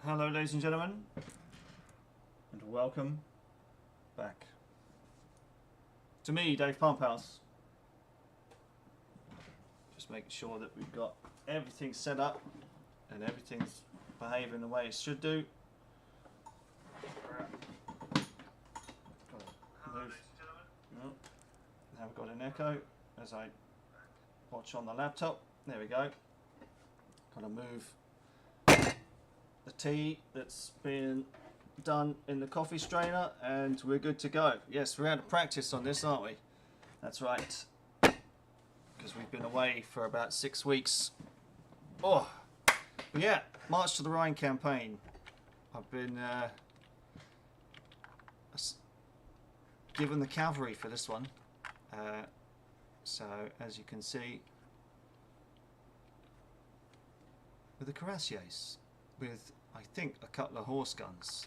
Hello ladies and gentlemen, and welcome back to me, Dave Pumphouse. Just making sure that we've got everything set up and everything's behaving the way it should do. Now we've got an echo as I watch on the laptop. There we go. Gotta move the tea that's been done in the coffee strainer and we're good to go. Yes, we're out of practice on this, aren't we? That's right. Because we've been away for about 6 weeks. Oh, but yeah, March to the Rhine campaign. I've been given the cavalry for this one. So as you can see, with the cuirassiers, with I think a couple of horse guns.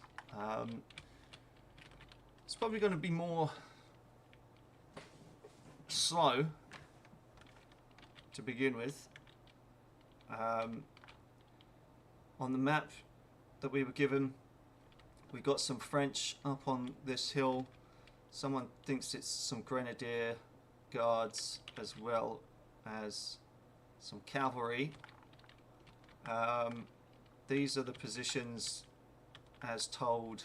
It's probably going to be more slow to begin with. On the map that we were given, we got some French up on this hill. Someone thinks it's some grenadier guards as well as some cavalry. These are the positions as told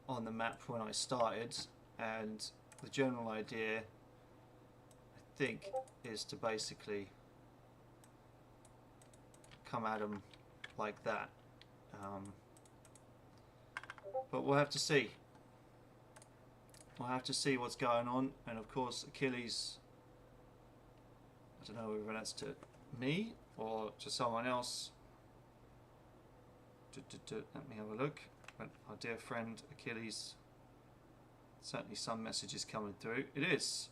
on the map when I started, and the general idea I think is to basically come at them like that, but we'll have to see. We'll have to see what's going on, and of course Achilles, I don't know whether that's to me or to someone else. Let me have a look. But our dear friend Achilles, certainly some messages coming through. It is.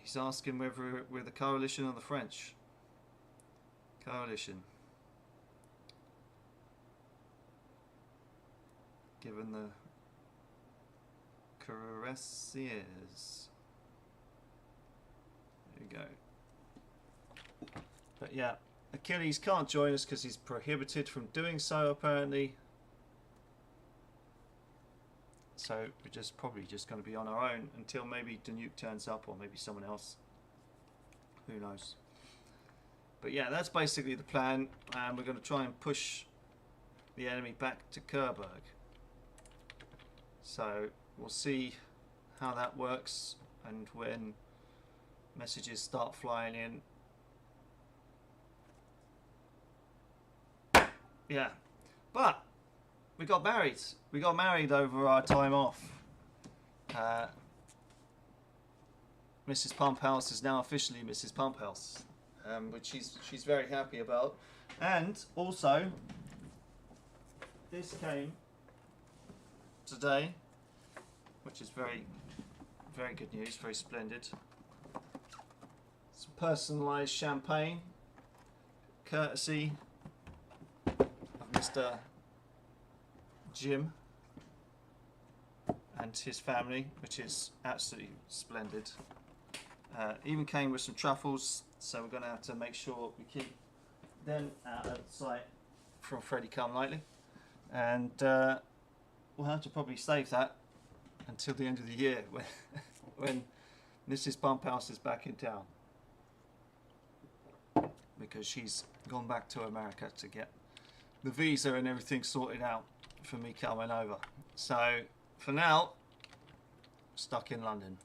He's asking whether we're the coalition or the French. Coalition. Given the cuirassiers. There you go. But yeah, Achilles can't join us because he's prohibited from doing so apparently. So we're probably just going to be on our own until maybe Danuke turns up, or maybe someone else. Who knows? But yeah, that's basically the plan, and we're going to try and push the enemy back to Coburg. So we'll see how that works, and when messages start flying in. Yeah, but we got married. We got married over our time off. Mrs. Pumphouse is now officially Mrs. Pumphouse, which she's very happy about. And also, this came today, which is very, very good news, very splendid. Some personalised champagne, courtesy of Mr. Jim and his family, which is absolutely splendid. Even came with some truffles, so we're going to have to make sure we keep them out of sight from Freddie Come Lightly, and we'll have to probably save that until the end of the year when Mrs. Pumphouse is back in town, because she's gone back to America to get the visa and everything sorted out for me coming over. So for now, stuck in London,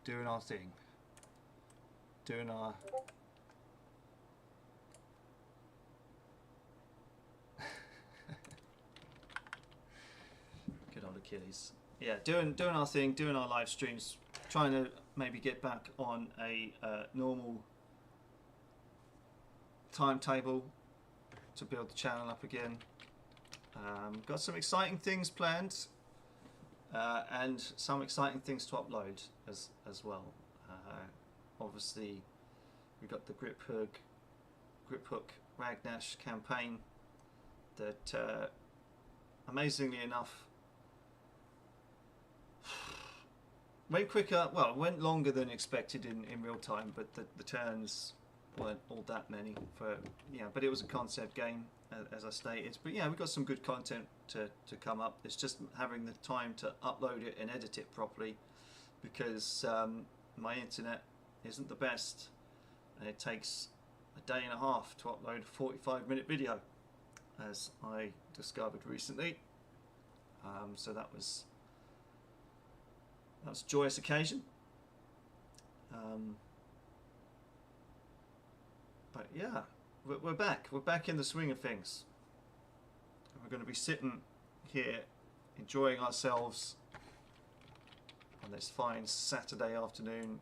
doing our thing, doing our good old Achilles. Yeah, doing our thing, doing our live streams, trying to maybe get back on a normal timetable to build the channel up again. Got some exciting things planned, and some exciting things to upload as well. Obviously, we got the Grip Hook Ragnash campaign that amazingly enough, went quicker. Well, it went longer than expected in real time, but the turns weren't all that many for, yeah, but it was a concept game, as I stated. But yeah, we've got some good content to come up. It's just having the time to upload it and edit it properly, because my internet isn't the best, and it takes a day and a half to upload a 45-minute video, as I discovered recently. So that was a joyous occasion. But yeah, we're back. We're back in the swing of things. We're going to be sitting here enjoying ourselves on this fine Saturday afternoon,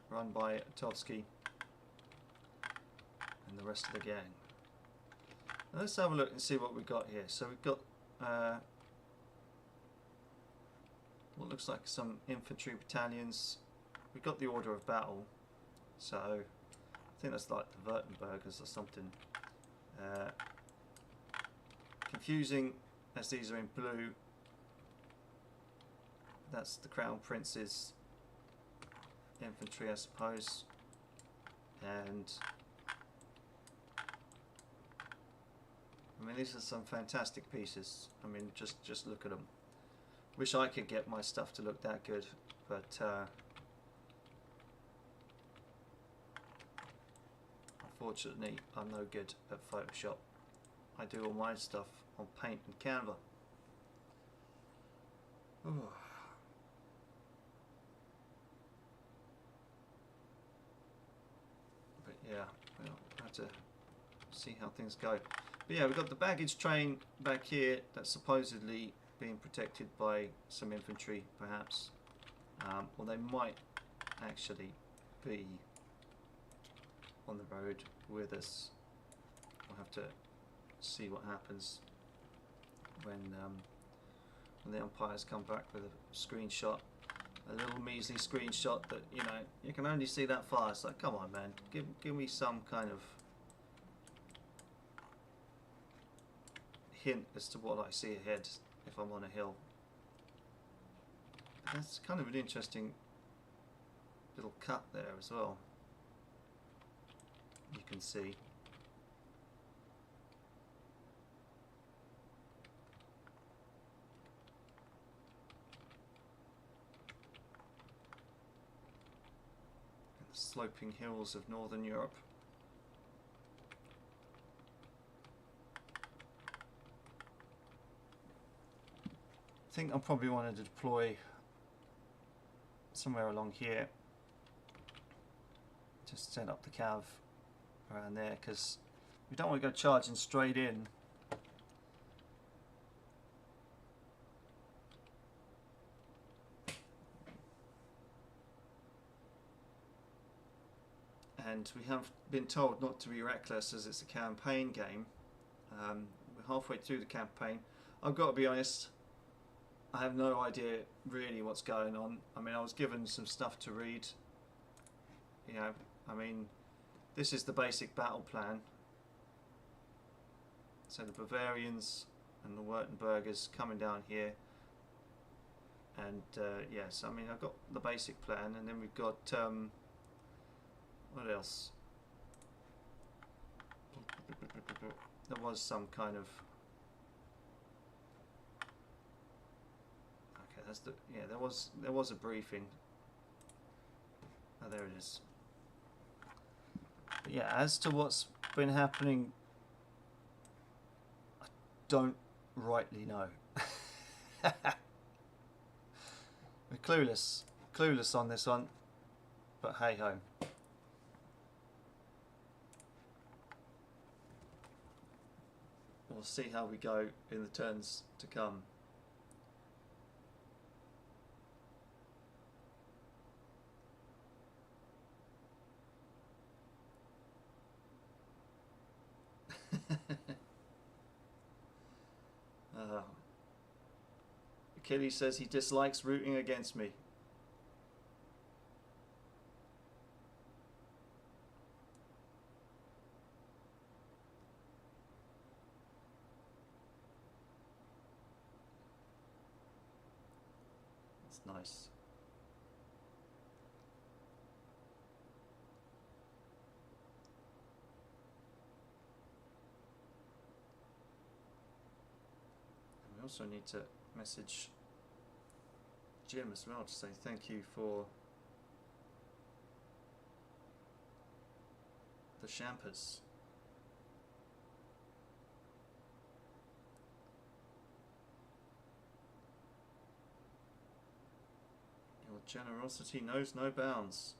run by Tovsky and the rest of the gang. Now let's have a look and see what we've got here. So we've got what looks like some infantry battalions. We've got the order of battle, so I think that's like the Württembergers or something. Confusing as these are in blue. That's the Crown Prince's infantry, I suppose. And I mean, these are some fantastic pieces. I mean, just look at them. Wish I could get my stuff to look that good, but unfortunately I'm no good at Photoshop. I do all my stuff on Paint and Canva. Ooh. But yeah, we'll have to see how things go. But yeah, we've got the baggage train back here that's supposedly being protected by some infantry, perhaps. Or they might actually be on the road with us. We'll have to see what happens when the umpires come back with a screenshot, a little measly screenshot that, you know, you can only see that far. It's like, come on, man, give me some kind of hint as to what I see ahead if I'm on a hill. That's kind of an interesting little cut there as well. You can see. The sloping hills of Northern Europe. I think I'll probably want to deploy somewhere along here. Just set up the cav around there, because we don't want to go charging straight in. And we have been told not to be reckless as it's a campaign game. We're halfway through the campaign. I've got to be honest, I have no idea really what's going on. I mean, I was given some stuff to read. You know, I mean, this is the basic battle plan. So the Bavarians and the Württembergers coming down here. And yes, I mean, I've got the basic plan, and then we've got what else? There was some kind of, okay, that's the, yeah, there was a briefing. Oh, there it is. But yeah, as to what's been happening, I don't rightly know. We're clueless on this one, but hey ho. We'll see how we go in the turns to come. Achilles says he dislikes rooting against me. That's nice. And we also need to message Jim as well to say thank you for the champers. Your generosity knows no bounds.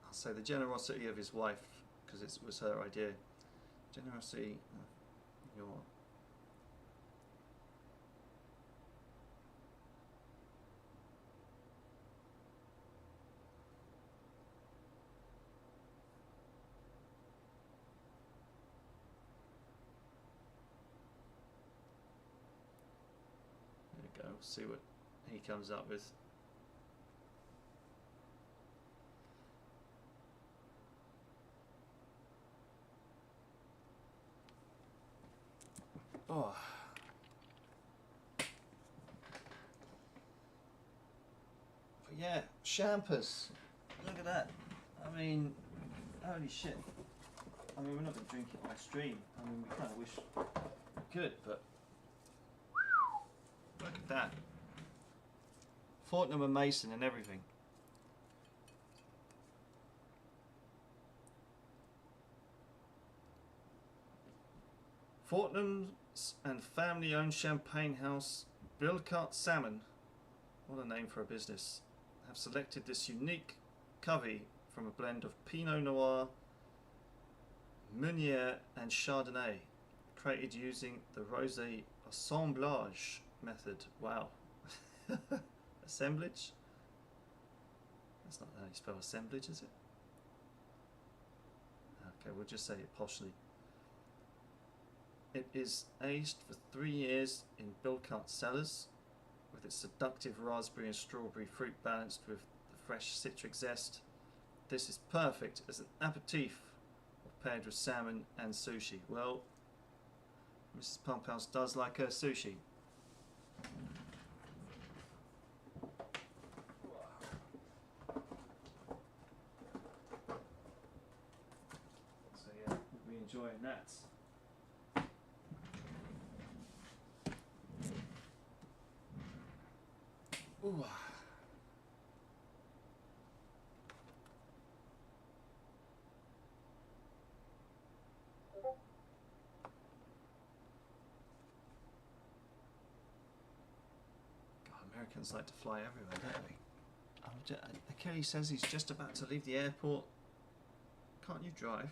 I'll say the generosity of his wife, because it was her idea. Generosity of your... There we go, see what he comes up with. Oh. But yeah, champers. Look at that. I mean, holy shit. I mean, we're not going to drink it on stream. I mean, we kind of wish we could, but look at that. Fortnum and Mason and everything. Fortnum's and family-owned champagne house Bilcart Salmon, what a name for a business, have selected this unique cuvee from a blend of Pinot Noir, Meunier and Chardonnay, created using the rosé assemblage method. Wow. Assemblage? That's not how you spell assemblage, is it? Okay, we'll just say it poshly. It is aged for 3 years in Bilcart cellars, with its seductive raspberry and strawberry fruit balanced with the fresh citric zest. This is perfect as an aperitif paired with salmon and sushi. Well, Mrs. Pumphouse does like her sushi. So yeah, we'll be enjoying that. Ooh. Americans like to fly everywhere, don't they? Kelly says he's just about to leave the airport. Can't you drive?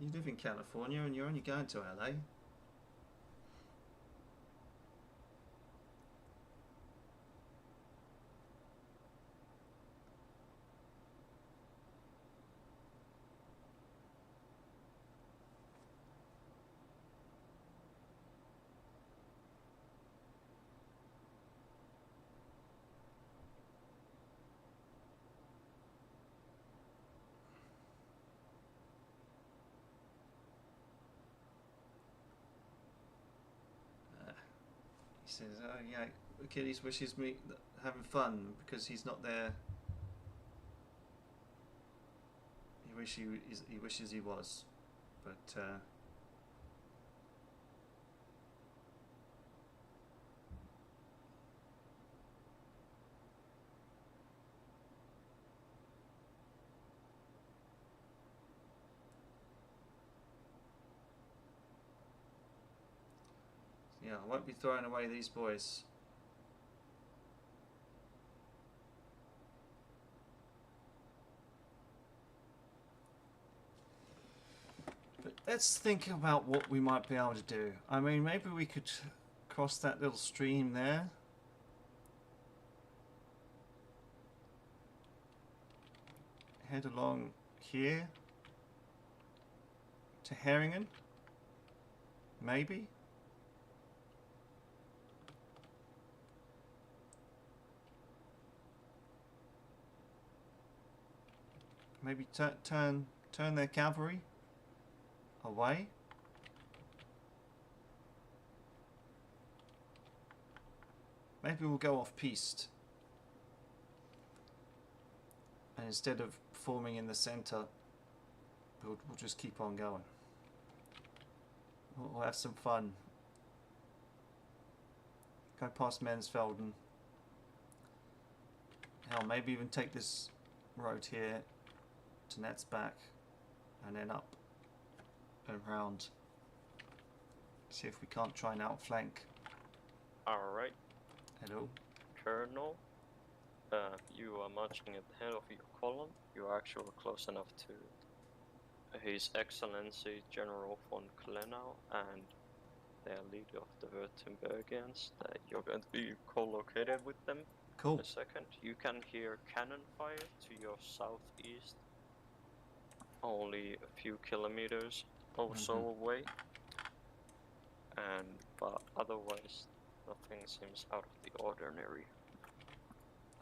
You live in California and you're only going to LA. He says, oh yeah, Achilles wishes me having fun because he's not there. He wishes he was, but yeah, I won't be throwing away these boys. But let's think about what we might be able to do. I mean, maybe we could cross that little stream there. Head along here to Herringen, maybe. Maybe turn their cavalry. away. Maybe we'll go off piste. And instead of forming in the centre, we'll just keep on going. We'll have some fun. Go past Mansfelden. Hell, maybe even take this road here to Netzbach and then up and round. See if we can't try and outflank. Alright. Hello. Colonel, you are marching at the head of your column. You are actually close enough to His Excellency General von Klenau and the leader of the Württembergians. You're going to be co-located with them. Cool. In a second. You can hear cannon fire to your southeast, only a few kilometers or so away. But otherwise, nothing seems out of the ordinary.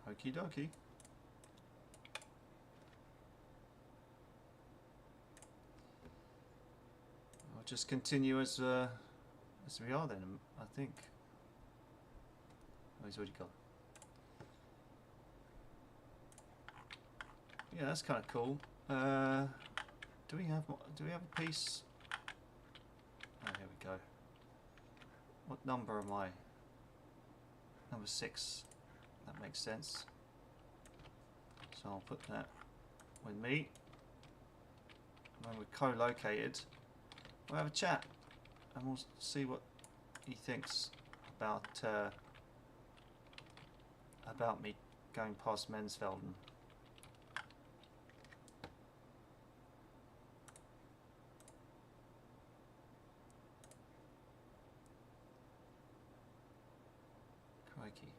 Okie dokie. I'll just continue as we are then, I think. Oh, he's already gone. Yeah, that's kind of cool. Do we have a piece? Oh, here we go. What number am I? Number 6. That makes sense. So I'll put that with me. When we're co-located, we'll have a chat and we'll see what he thinks about me going past Mansfelden. Crikey.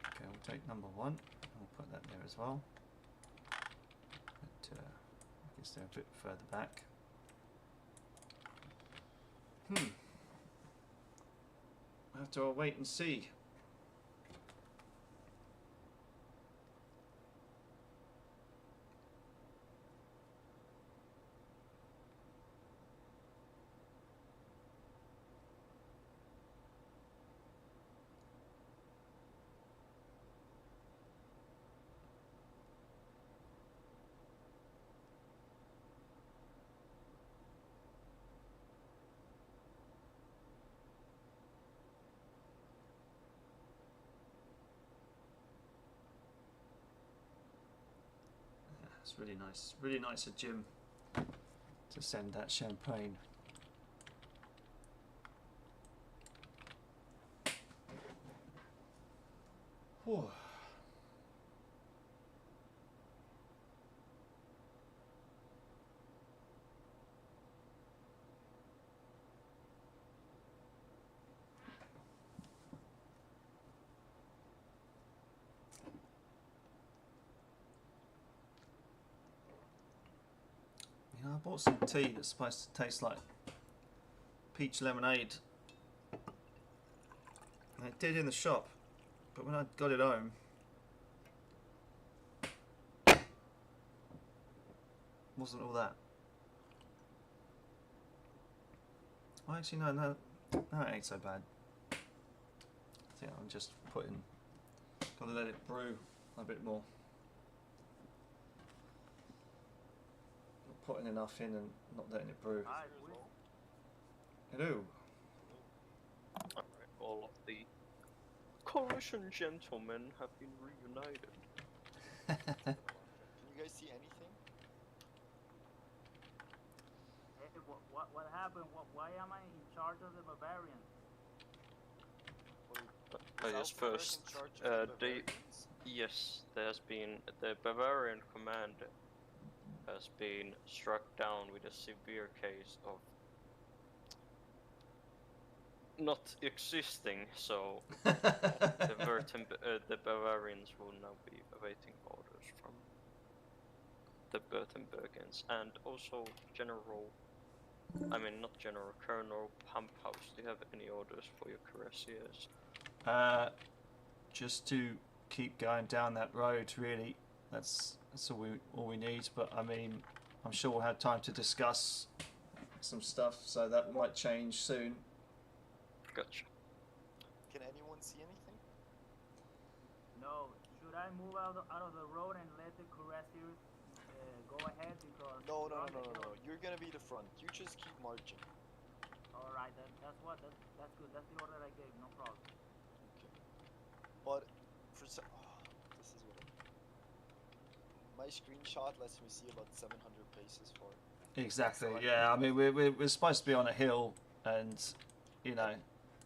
Okay, we'll take number 1 and we'll put that there as well. But I guess they're a bit further back. We'll have to wait and see. It's really nice of Jim to send that champagne. Whew. You know, I bought some tea that's supposed to taste like peach lemonade. And it did in the shop, but when I got it home, wasn't all that. Well, actually, no, it ain't so bad. I think I'm just gotta let it brew a bit more. Not putting enough in and not letting it brew. Hello. Alright, all of the coalition gentlemen have been reunited. Can you guys see anything? Hey, what happened? Why am I in charge of the Bavarians? Yes, first, yes, there's been the Bavarian command has been struck down with a severe case of not existing, so the Bavarians will now be awaiting orders from the Württembergians, and also Colonel Pumphouse. Do you have any orders for your cuirassiers? Just to keep going down that road, really. That's all we need. But I mean, I'm sure we'll have time to discuss some stuff, so that might change soon. Gotcha. Can anyone see anything? No, should I move out of the road and let the cuirassiers go ahead because No, we're no, on no, the no, no, hill? no. You're gonna be the front. You just keep marching. All right, that's good. That's the order I gave. No problem. Okay. But for some, this is what my screenshot lets me see about 700 paces for it. Exactly. So Yeah. I mean, we're supposed to be on a hill, and you know,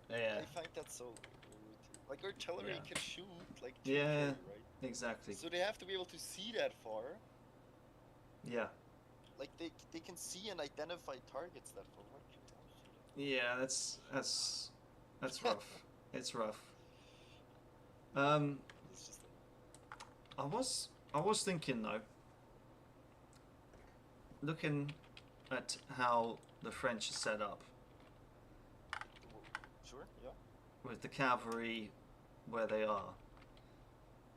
yeah. I find that so weird. Like artillery Yeah. can shoot like 2K, Yeah. right? Exactly. So they have to be able to see that far. Yeah. Like they can see and identify targets that far. Why can't I see Yeah. That's rough. It's rough. It's just I was thinking though, looking at how the French are set up sure, yeah. with the cavalry where they are.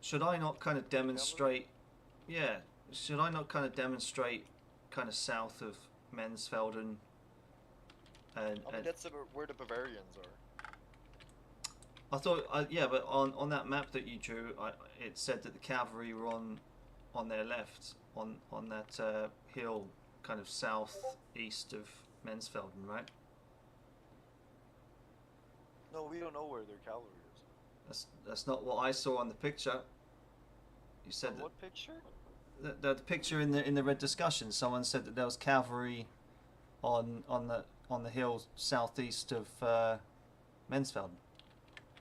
Should I not kind of demonstrate? Yeah. Should I not kind of demonstrate kind of south of Mensfelden? And I mean that's where the Bavarians are. I thought, yeah, but on that map that you drew, it said that the cavalry were on their left, on that hill, kind of southeast of Mensfelden, right? No, we don't know where their cavalry is. That's not what I saw on the picture. You said On that what picture? the picture in the red discussion. Someone said that there was cavalry on the hill southeast of Mensfelden.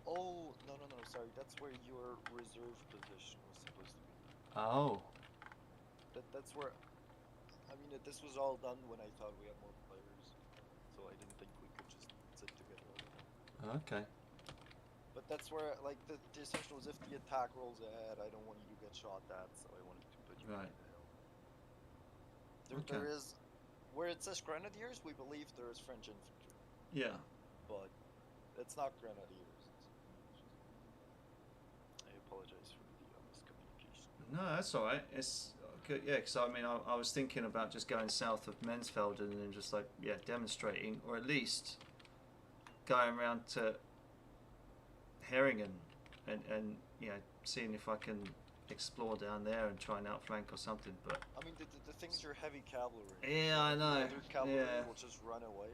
Oh, no, sorry. That's where your reserve position was supposed to be. Oh. That's where. I mean, this was all done when I thought we had more players, so I didn't think we could just sit together all the time. Okay. But that's where, like, the assumption was if the attack rolls ahead, I don't want you to get shot at, so I wanted to put you Right. in the hill. Okay. There is, where it says grenadiers, we believe there is French infantry, Yeah. but it's not grenadiers. I apologize for the miscommunication. No, that's all right. It's good. Yeah, because I mean, I was thinking about just going south of Mensfelden and just like demonstrating, or at least going around to Herringen and seeing if I can explore down there and try and outflank or something. But I mean, the things are heavy cavalry. yeah, I know. Other cavalry Yeah. will just run away.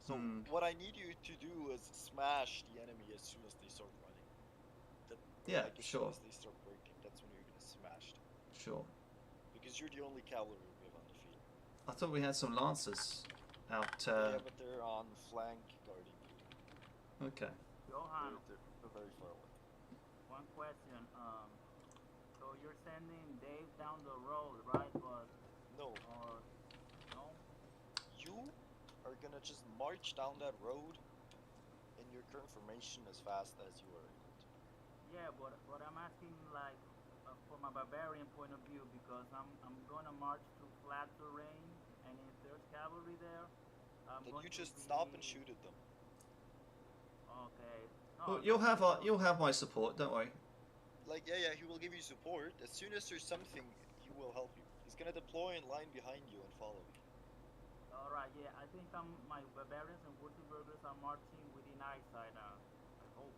So Hmm. what I need you to do is smash the enemy as soon as they start running. Yeah, as sure. soon as they start breaking, that's when you're gonna smash them. Sure. Because you're the only cavalry we have on the field. I thought we had some lancers out. Yeah, but they're on flank guarding you. Okay. Johan, They're very far away. one question. So you're sending Dave down the road, right? But No, or no? you are gonna just march down that road in your current formation as fast as you are able to. Yeah, but I'm asking like from a barbarian point of view because I'm gonna march through flat terrain, and if there's cavalry there, I'm Then going you to just stop and be- shoot at them. Okay. Well, No, you'll have my support. Don't worry. Like, yeah, he will give you support. As soon as there's something, he will help you. He's gonna deploy in line behind you and follow you. All right. Yeah, I think my barbarians and Württembergers are marching within eyesight. I hope.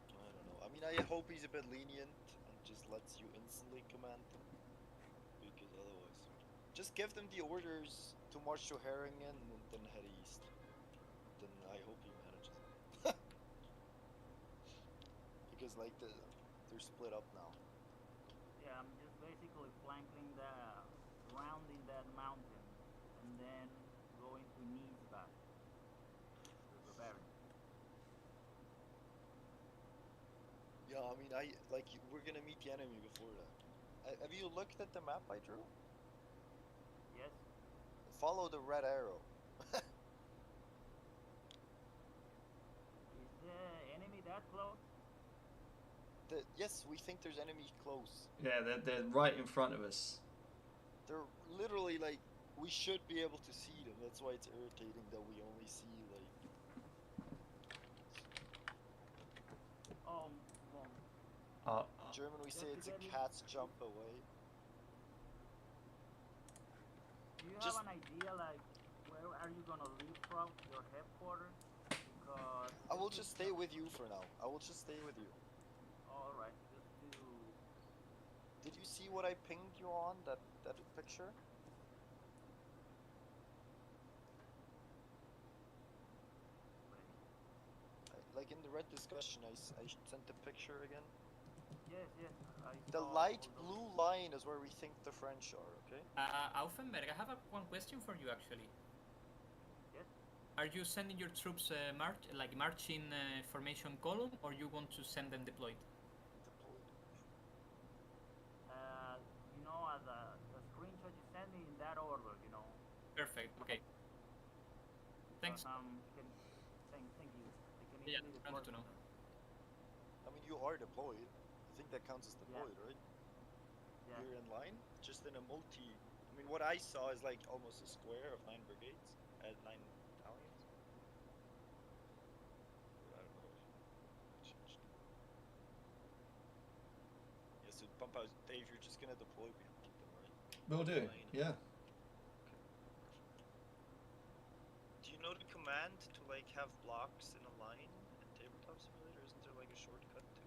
I don't know. I mean, I hope he's a bit lenient and just lets you instantly command them. Because otherwise, just give them the orders to march to Herringen and then head east. Then I hope he manages it. Because like they're split up now. Yeah, I'm just basically flanking rounding that mountain, and then going to Niesbach, the barbarian. Yeah, I mean, we're gonna meet the enemy before that. Have you looked at the map I drew? Yes. Follow the red arrow. Is the enemy that close? Yes, we think there's enemies close. Yeah, they're right in front of us. They're literally like, we should be able to see them. That's why it's irritating that we only see like. Oh, well, Uh, In German we say Don't it's a forget it. cat's jump away. you Just- have an idea, like, where are you gonna leave from your headquarters? Because I will this just is stay not- with you for now. I will just stay with you. All right, just to. Did you see what I pinged you on that picture? Like in the red discussion, I sent the picture again. Yes, yes. I The saw light all those- blue line is where we think the French are. Okay. Auffenberg, I have one question for you actually. Yes. Are you sending your troops marching formation column, or you want to send them deployed? Deployed. You know, the screenshot you sent me in that order, you know. Perfect. Okay. Thanks. Thank you. I can Yeah, easily wanted to deploy know. them. I mean, you are deployed. I think that counts as deployed, right? Yeah. You're in line, just in a multi. I mean, what I saw is like almost a square of 9 brigades at 9 battalions. But I don't know if it changed. Yeah, so bump out, Dave. You're just gonna deploy behind them, right? Will do. Line. Yeah. Do you know the command to like have blocks in a line in Tabletop Simulator? Isn't there like a shortcut to?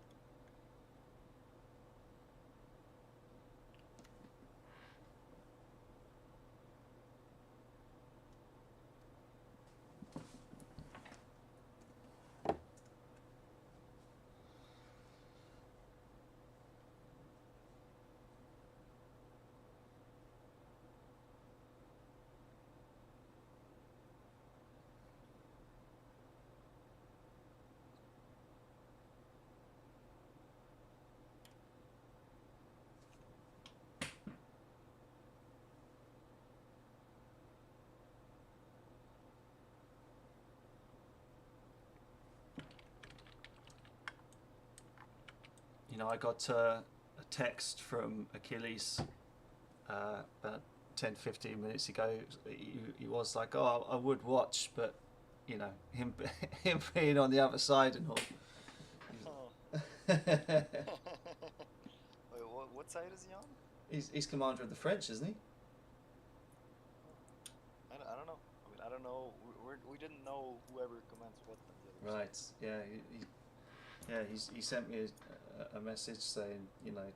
You know, I got a text from Achilles about 10, 15 minutes ago. He was like, "Oh, I would watch, but you know, him him being on the other side and all." Wait, what side is he on? He's commander of the French, isn't he? I don't know. I mean, I don't know. We didn't know whoever commands what on the other Right. Yeah. He sent me a message saying, you know,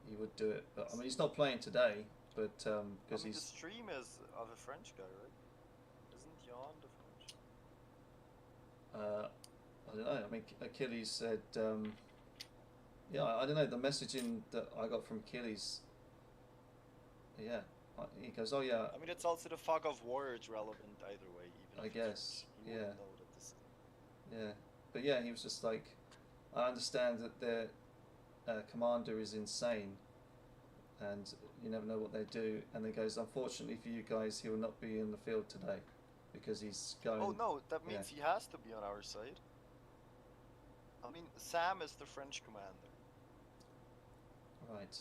he would do it, but I mean, he's not playing today, but side. I because mean, the he's stream is of a French guy, right? Isn't Jan the French? I don't know. I mean, Achilles said, yeah, I don't know. The messaging that I got from Achilles, yeah, he goes, oh yeah, I mean, it's also the fog of war is relevant either way. Even I if it's guess, French. You yeah. wouldn't know that this is. yeah, but yeah, he was just like, I understand that their commander is insane, and you never know what they do. And he goes, unfortunately for you guys, he will not be in the field today because he's going. Oh no, that yeah. means he has to be on our side. I mean, Sam is the French commander. Right.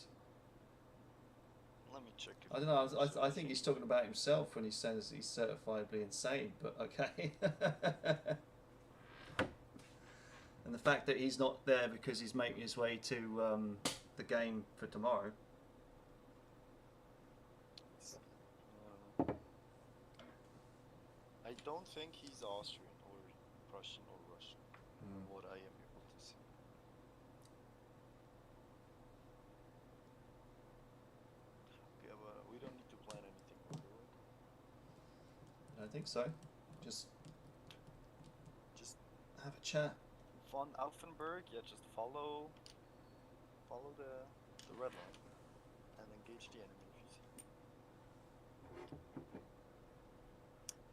Let me check. If I don't know. I think he's talking about himself when he says he's certifiably insane. But okay. And the fact that he's not there because he's making his way to the game for tomorrow. I don't think he's Austrian or Prussian or Russian, from Hmm. what I am able to see. Okay, but we don't need to plan anything, by the way. I think so. Just Just have a chat. von Auffenberg, yeah, just follow the red line and engage the enemy if you see.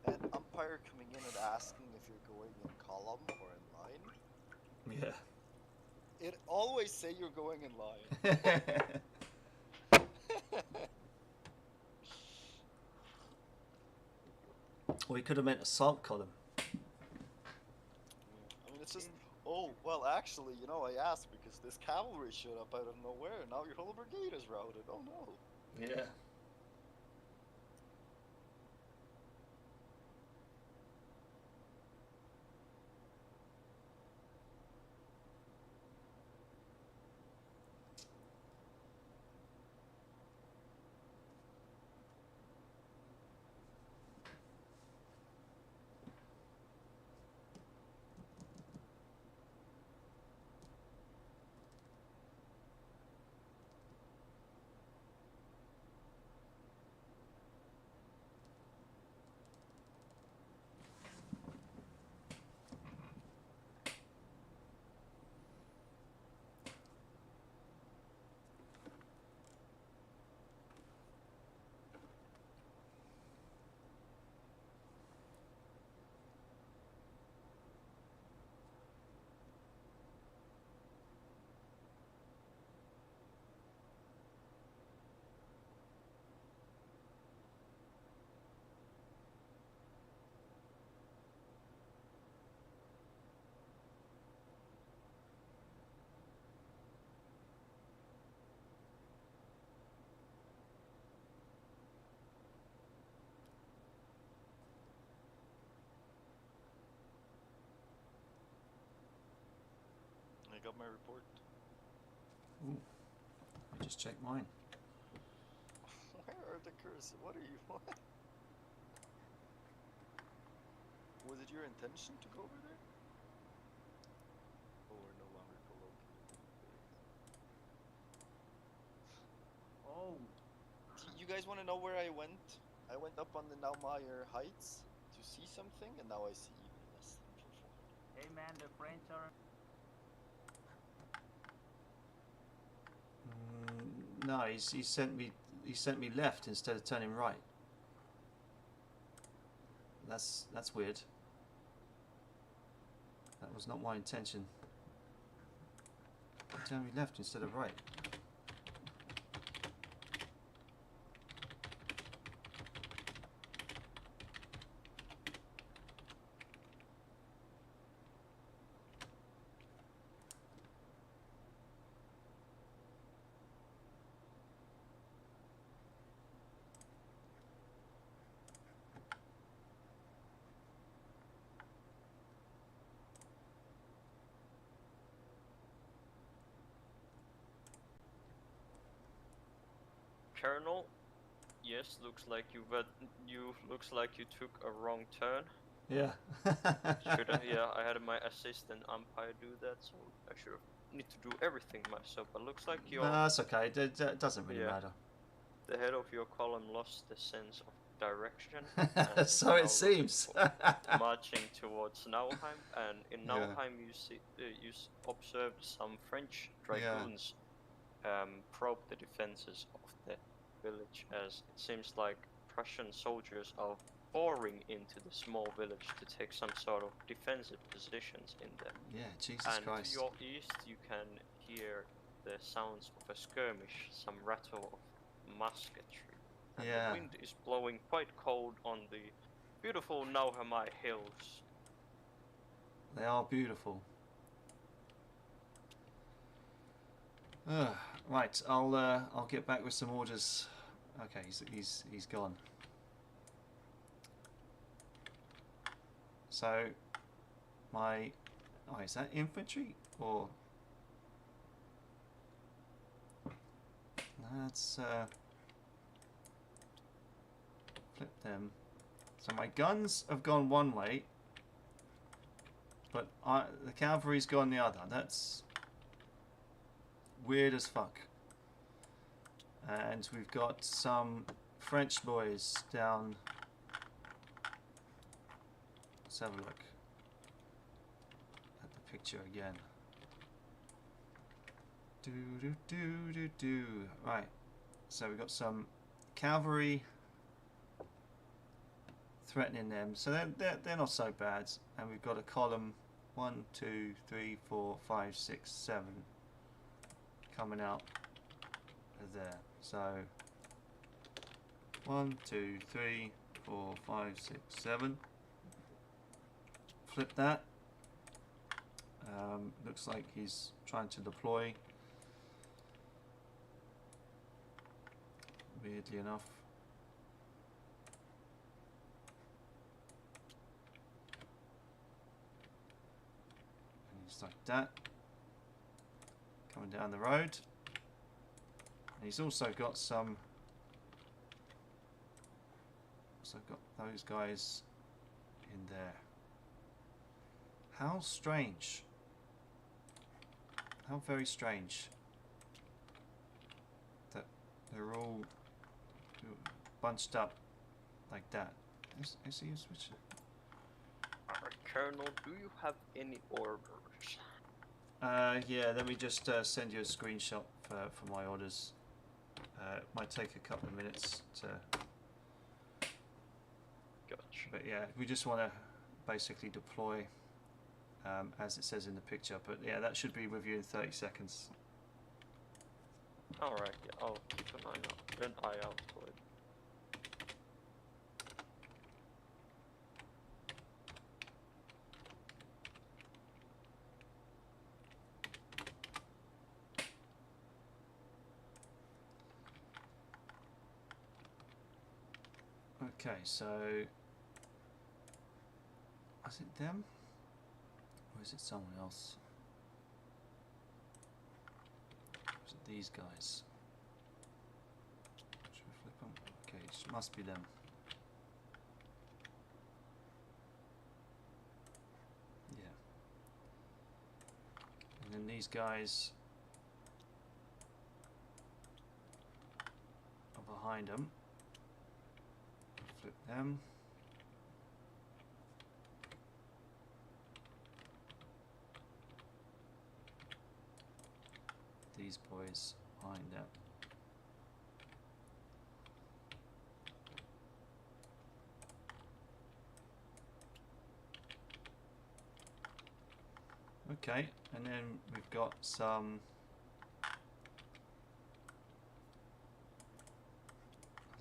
And umpire coming in and asking if you're going in column or in line. Yeah. It always say you're going in line. Or he could have meant assault column. I mean, it's just, oh, well, actually, you know, I asked because this cavalry showed up out of nowhere, and now your whole brigade is routed. Oh no. Yeah. got my report. Ooh, I just checked mine. Where are the cursor? What are you? What? Was it your intention to go over there? Oh, we're no longer colloquial. Oh, You guys want to know where I went? I went up on the Naumeier Heights to see something, and now I see even less than before. hey man, the French are. No, he sent me left instead of turning right. That's weird. That was not my intention. He turned me left instead of right. Colonel, yes, looks like you took a wrong turn. Yeah. Should I? Yeah, I had my assistant umpire do that, so I should have need to do everything myself. But looks like No, that's okay. It doesn't really matter. the head of your column lost the sense of direction. And So now it seems. marching towards Nauheim, and in Yeah. Nauheim you observed some French dragoons probe the defenses of the village, as it seems like Prussian soldiers are pouring into the small village to take some sort of defensive positions in there. Yeah, Jesus And Christ. to your east you can hear the sounds of a skirmish, some rattle of musketry. And Yeah. the wind is blowing quite cold on the beautiful Nauheimai hills. They are beautiful. Right, I'll get back with some orders. Okay, he's gone. So is that infantry or let's flip them. So my guns have gone one way, but the cavalry's gone the other. That's weird as fuck. And we've got some French boys down. Let's have a look at the picture again. Right, so we've got some cavalry threatening them, so they're not so bad. And we've got a column 1, 2, 3, 4, 5, 6, 7 coming out of there. So 1, 2, 3, 4, 5, 6, 7. Flip that. Looks like he's trying to deploy. Weirdly enough. And he's like that. Coming down the road. And he's also got some. Also got those guys in there. How strange. How very strange that they're all bunched up like that. Is he a switcher? Colonel, do you have any orders? Yeah, let me just send you a screenshot for my orders. It might take a couple of minutes to. Gotcha. But yeah, we just want to basically deploy as it says in the picture. But yeah, that should be with you in 30 seconds. Alright, yeah, I'll keep an eye out for it. Okay, so is it them or is it someone else? these guys? Should we flip them? Okay, it must be them. Yeah. And then these guys are behind them. Flip them. These boys behind them. Okay, and then we've got some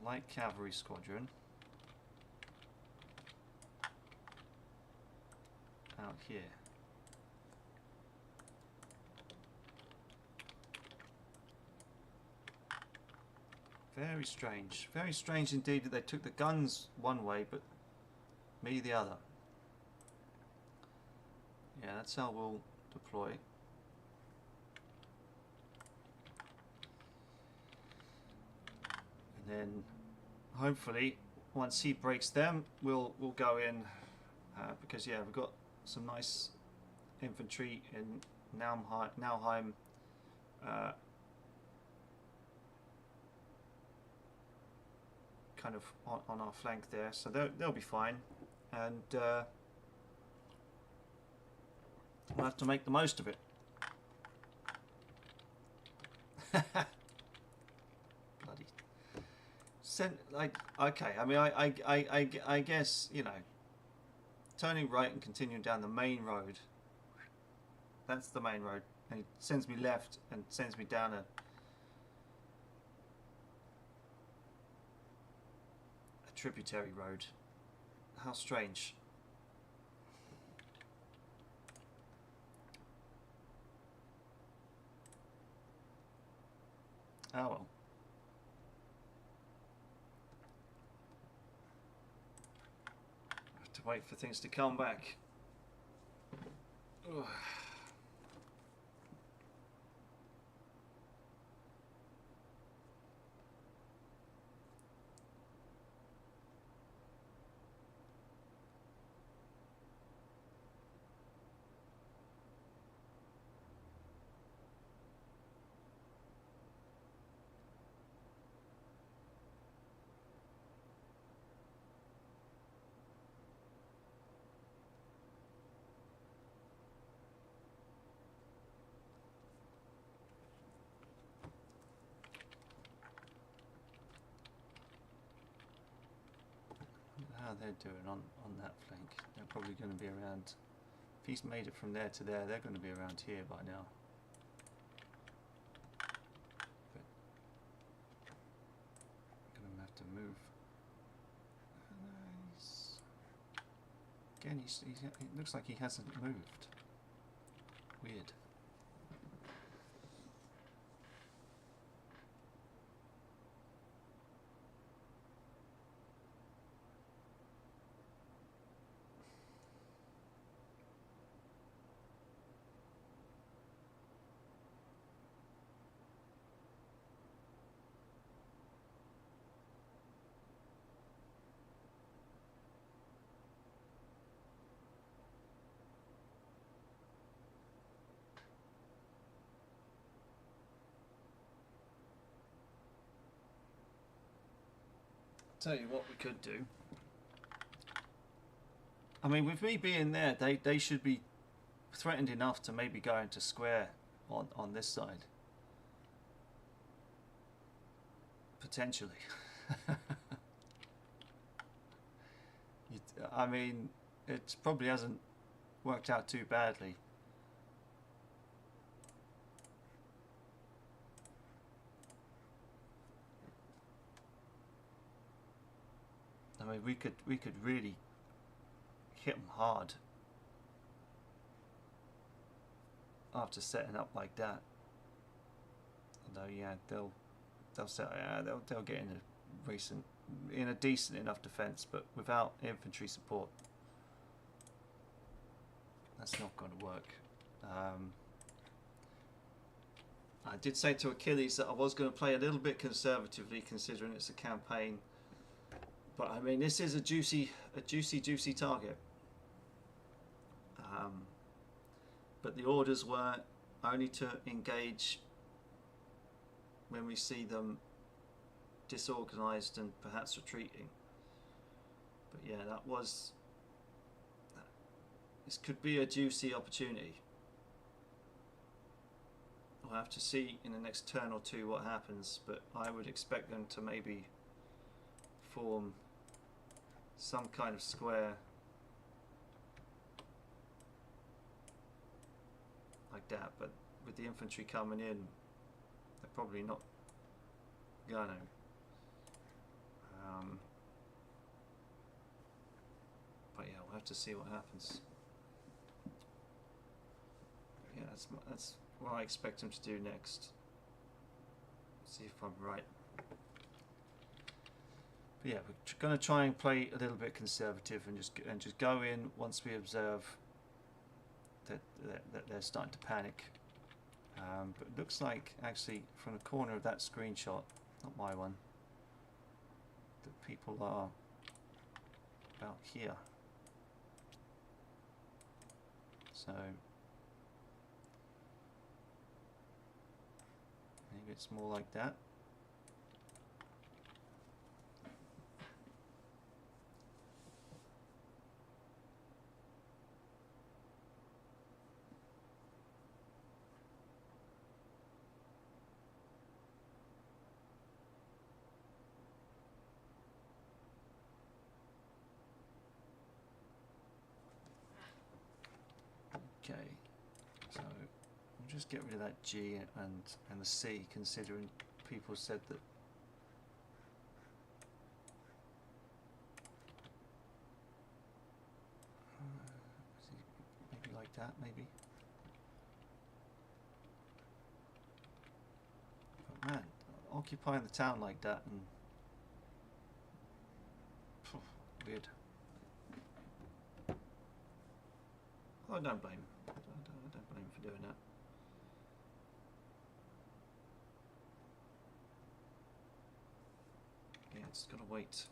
light cavalry squadron out here. Very strange indeed that they took the guns one way but me the other. Yeah, that's how we'll deploy. And then hopefully once he breaks them we'll go in because yeah, we've got some nice infantry in Nauheim kind of on our flank there, so they'll be fine, and we'll have to make the most of it. Bloody okay, I mean I guess, you know, turning right and continuing down the main road, that's the main road, and it sends me left and sends me down a tributary road. How strange. Oh well. I have to wait for things to come back. Ugh. How they're doing on that flank. They're probably going to be around, if he's made it from there to there, they're going to be around here by now. But I'm going to have to move. Nice. Again, it looks like he hasn't moved. Weird. Tell you what we could do. I mean, with me being there, they should be threatened enough to maybe go into square on this side. Potentially. I mean, it probably hasn't worked out too badly. I mean, we could really hit them hard after setting up like that. Although, yeah, they'll get in a decent enough defense, but without infantry support, that's not going to work. I did say to Achilles that I was going to play a little bit conservatively, considering it's a campaign. But I mean, this is a juicy target. But the orders were only to engage when we see them disorganized and perhaps retreating. But yeah, this could be a juicy opportunity. We'll have to see in the next turn or two what happens, but I would expect them to maybe form some kind of square like that, but with the infantry coming in, they're probably not gonna. But yeah, we'll have to see what happens. Yeah, that's what I expect them to do next. See if I'm right. But yeah, we're going to try and play a little bit conservative and just go in once we observe that they're starting to panic. But it looks like actually from the corner of that screenshot, not my one, that people are about here. So maybe it's more like that. Okay, so we'll just get rid of that G and the C, considering people said that maybe like that, maybe. But man, occupying the town like that and weird. I don't blame him. I don't blame him for doing that. Yeah, it's gotta wait.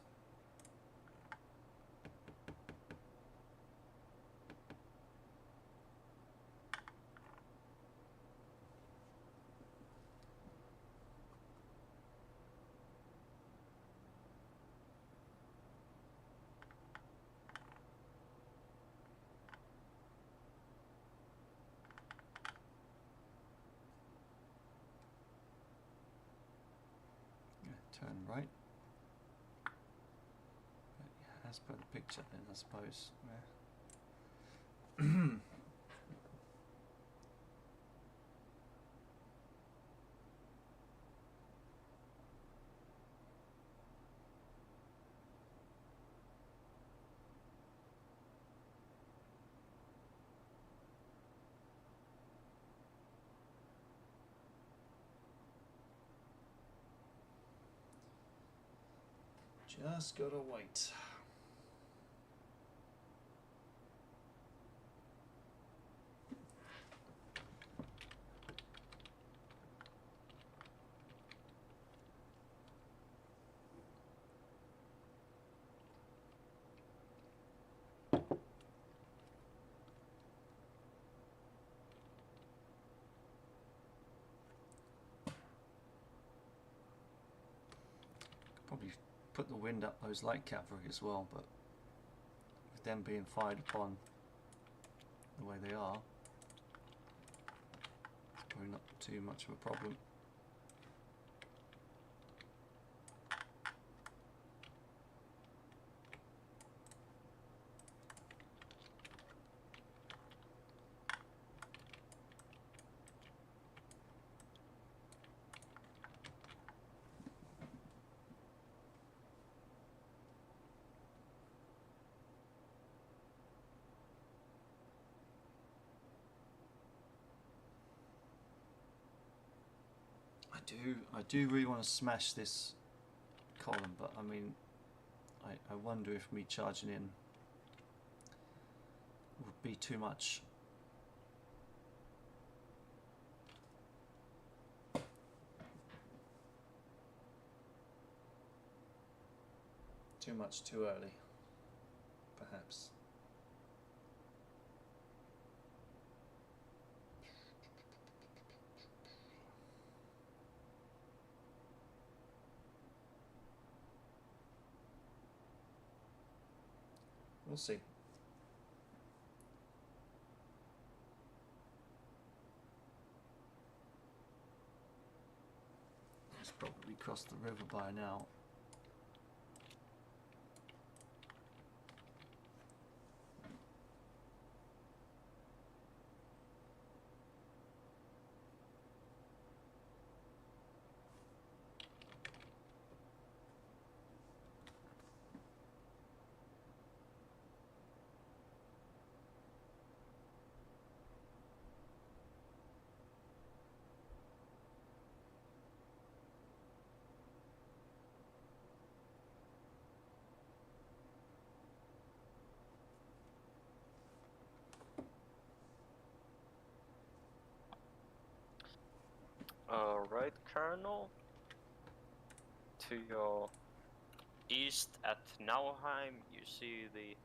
Turn right. But yeah, as per the picture then, I suppose. Yeah. Just gotta wait. Probably put the wind up those light cavalry as well, but with them being fired upon the way they are, it's probably not too much of a problem. I do really want to smash this column, but I mean, I wonder if me charging in would be too much. too much too early, perhaps. We'll see. It's probably crossed the river by now. Alright, Colonel. To your east at Nauheim, you see the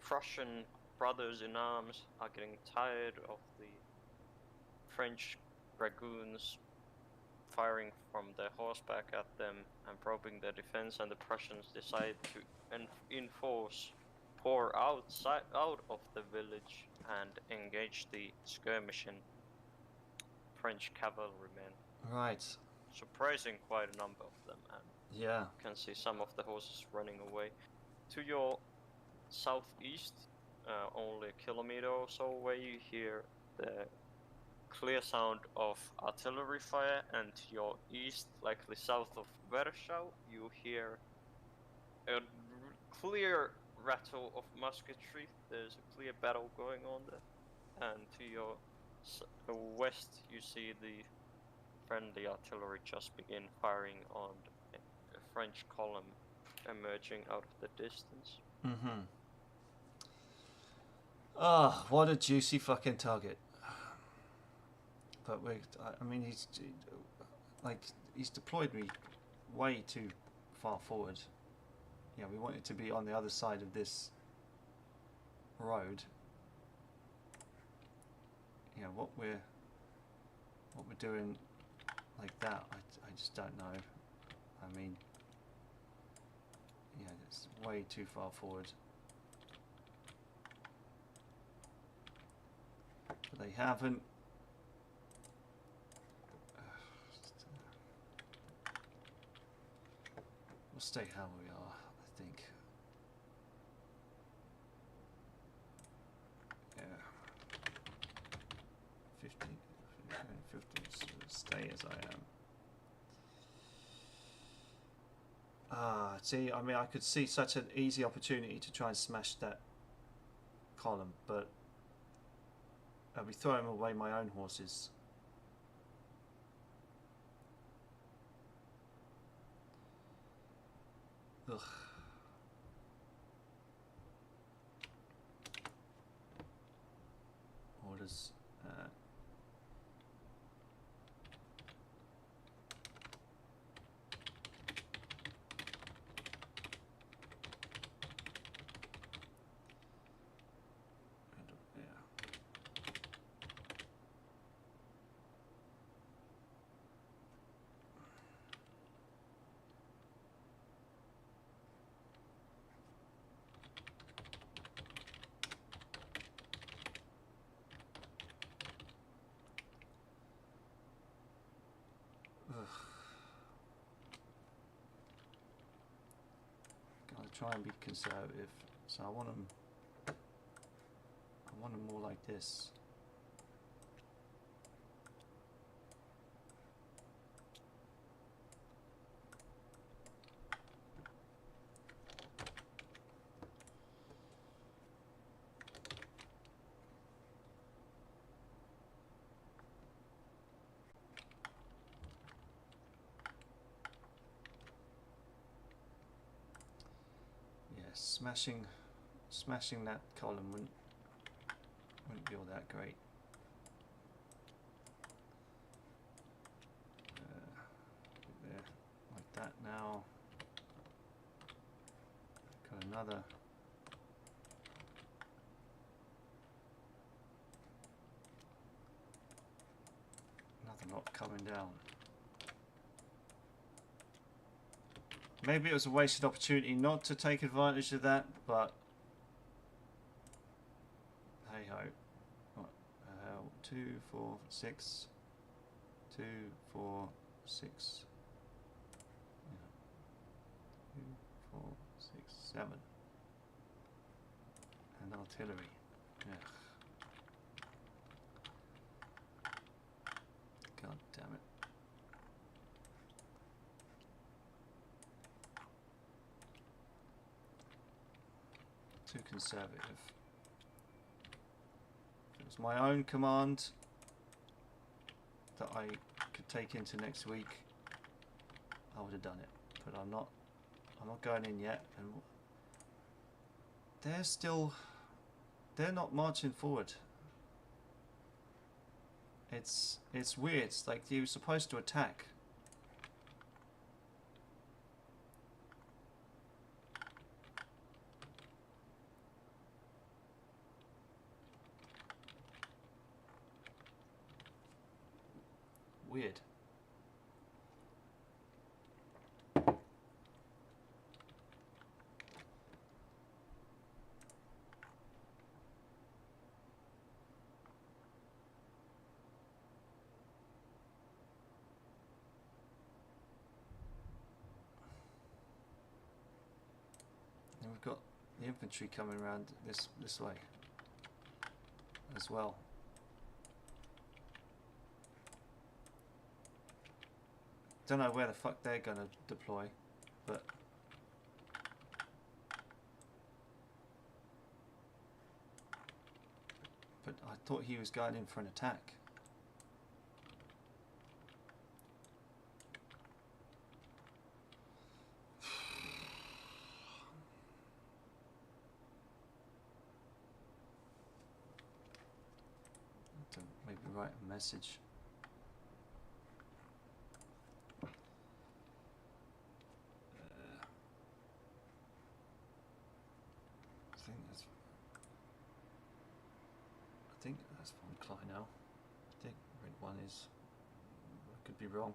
Prussian brothers in arms are getting tired of the French dragoons firing from their horseback at them and probing their defense, and the Prussians decide to pour out of the village and engage the skirmishing French cavalrymen. Right. Surprising quite a number of them, and Yeah. you can see some of the horses running away. To your southeast, only a kilometer or so away, you hear the clear sound of artillery fire, and to your east, likely south of Warschau, you hear a clear rattle of musketry. There's a clear battle going on there. And to your west, you see the friendly artillery just begin firing on a French column emerging out of the distance. Mm-hmm. Oh, what a juicy fucking target. But I mean, he's deployed me way too far forward. Yeah, we want it to be on the other side of this road. Yeah, what we're doing like that, I just don't know. I mean, yeah, it's way too far forward. But they haven't. We'll stay how we are, I think. Yeah. 50, stay as I am. See, I mean, I could see such an easy opportunity to try and smash that column, but I'll be throwing away my own horses. Ugh. Orders. Gotta try and be conservative. So I want them more like this. Smashing that column wouldn't be all that great. There, like that now. another. Another lot coming down. Maybe it was a wasted opportunity not to take advantage of that, but hey ho. What? 2, 4, 6. 2, 4, 6. 2, 4, 6, 7. And artillery. Yeah. God damn it. Too conservative. If it was my own command that I could take into next week, I would have done it. But I'm not going in yet, and they're not marching forward. It's weird. It's like you were supposed to attack. Weird. And we've got the infantry coming around this way as well. Don't know where the fuck they're gonna deploy, but I thought he was going in for an attack. To maybe write a message. I think that's von Kleinow. I think red one is. I could be wrong.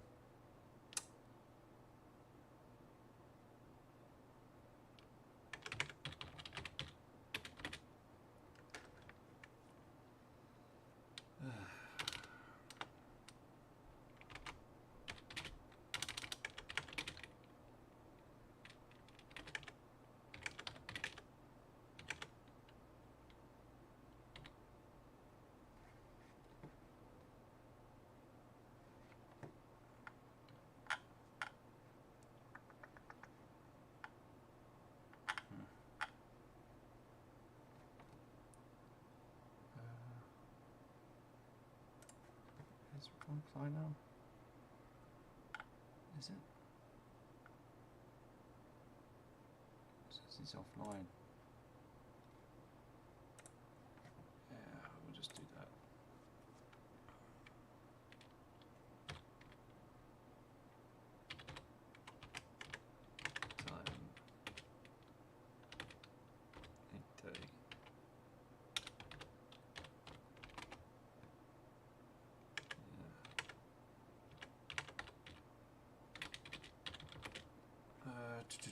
Is von Kleinow? Is it? It says he's offline. Yeah, we'll just do that. Time 8:30.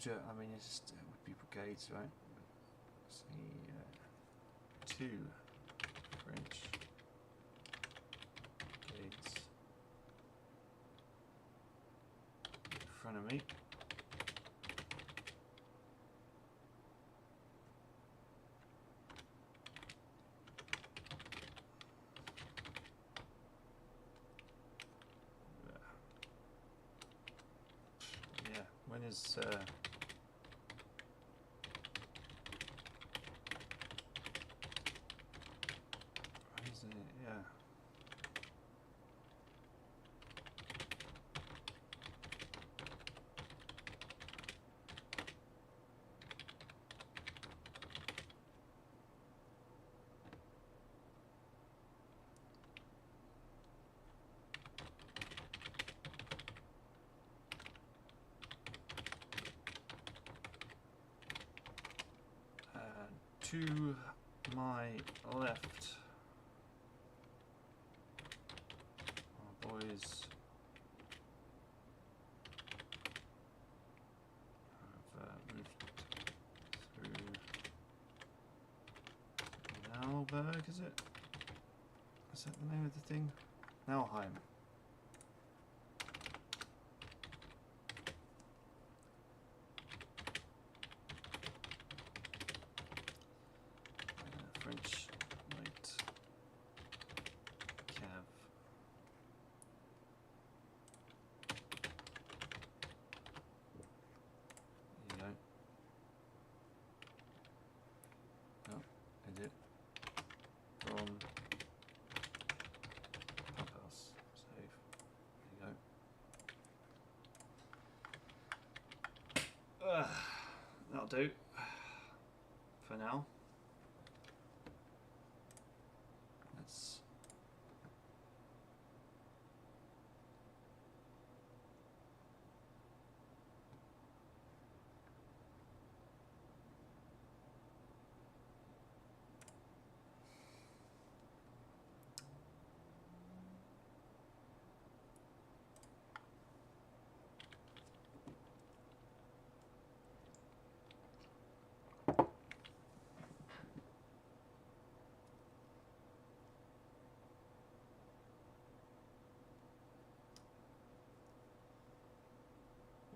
I mean, it would be brigades, right? See, 2 French brigades in front of me. Yeah, when is yeah. to my left. Our boys have moved through Nauberg, is it? Is that the name of the thing? Nauheim. French light cav. There you go. Oh, edit from Clubhouse. Save. There you go. That'll do for now. Let's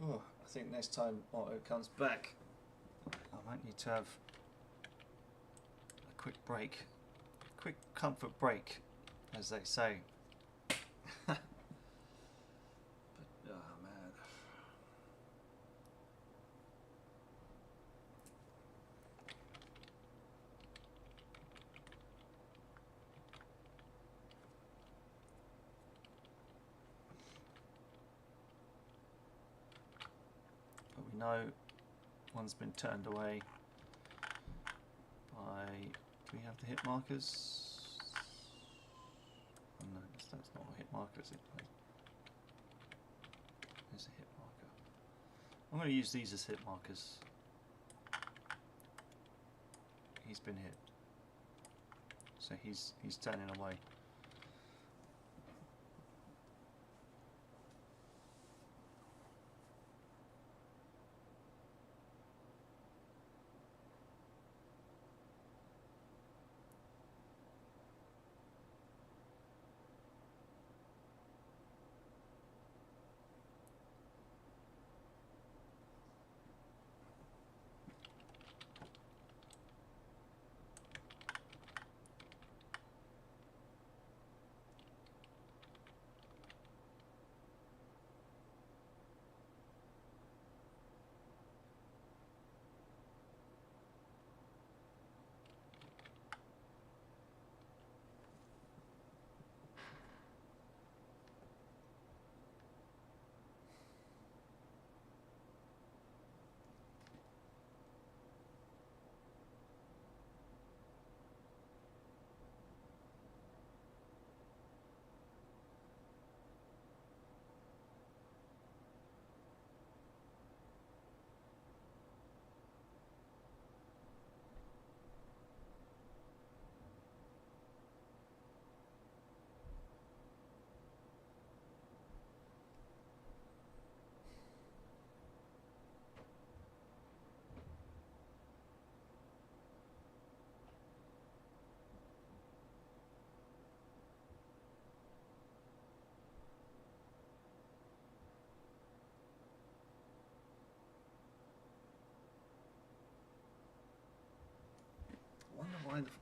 oh, I think next time Otto comes back, I might need to have a quick break, quick comfort break, as they say. But oh man, but we know one's been turned away by. Do we have the hit markers? Oh, no, that's not a hit marker, is it? There's a hit marker. I'm going to use these as hit markers. He's been hit, so he's turning away.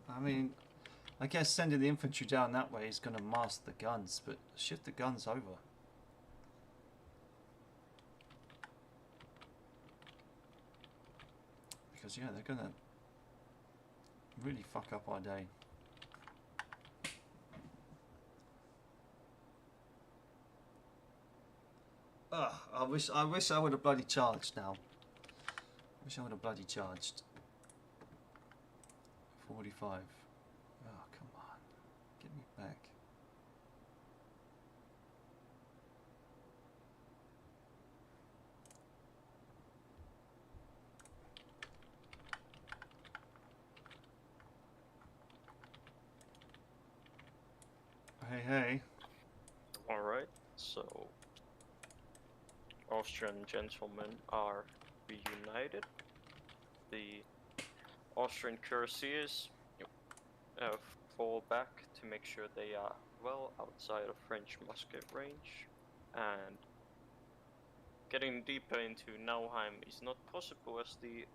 I mean, I guess sending the infantry down that way is going to mask the guns, but shift the guns over. Because, yeah, they're going to really fuck up our day. Ugh, I wish I would have bloody charged now. Wish I would have bloody charged. 45. Oh, come on. Get me back. Hey, hey. Alright, so Austrian gentlemen are reunited. The Austrian cuirassiers fall back to make sure they are well outside of French musket range, and getting deeper into Nauheim is not possible as the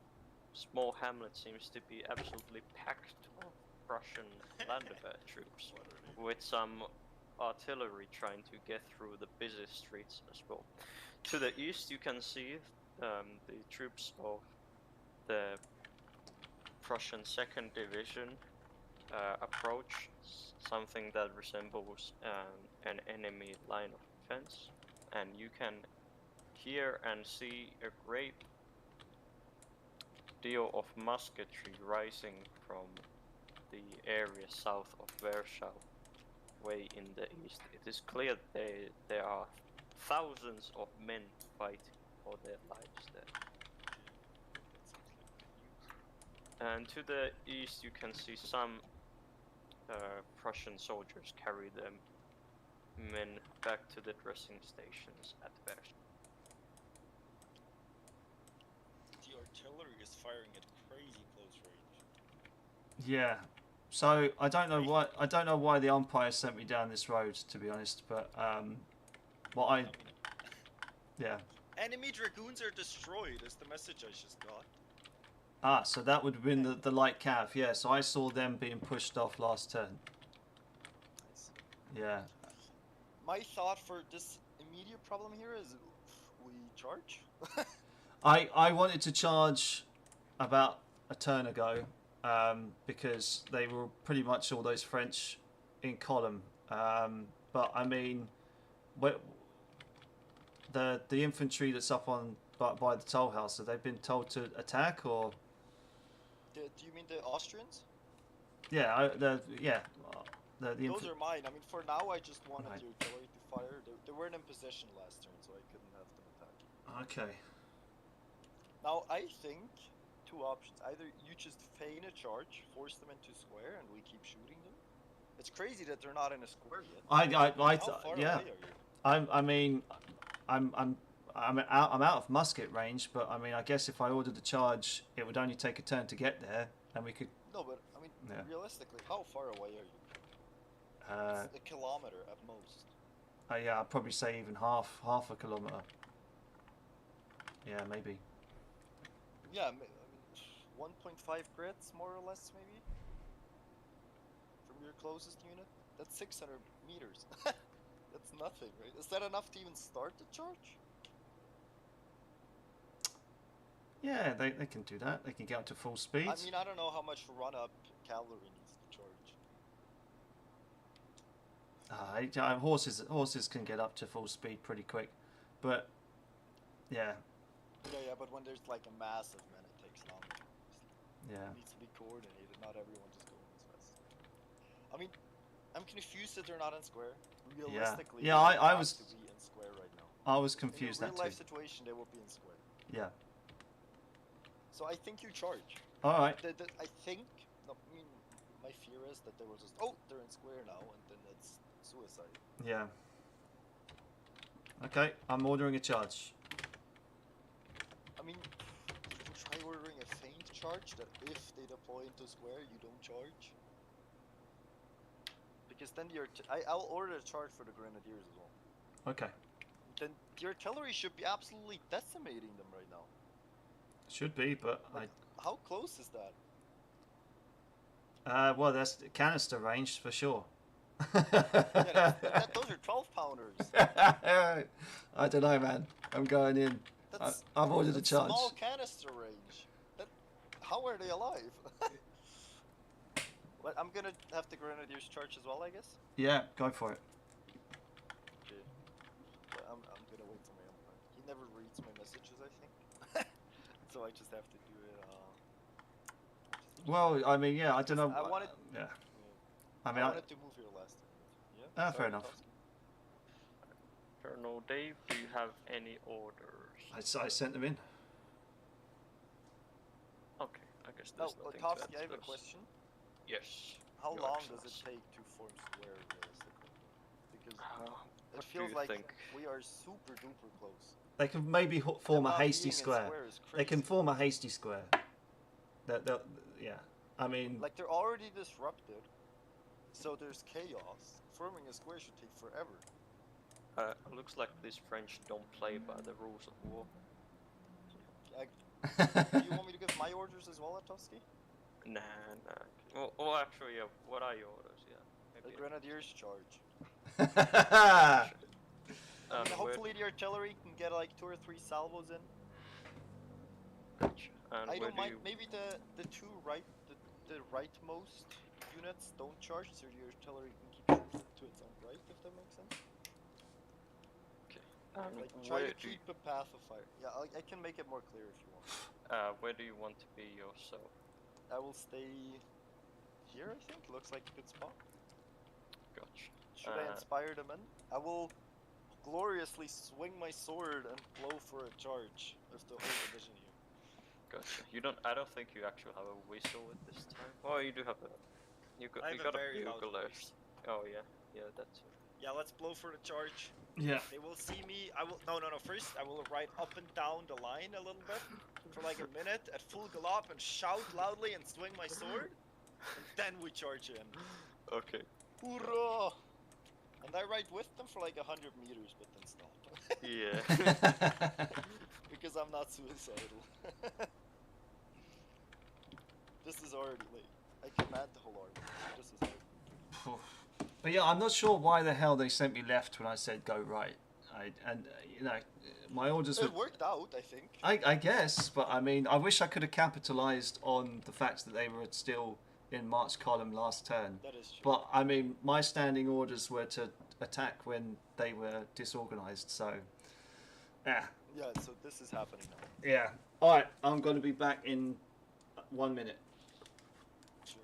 small hamlet seems to be absolutely packed of Prussian Landwehr troops, with some artillery trying to get through the busy streets as well. To the east you can see the troops of the Prussian 2nd Division approach something that resembles an enemy line of defense, and you can hear and see a great deal of musketry rising from the area south of Warsaw, way in the east. It is clear there are thousands of men fighting for their lives there. And to the east you can see some Prussian soldiers carry the men back to the dressing stations at Warsaw. The artillery is firing at crazy close range. Yeah. So I don't know why the Umpire sent me down this road, to be honest. But yeah. Enemy dragoons are destroyed. Is the message I just got. Ah, so that would have been the light cav. Yeah. So I saw them being pushed off last turn. Nice. Yeah. My thought for this immediate problem here is we charge. I wanted to charge about a turn ago because they were pretty much all those French in column. But I mean, the infantry that's up on by the toll house, have they been told to attack or? Do you mean the Austrians? Yeah, the Those are mine. I mean, for now, I just wanted Right. the artillery to fire. They weren't in position last turn, so I couldn't have them attack. Okay. Now, I think two options. Either you just feign a charge, force them into square, and we keep shooting them. It's crazy that they're not in a square yet. How far Yeah. away are you? I mean, I'm out of musket range, but I mean, I guess if I ordered the charge, it would only take a turn to get there, and we could. No, but I mean, Yeah. realistically, how far away are you? It's a kilometer at most. Yeah, I'd probably say even half a kilometer. Yeah, maybe. Yeah, I mean, 1.5 grids, more or less, maybe? From your closest unit? That's 600 meters. That's nothing, right? Is that enough to even start the charge? Yeah, they can do that. They can get up to full speed. I mean, I don't know how much run-up cavalry needs to charge. Horses can get up to full speed pretty quick, but yeah, Yeah, but when there's like a mass of men, it takes longer. yeah. It needs to be coordinated, not everyone just going as fast. I mean, I'm confused that they're not in square. Realistically, Yeah, they I have was- to be in square right now. I was In confused a that real life too. situation, they will be in square. Yeah. So I think you charge. All right. I think. No, I mean, my fear is that they will just. Oh, they're in square now, and then it's suicide. Yeah. Okay, I'm ordering a charge. I mean, you can try ordering a feint charge that if they deploy into square, you don't charge. Because then I'll order a charge for the grenadiers as well. Okay. Then the artillery should be absolutely decimating them right now. Should be, but How close is that? well, that's canister range for sure. Yeah, those are 12-pounders. I don't know, man. I'm going in. That's I've ordered a that's charge. small canister range. How are they alive? But I'm gonna have the grenadiers charge as well, I guess. Yeah, go for it. Okay. But I'm gonna wait till my umpire. He never reads my messages, I think. So I just have to do it. Well, I mean, yeah, I don't know. I wanted. Yeah. Yeah. I mean, wanted to move here last time. Yeah. fair sorry, enough. Kowski. Colonel Dave, do you have any orders? I sent them in. Okay, I guess Now, there's nothing to Kowski, add I have to a this. question. Yes. How Your long does it Excellency. take to form square realistically? Because it What do feels you like think? we are super duper close. They can maybe form Them a not hasty being in square. is They can crazy. form a hasty square. Yeah. I mean, Like they're already disrupted, so there's chaos. Forming a square should take forever. Looks like these French don't play by the rules of war. Do you want me to give my orders as well, Atowski? Nah. Well, actually, yeah. What are your orders? Yeah. The Maybe. grenadiers charge. yeah, I mean, where- hopefully the artillery can get like 2 or 3 salvos in. Gotcha. And I where don't do mind. you? Maybe the the rightmost units don't charge, so the artillery can keep shooting to its own right, if that makes sense. And Like try where to do you, keep a path of fire. Yeah, I can make it more clear if you want. where do you want to be yourself? I will stay here. I think looks like a good spot. Gotcha. Should I inspire them in? I will gloriously swing my sword and blow for a charge with the whole division here. Gotcha. You don't. I don't think you actually have a whistle at this time. Oh, you do have a. You I got have a a very loud bugle there. voice. Oh yeah. Yeah, that's it. Yeah, let's blow for the charge. yeah. They will see me. I will. No. First, I will ride up and down the line a little bit for like a minute at full gallop and shout loudly and swing my sword. And then we charge in. Okay. Hoorah! And I ride with them for like 100 meters, but then stop. Yeah. Because I'm not suicidal. This is already late. I command the whole army. This is already. But yeah, I'm not sure why the hell they sent me left when I said go right. You know, my orders It were. worked out, I think. I guess, but I mean, I wish I could have capitalized on the fact that they were still in March column last turn. That is true. But I mean, my standing orders were to attack when they were disorganized. So, yeah, Yeah, so this is happening now. yeah. All right, I'm going to be back in 1 minute. Sure.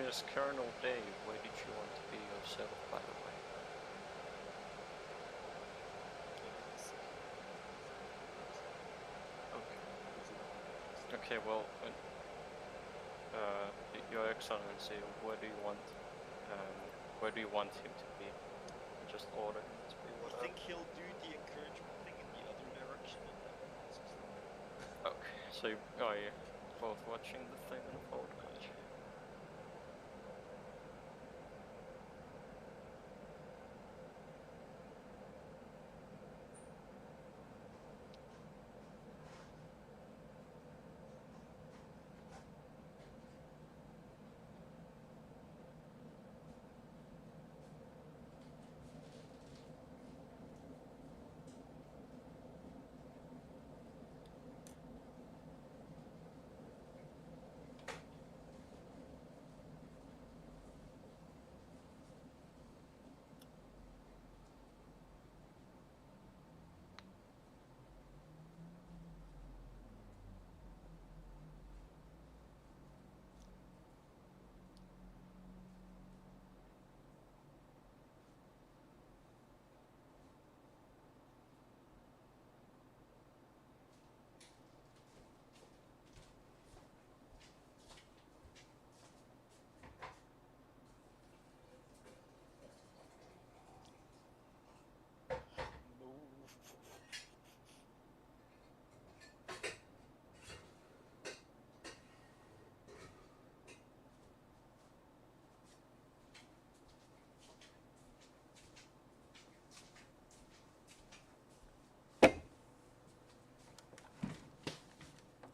is Colonel Dave. Where did you want to be yourself, by the way? Okay. Okay, well, Your Excellency, where do you want him to be? Just order him to be I whatever. think he'll do the encouragement thing in the other direction. Okay, so are you both watching the thing unfold? Gotcha.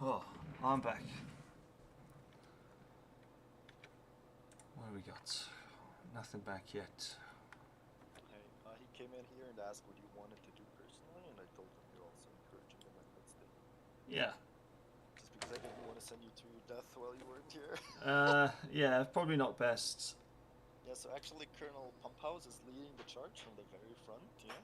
Oh, I'm back. What do we got? Nothing back yet. He came in here and asked what you wanted to do personally, and I told him you're also encouraging him, and that's it. Yeah. Just because I didn't want to send you to your death while you weren't here. Yeah, probably not best. Yeah, so actually Colonel Pumphouse is leading the charge from the very front, yeah?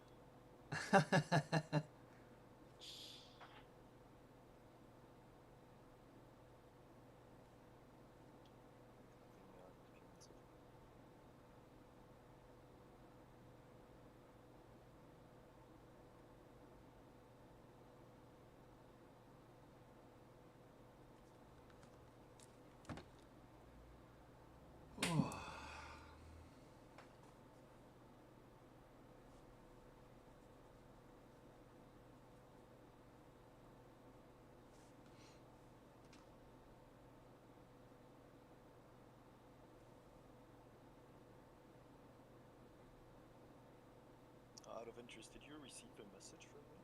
Out of interest, did you receive a message from me?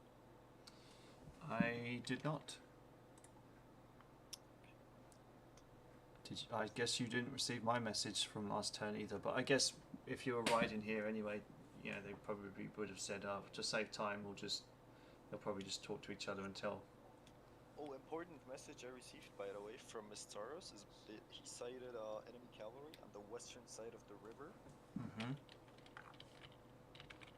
I did not. I guess you didn't receive my message from last turn either, but I guess if you were riding here anyway, yeah, they probably would have said, to save time, they'll probably just talk to each other until. Oh, important message I received, by the way, from Mistaros is that he sighted enemy cavalry on the western side of the river. Mm-hmm.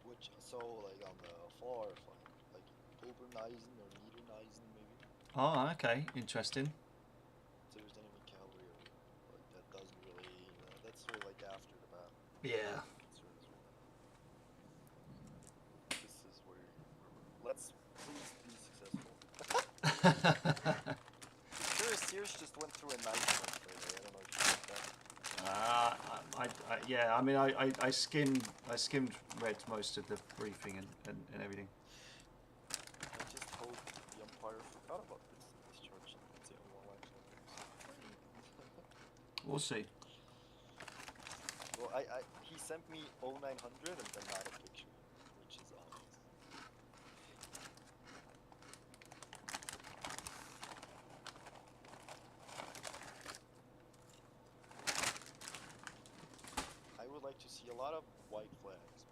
Which, so, like, on the far flank, like, Oberneisen or Niederneisen, maybe. Oh, okay, interesting. So there's enemy cavalry, or, like, that doesn't really, that's sort of like after the battle. Yeah. This is where let's please be successful. Cuirassiers just went through a nice one, by the way. I don't know if you did that. Yeah, I mean, I skimmed read most of the briefing and everything. I just hope the Empire forgot about this charge and it's the only one We'll see. Well, he sent me 0900 and then not a picture, which is obvious. I would like to see a lot of white flags,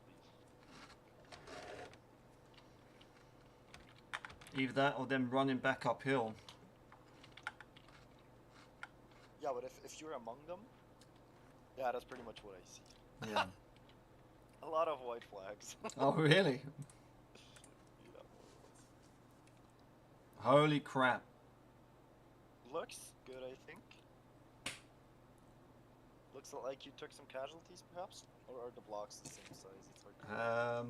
please. Either that or them running back uphill. Yeah, but if you're among them, yeah, that's pretty much what I see. Yeah. A lot of white flags. Oh, really? Yeah, Holy crap. looks good, I think. Looks like you took some casualties, perhaps? Or are the blocks the same size? It's hard to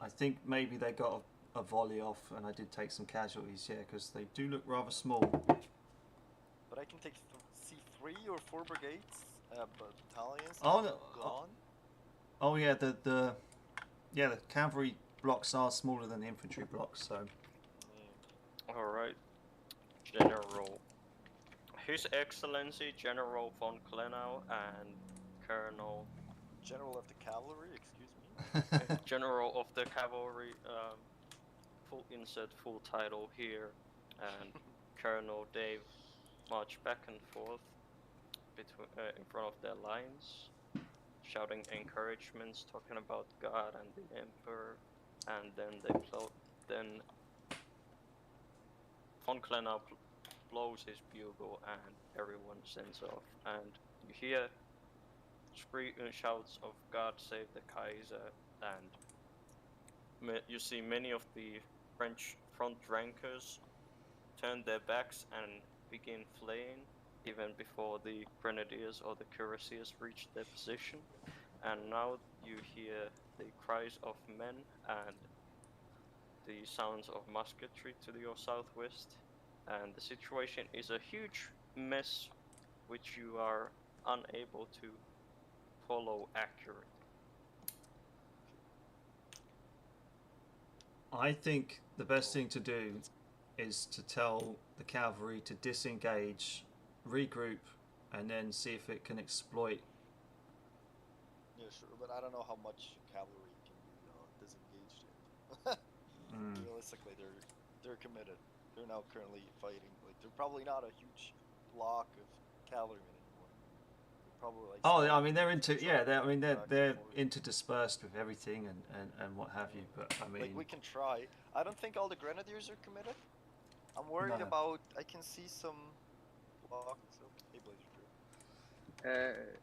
I think maybe they got a volley off, and I did take some casualties. Yeah, because they do look rather small. But I can take see 3 or 4 brigades, battalions. Oh, no, gone. Oh yeah, the cavalry blocks are smaller than the infantry blocks. So All right, General. His Excellency General von Klenau and Colonel General of the cavalry, excuse me. General of the Cavalry. Full insert full title here, and Colonel Dave march back and forth between in front of their lines, shouting encouragements, talking about God and the Emperor, and then von Klenau blows his bugle and everyone sends off, and you hear shouts of God save the Kaiser, and you see many of the French front rankers turn their backs and begin fleeing even before the grenadiers or the cuirassiers reach their position. And now you hear the cries of men and the sounds of musketry to your southwest, and the situation is a huge mess which you are unable to follow accurately. I think the best thing to do is to tell the cavalry to disengage, regroup, and then see if it can exploit. Yeah, sure, but I don't know how much cavalry can be disengaged here. Realistically, they're committed. They're now currently fighting. Like, they're probably not a huge block of cavalrymen anymore. They're probably like. Oh, I mean they're they're interdispersed with everything and what have you. But I mean, like, we can try. I don't think all the grenadiers are committed. I'm worried No. about. I can see some blocks. Hey, Blazer Drew.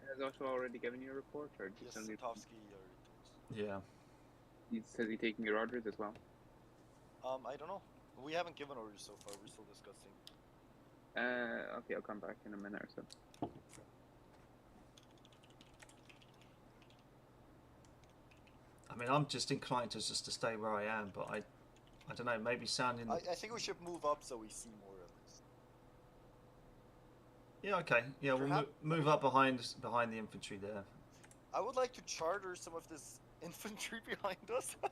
Has Osho already given you a report, or Yes, just only? Satovsky already told us. yeah. Has he taken your orders as well? I don't know. We haven't given orders so far. We're still discussing. Okay, I'll come back in a minute or so. I mean, I'm just inclined to just to stay where I am, but I don't know. Maybe sounding. I think we should move up so we see more at least. Yeah. Okay. Yeah. We'll Perhaps- move up behind the infantry there. I would like to charter some of this infantry behind us. Do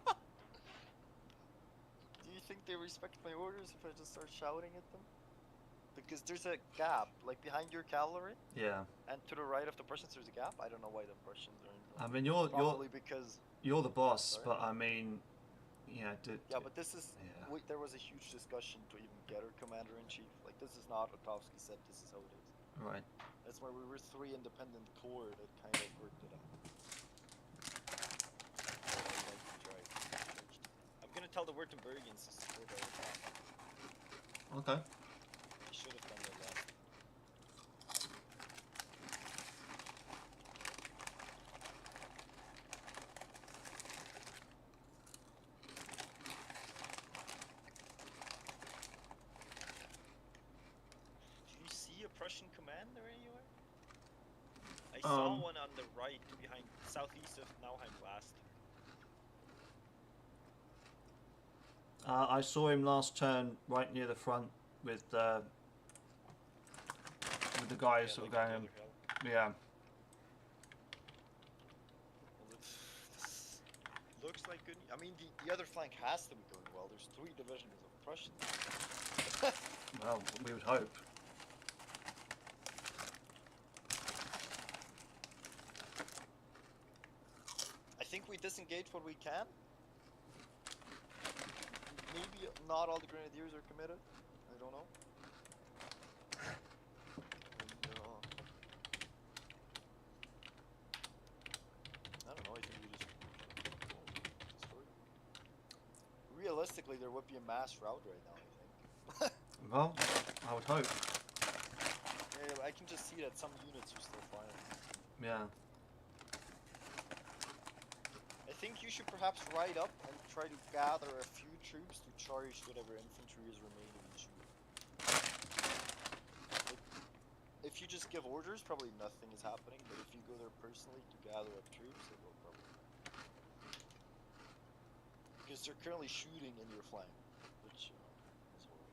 you think they respect my orders if I just start shouting at them? Because there's a gap, like behind your cavalry, Yeah. and to the right of the Prussians there's a gap. I don't know why the Prussians are in. I mean, you're Probably because. you're the boss, Sorry? but I mean, yeah. Yeah, but this is. Yeah. There was a huge discussion to even get our commander in chief. Like, this is not what Towski said. This is how it is. Right. That's why we were 3 independent corps that kind of worked it out. So I'd like to try. I'm gonna tell the Württembergians to support our attack. Okay. They should have done that last. Do you see a Prussian commander anywhere? I saw one on the right, behind southeast of Nauheim last. I saw him last turn right near the front with the guy Yeah, sort of like going. on the other hill. Yeah. Well, this looks like good. I mean, the other flank has to be going well. There's 3 divisions of Prussians. Well, we would hope. I think we disengage what we can. Maybe not all the grenadiers are committed. I don't know. And, I don't know. I think we just destroy. Realistically, there would be a mass rout right now. I think. Well, I would hope. Yeah, I can just see that some units are still firing. Yeah. I think you should perhaps ride up and try to gather a few troops to charge whatever infantry is remaining in June. if you just give orders, probably nothing is happening. But if you go there personally to gather up troops, it will probably. Because they're currently shooting in your flank, which is horrible.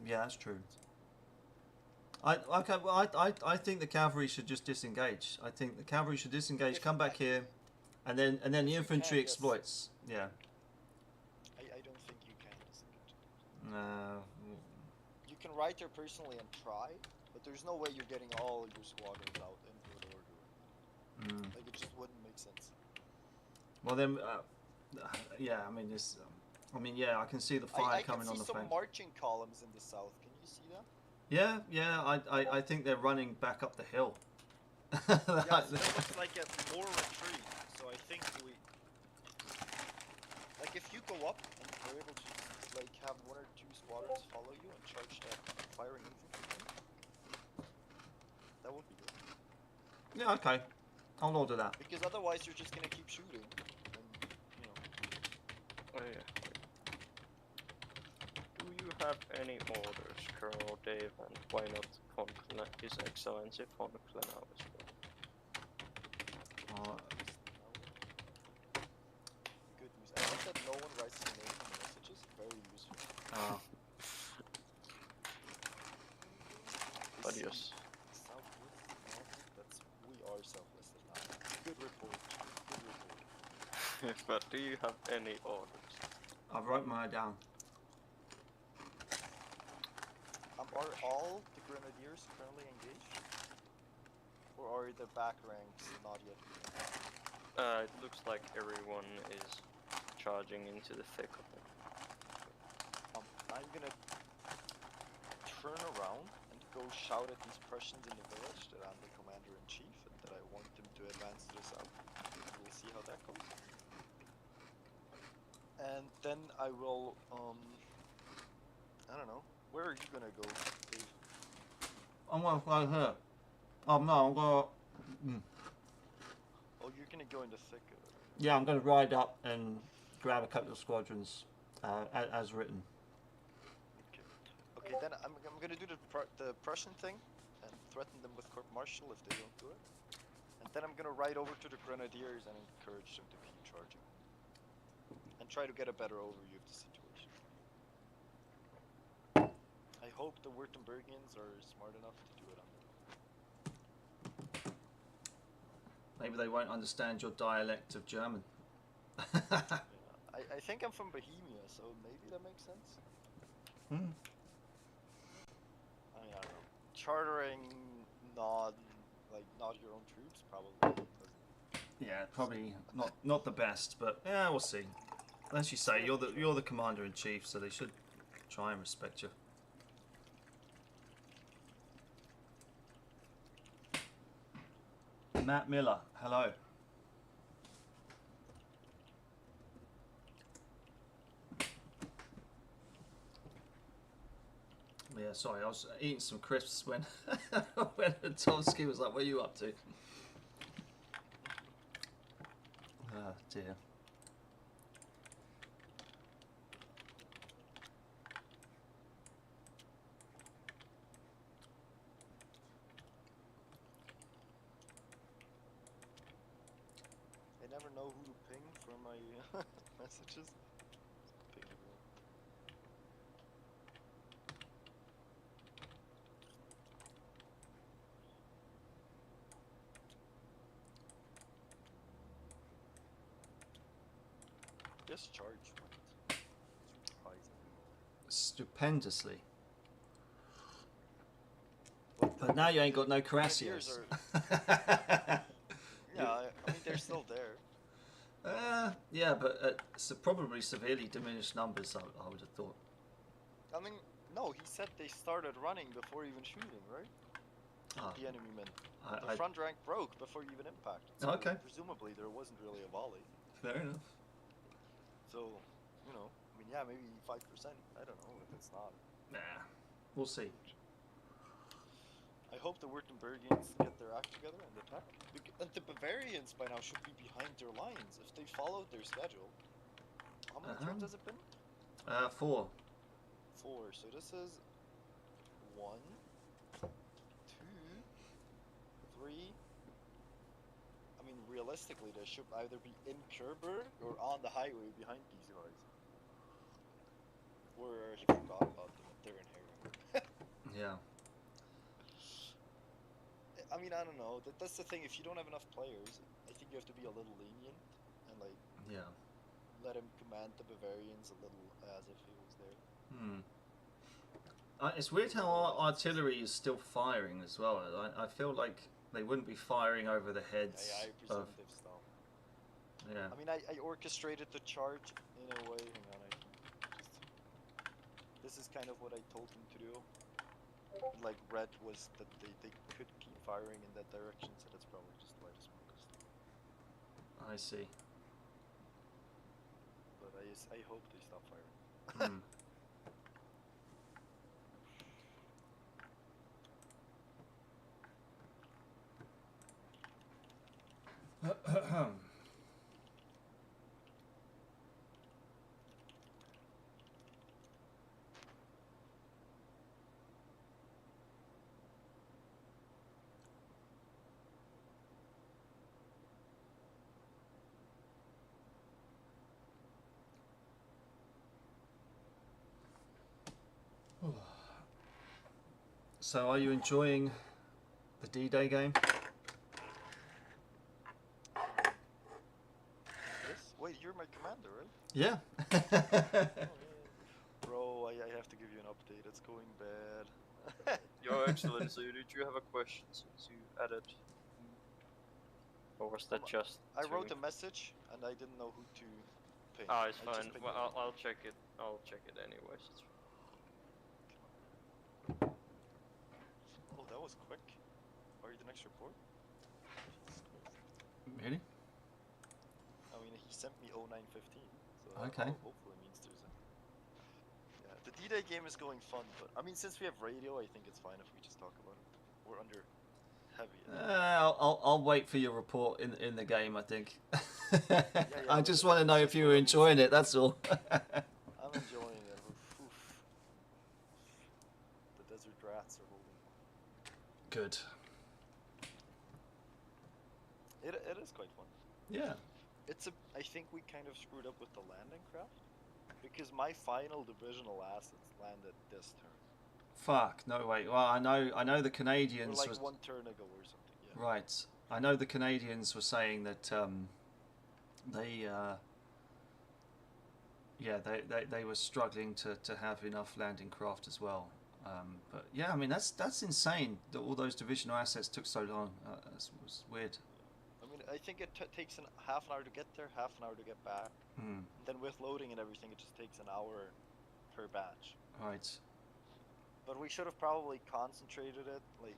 Yeah, that's true. I think the cavalry should just disengage. I think the cavalry should disengage, come back here, and then the you infantry can, yes. exploits. Yeah. I don't think you can disengage. No. You can ride there personally and try, but there's no way you're getting all your squadrons out in good order. Like, it just wouldn't make sense. Well then, yeah. I mean this. I mean, yeah. I can see the fire coming on the I can see some flank. marching columns in the south. Can you see that? Yeah, yeah. I think they're running back up the hill. Yeah, so that looks like a more retreat. So I think we, like, if you go up and you're able to like have 1 or 2 squadrons follow you and charge that firing infantry, that would be good. Yeah. Okay. I'll order that. Because otherwise you're just gonna keep shooting, and you know. Oh yeah. Do you have any orders, Colonel Dave, and why not von His Excellency von Klenau as well? Good news. I think that no one writes their name in the messages. Very useful. But Is yes. Southwest? No, that's we are southwest of now. Good report. Good report. But do you have any orders? I've wrote mine down. Are all the grenadiers currently engaged, or are the back ranks not yet? It looks like everyone is charging into the thick of it. I'm gonna turn around and go shout at these Prussians in the village that I'm the commander-in-chief and that I want them to advance to the south. We'll see how that goes. And then I will, I don't know. Where are you gonna go, Dave? I'm gonna go here. Oh no, I'm gonna. Oh, you're gonna go in the thick of it. Yeah, I'm gonna ride up and grab a couple of squadrons, as written. Okay, then I'm gonna do the Prussian thing and threaten them with court martial if they don't do it. And then I'm gonna ride over to the grenadiers and encourage them to keep charging. And try to get a better overview of the situation. I hope the Württembergians are smart enough to do it on their own. Maybe they won't understand your dialect of German. Yeah, I think I'm from Bohemia, so maybe that makes sense. I mean, I don't know. Chartering not your own troops probably doesn't. Yeah, probably not the best, but yeah, we'll see. As you say, you're the commander in chief, so they should try and respect you. Matt Miller, hello. Yeah, sorry, I was eating some crisps when when Tomsky was like, "What are you up to?" Oh dear. I never know who to ping for my messages. Ping everyone. Just charge. Surprising. Stupendously. But now you ain't got no Grenadiers cuirassiers. Yeah, I mean they're still there. Yeah, but at probably severely diminished numbers, I would have thought. I mean, no, he said they started running before even shooting, right? Ah, The enemy men. I, The front rank broke before you even impacted. So Okay. presumably there wasn't really a volley. fair enough. So, you know, I mean, yeah, maybe 5%. I don't know if it's not. Nah, we'll see. I hope the Württembergians get their act together and attack. And the Bavarians by now should be behind their lines if they followed their schedule. How many turns has it been? 4. 4. So this is 1, 2, 3. I mean, realistically, they should either be in Kerber or on the highway behind these guys. Or he forgot about them if they're in Herring. Yeah. I mean, I don't know. That's the thing. If you don't have enough players, I think you have to be a little lenient and like Yeah. let him command the Bavarians a little as if he was there. Hmm. It's weird how our artillery is still firing as well. I feel like they wouldn't be firing over the heads Yeah, I of. presume they've stopped. Yeah. I mean, I orchestrated the charge in a way. Hang on, this is kind of what I told them to do. Like, red was that they could keep firing in that direction, so that's probably just why the smoke is still. I see. But I hope they stop firing. Hmm. So, are you enjoying the D-Day game? Yes? Wait, you're my commander, right? Yeah. Oh, yeah. Bro, I have to give you an update. It's going bad. Your Excellency, did you have a question since you added? Or was that just? I to- wrote a message and I didn't know who to ping. Ah, it's I just fine. picked Well, it. I'll check it. I'll check it anyways. Oh, that was quick. Are you the next report? Really? I mean, he sent me 0915. So Okay. hopefully means there's a. Yeah, the D-Day game is going fun, but I mean, since we have radio, I think it's fine if we just talk about it. We're under heavy. I'll wait for your report in the game. I think. yeah, I but just want to know if you were enjoying it. That's all. I'm enjoying it. Oof. The desert rats are holding. Good. It is quite fun. Yeah. I think we kind of screwed up with the landing craft because my final divisional assets landed this turn. Fuck. No wait. Well, I know the Or Canadians like was one turn ago or something. Yeah. right. I know the Canadians were saying that they they were struggling to have enough landing craft as well. But yeah, I mean that's insane that all those divisional assets took so long. That was weird. I mean, I think it takes half an hour to get there, half an hour to get back. Hmm. Then with loading and everything, it just takes an hour per batch. Right. But we should have probably concentrated it like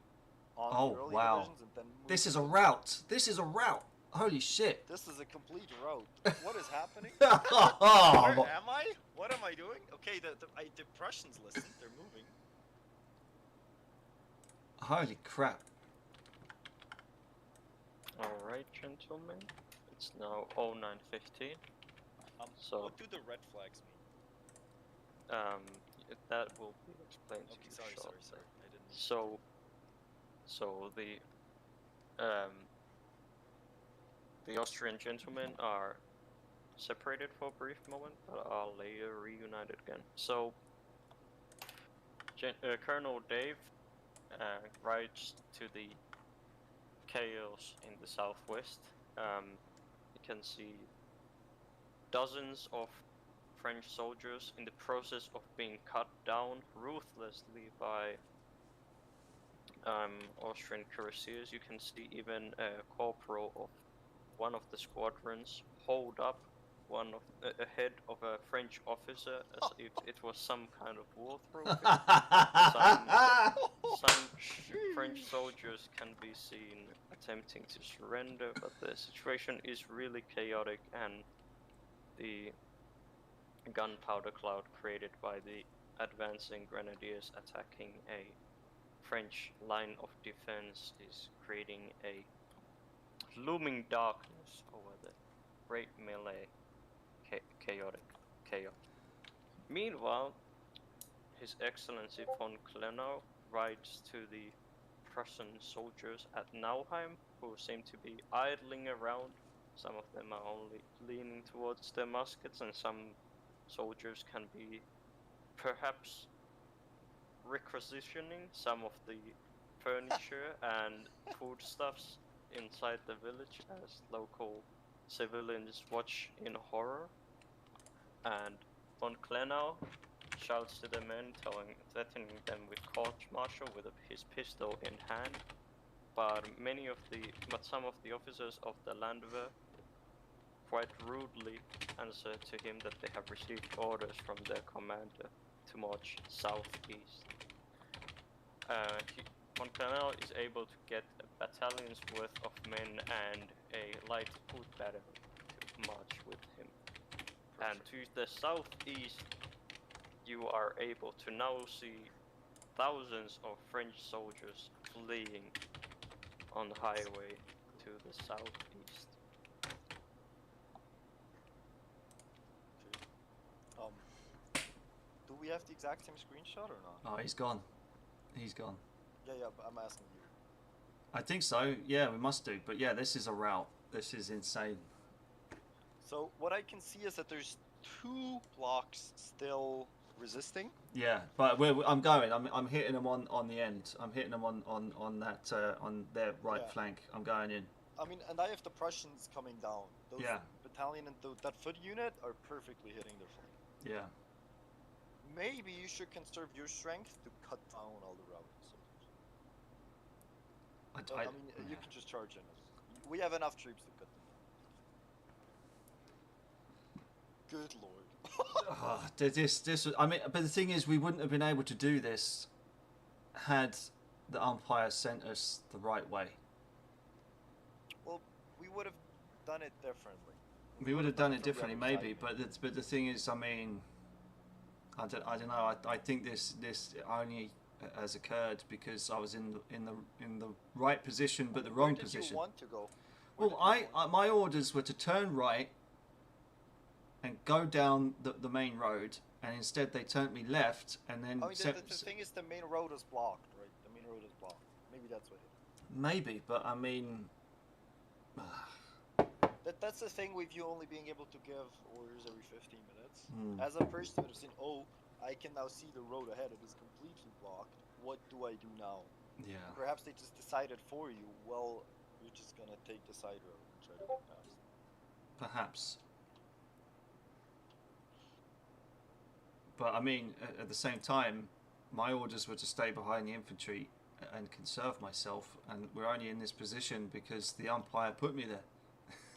on Oh, the early wow. divisions and then moved This is it a to- route. This is a route. Holy shit. This is a complete route. What is happening? Oh, Where am I? What am I doing? Okay, the Prussians listen. They're moving. holy crap. Alright, gentlemen. It's now 0915. So- What do the red flags mean? That will be explained to Okay, you sorry. shortly. I didn't. So the Austrian gentlemen are separated for a brief moment, but are later reunited again. So Colonel Dave rides to the chaos in the southwest. You can see dozens of French soldiers in the process of being cut down ruthlessly by Austrian cuirassiers. You can see even a corporal of one of the squadrons hold up a head of a French officer as if it was some kind of war trophy. Some French soldiers can be seen attempting to surrender, but the situation is really chaotic, and the gunpowder cloud created by the advancing grenadiers attacking a French line of defense is creating a looming darkness over the great melee chaos. Meanwhile, His Excellency von Klenau rides to the Prussian soldiers at Nauheim, who seem to be idling around. Some of them are only leaning towards their muskets, and some soldiers can be perhaps requisitioning some of the furniture and foodstuffs inside the village as local civilians watch in horror. And von Klenau shouts to the men, threatening them with court-martial with his pistol in hand. But some of the officers of the Landwehr quite rudely answer to him that they have received orders from their commander to march southeast. Von Klenau is able to get a battalion's worth of men and a light foot battalion to march with him. And to the southeast, you are able to now see thousands of French soldiers fleeing on the highway to the southeast. Do we have the exact same screenshot or not? Oh, he's gone. He's gone. Yeah, but I'm asking you. I think so. Yeah, we must do. But yeah, this is a route. This is insane. So what I can see is that there's 2 blocks still resisting. Yeah, but I'm hitting them on the end. I'm hitting them on that on their right flank. I'm going in. I mean, and I have the Prussians coming down. Those Yeah. battalion and that foot unit are perfectly hitting their flank. Yeah. Maybe you should conserve your strength to cut down all the routing soldiers. I mean, you can just charge in. We have enough troops to cut them down. Good lord. I mean, but the thing is, we wouldn't have been able to do this had the umpire sent us the right way. Well, we would have done it differently. We would have done it differently, maybe. But the thing is, I mean, I don't know. I think this only has occurred because I was in the right position, but the wrong position. Where did you want to go? Well, my orders were to turn right and go down the main road, and instead they turned me left, and then. I mean, the thing is, the main road is blocked, right? The main road is blocked. Maybe that's what it is. Maybe, but I mean. That's the thing with you only being able to give orders every 15 minutes. Hmm. As a person would have seen, oh, I can now see the road ahead. It is completely blocked. What do I do now? Yeah. Perhaps they just decided for you. Well, you're just gonna take the side road and try to go past. Perhaps. But I mean, at the same time, my orders were to stay behind the infantry and conserve myself, and we're only in this position because the umpire put me there.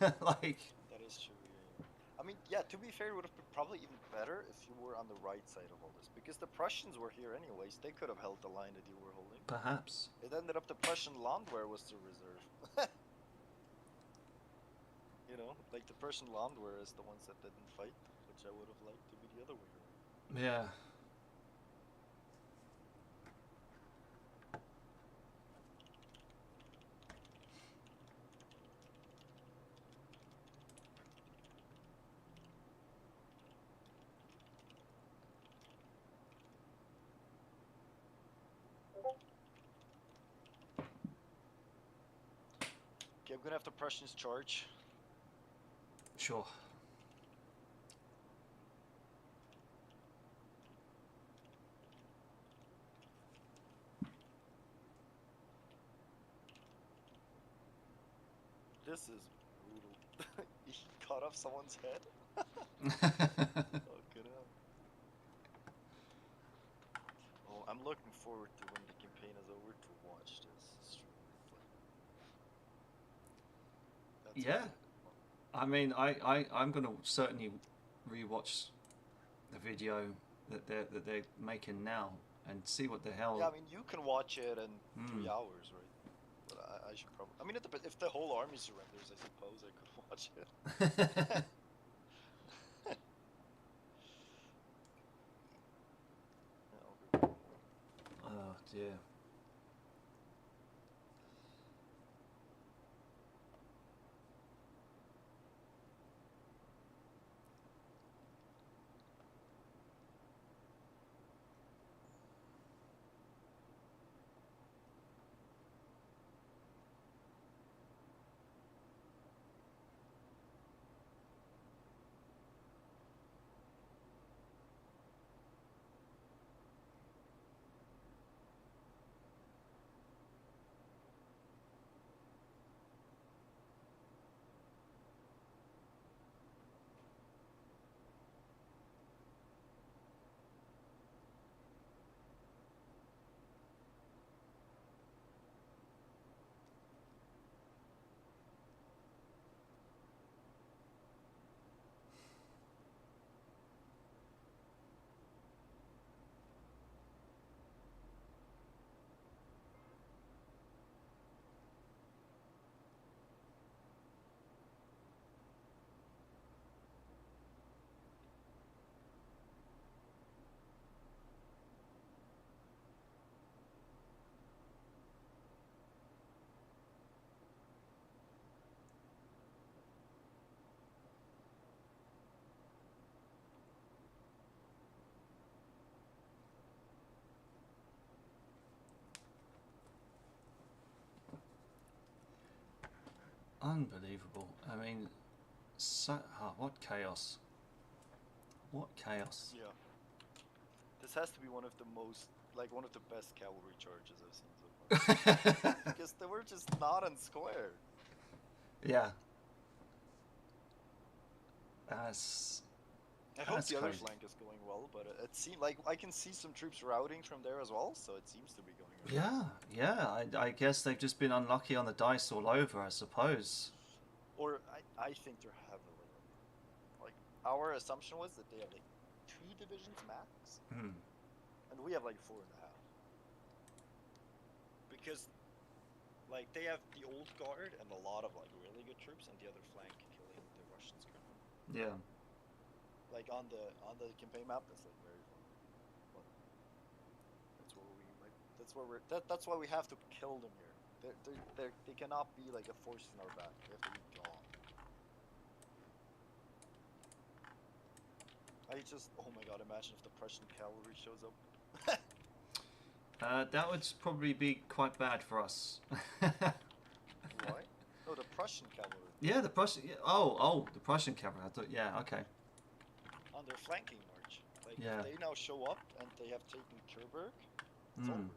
Like. That is true. Yeah. I mean, yeah. To be fair, it would have been probably even better if you were on the right side of all this, because the Prussians were here anyways. They could have held the line that you were holding. Perhaps. It ended up the Prussian Landwehr was the reserve. You know, like the Prussian Landwehr is the ones that didn't fight, which I would have liked to be the other way around. Yeah. Okay, I'm gonna have the Prussians charge. Sure. This is brutal. He cut off someone's head? Fucking hell. Oh, I'm looking forward to when the campaign is over to watch this stream replay. That's Yeah. really fun. I mean, I'm gonna certainly rewatch the video that they're making now and see what the hell. Yeah, I mean, you can watch it in 3 Hmm. hours, right? But I should probably. I mean, if the whole army surrenders, I suppose I could watch it. Yeah, Oh dear. Unbelievable. I mean, what chaos. What chaos. Yeah. This has to be one of the most, like, one of the best cavalry charges I've seen so far. Because they were just not on square. Yeah. That's I hope the other crazy. flank is going well, but it seems like I can see some troops routing from there as well, so it seems to be going well. Yeah. I guess they've just been unlucky on the dice all over, I suppose. Or I think they're heavily. Like, our assumption was that they have like 2 divisions max, Hmm. and we have like 4.5. Because, like, they have the old guard and a lot of like really good troops, and the other flank killing the Russians currently. Yeah. Like on the campaign map, that's like very fun. But that's why we have to kill them here. They cannot be like a force in our back. They have to be gone. Oh my god, imagine if the Prussian cavalry shows up. That would probably be quite bad for us. Why? Oh, the Prussian cavalry. Yeah, the Prussian. Yeah, oh, the Prussian cavalry. I thought. Yeah, okay. On their flanking march. Like, Yeah. if they now show up and they have taken Coburg, it's Hmm. over.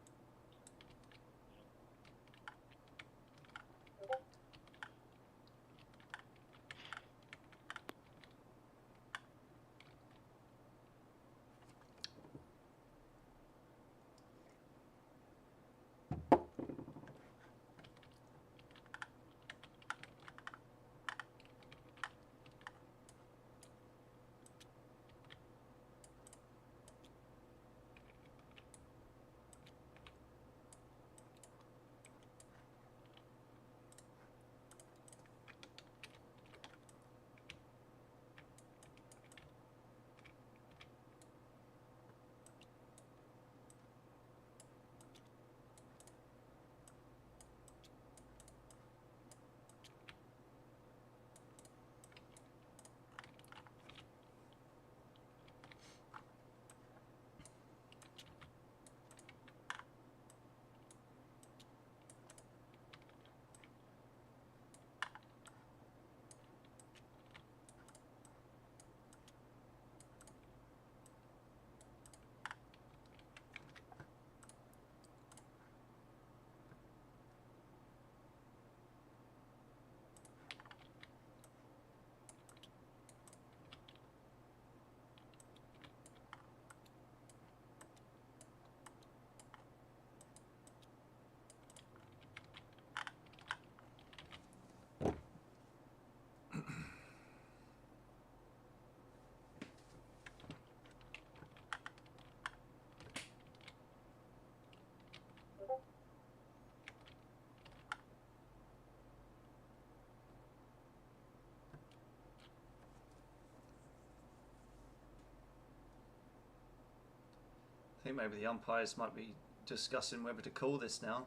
I think maybe the umpires might be discussing whether to call this now.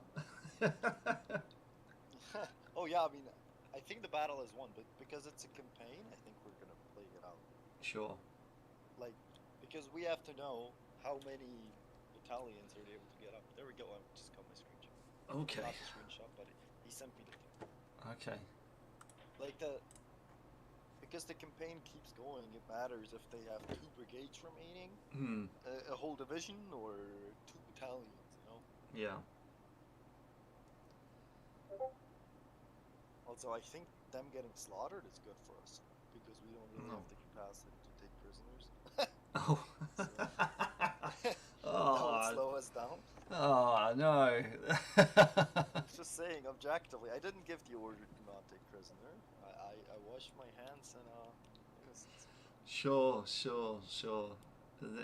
Oh yeah, I mean, I think the battle is won, but because it's a campaign, I think we're gonna play it out. Sure. Like, because we have to know how many battalions are able to get up. There we go. I just got my screenshot. Okay. Not the screenshot, but he sent me the thing. Okay. Like because the campaign keeps going, it matters if they have 2 brigades remaining, Hmm. a whole division, or 2 battalions. You know. Yeah. Also, I think them getting slaughtered is good for us because we don't really have the capacity to take prisoners. Oh. That would Oh. slow us down. Oh no. Just saying, objectively, I didn't give the order to not take prisoner. I washed my hands and innocence. Sure.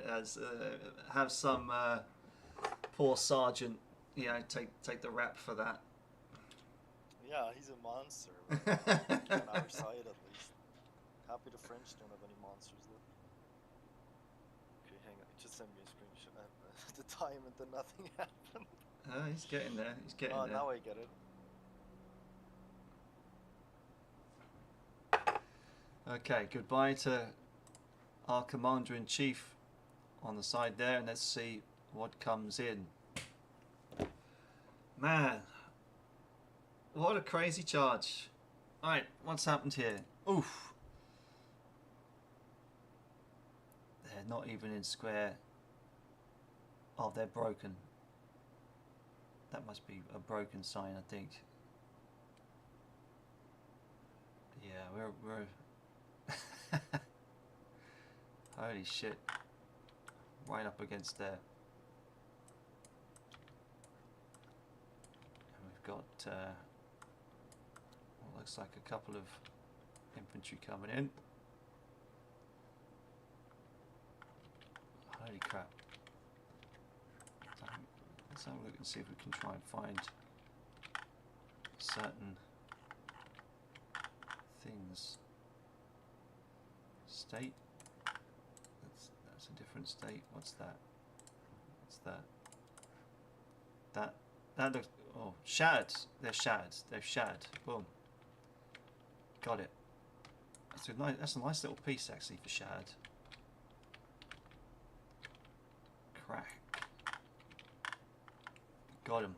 As have some poor sergeant, take the rap for that. Yeah, he's a monster. But on our side, at least. Happy the French don't have any monsters left. Okay, hang on. Just send me a screenshot at the time, and then nothing happened. Oh, he's getting there. He's getting Oh, there. now I get it. Okay, goodbye to our commander-in-chief on the side there, and let's see what comes in. Man, what a crazy charge. Alright, what's happened here? Oof. They're not even in square. Oh, they're broken. That must be a broken sign, I think. Yeah, we're holy shit. Right up against there. And we've got what looks like a couple of infantry coming in. Holy crap. Let's have a look and see if we can try and find certain things. State. That's a different state. What's that? What's that? That looks. Oh, shattered. They're shattered. They've shattered. Boom. Got it. That's a nice little piece actually for shattered. Crack. Got him.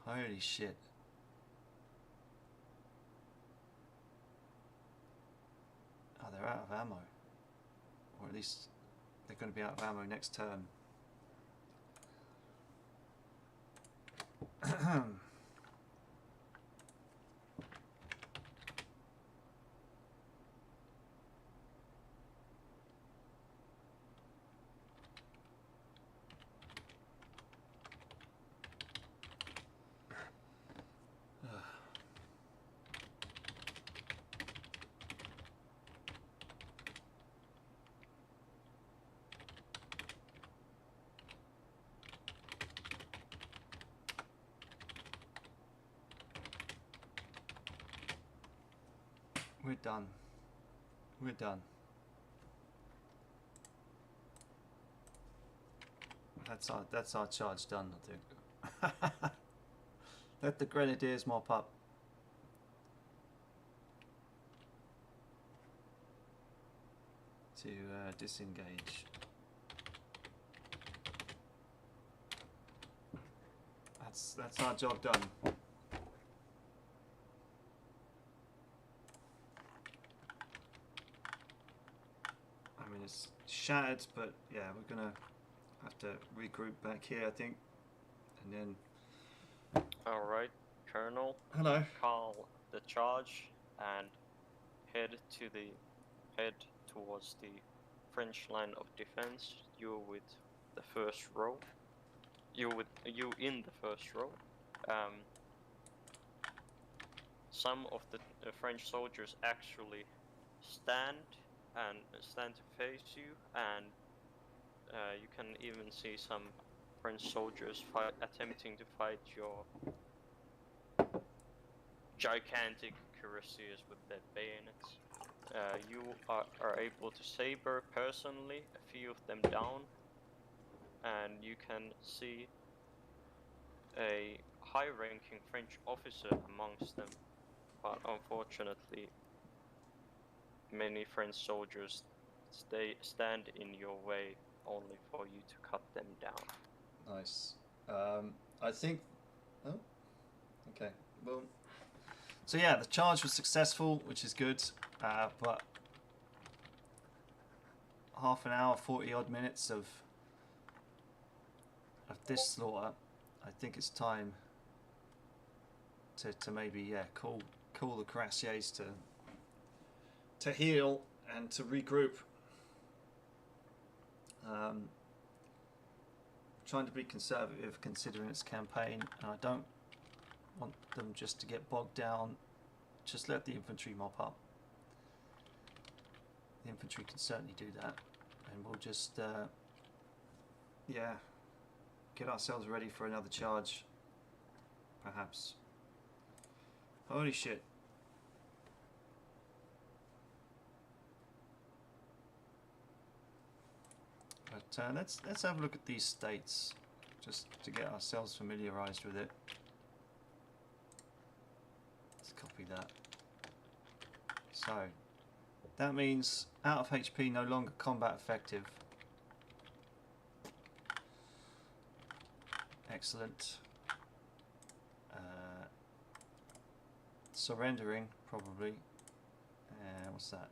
Holy shit. Oh, they're out of ammo. Or at least they're going to be out of ammo next turn. We're done. We're done. That's our charge done, I think. Let the grenadiers mop up. To disengage. That's our job done. I mean, it's shattered, but yeah, we're gonna have to regroup back here, I think, and then. Alright, Colonel. Hello. Call the charge and head towards the French line of defense. You with the first row. You in the first row. Some of the French soldiers actually stand to face you, and you can even see some French soldiers attempting to fight your gigantic cuirassiers with their bayonets. You are able to saber personally a few of them down, and you can see a high-ranking French officer amongst them, but unfortunately many French soldiers stand in your way only for you to cut them down. Nice. I think. Oh. Okay. Well. So yeah, the charge was successful, which is good. But half an hour, 40 odd minutes of this slaughter. I think it's time to maybe call the cuirassiers to heal and to regroup. Trying to be conservative considering its campaign, and I don't want them just to get bogged down. Just let the infantry mop up. The infantry can certainly do that, and we'll just get ourselves ready for another charge, perhaps. Holy shit. But let's have a look at these states, just to get ourselves familiarized with it. Let's copy that. So that means out of HP, no longer combat effective. Excellent. Surrendering, probably. What's that?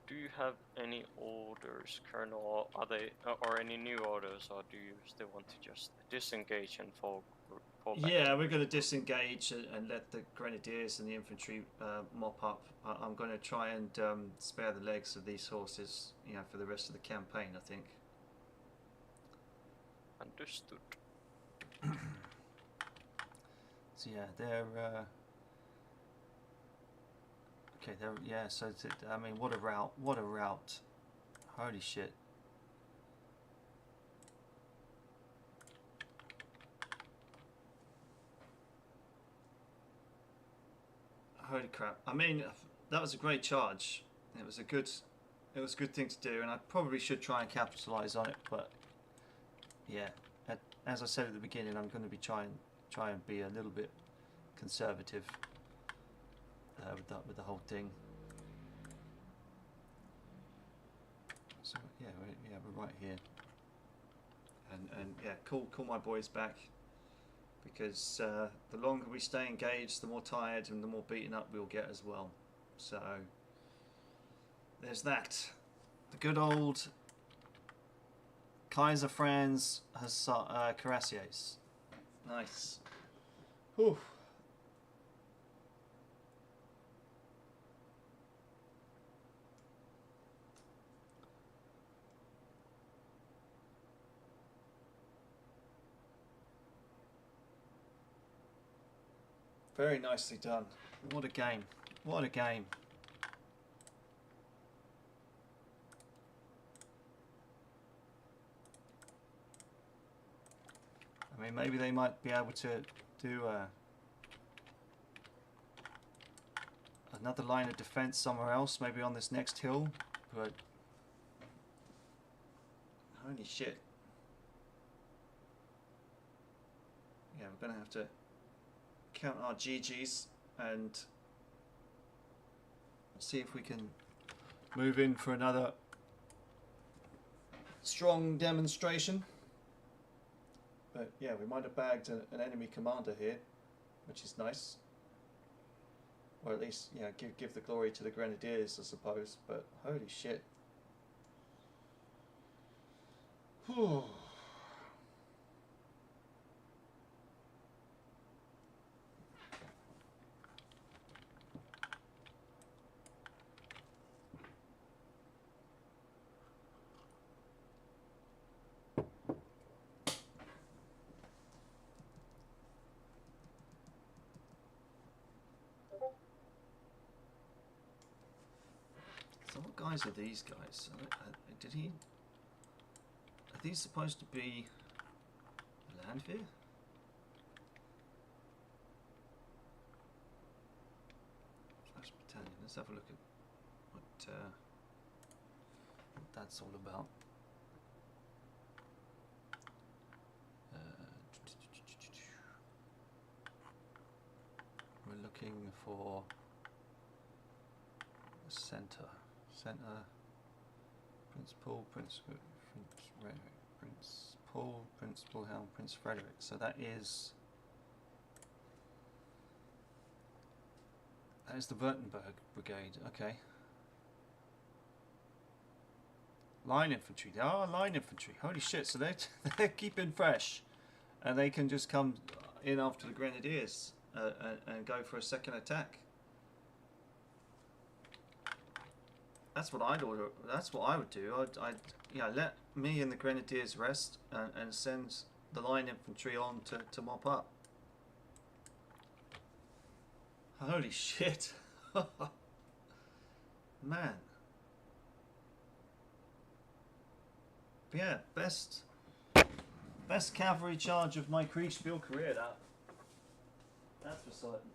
Do you have any orders, Colonel? Are they or any new orders, or do you still want to just disengage and fall back? Yeah, we're going to disengage and let the grenadiers and the infantry mop up. I'm going to try and spare the legs of these horses, you know, for the rest of the campaign, I think. Understood. So yeah, they're okay. They're yeah. So I mean, what a route! What a route! Holy shit! Holy crap! I mean, that was a great charge. It was a good thing to do, and I probably should try and capitalize on it. But yeah, as I said at the beginning, I'm going to be try and be a little bit conservative with the whole thing. So yeah, we're right here, and yeah, call my boys back, because the longer we stay engaged, the more tired and the more beaten up we'll get as well. So there's that. The good old Kaiser Franz Cuirassiers. Nice. Whew. Very nicely done. What a game. What a game. I mean, maybe they might be able to do another line of defense somewhere else, maybe on this next hill, but holy shit. Yeah, we're going to have to count our GGs and see if we can move in for another strong demonstration. But yeah, we might have bagged an enemy commander here, which is nice. Or at least, yeah, give the glory to the grenadiers, I suppose. But holy shit. Whew. So what guys are these guys? Did he... Are these supposed to be Landwehr? Flash Battalion. Let's have a look at what that's all about. We're looking for the centre. Principal, Principal Helm, Prince Frederick. So that is the Württemberg Brigade. Okay. Line infantry. They are line infantry. Holy shit! So they're keeping fresh, and they can just come in after the grenadiers and go for a second attack. That's what I'd order. That's what I would do. I'd yeah, let me and the grenadiers rest and send the line infantry on to mop up. Holy shit! Man. But yeah, best cavalry charge of my Kriegsspiel career. That's for certain.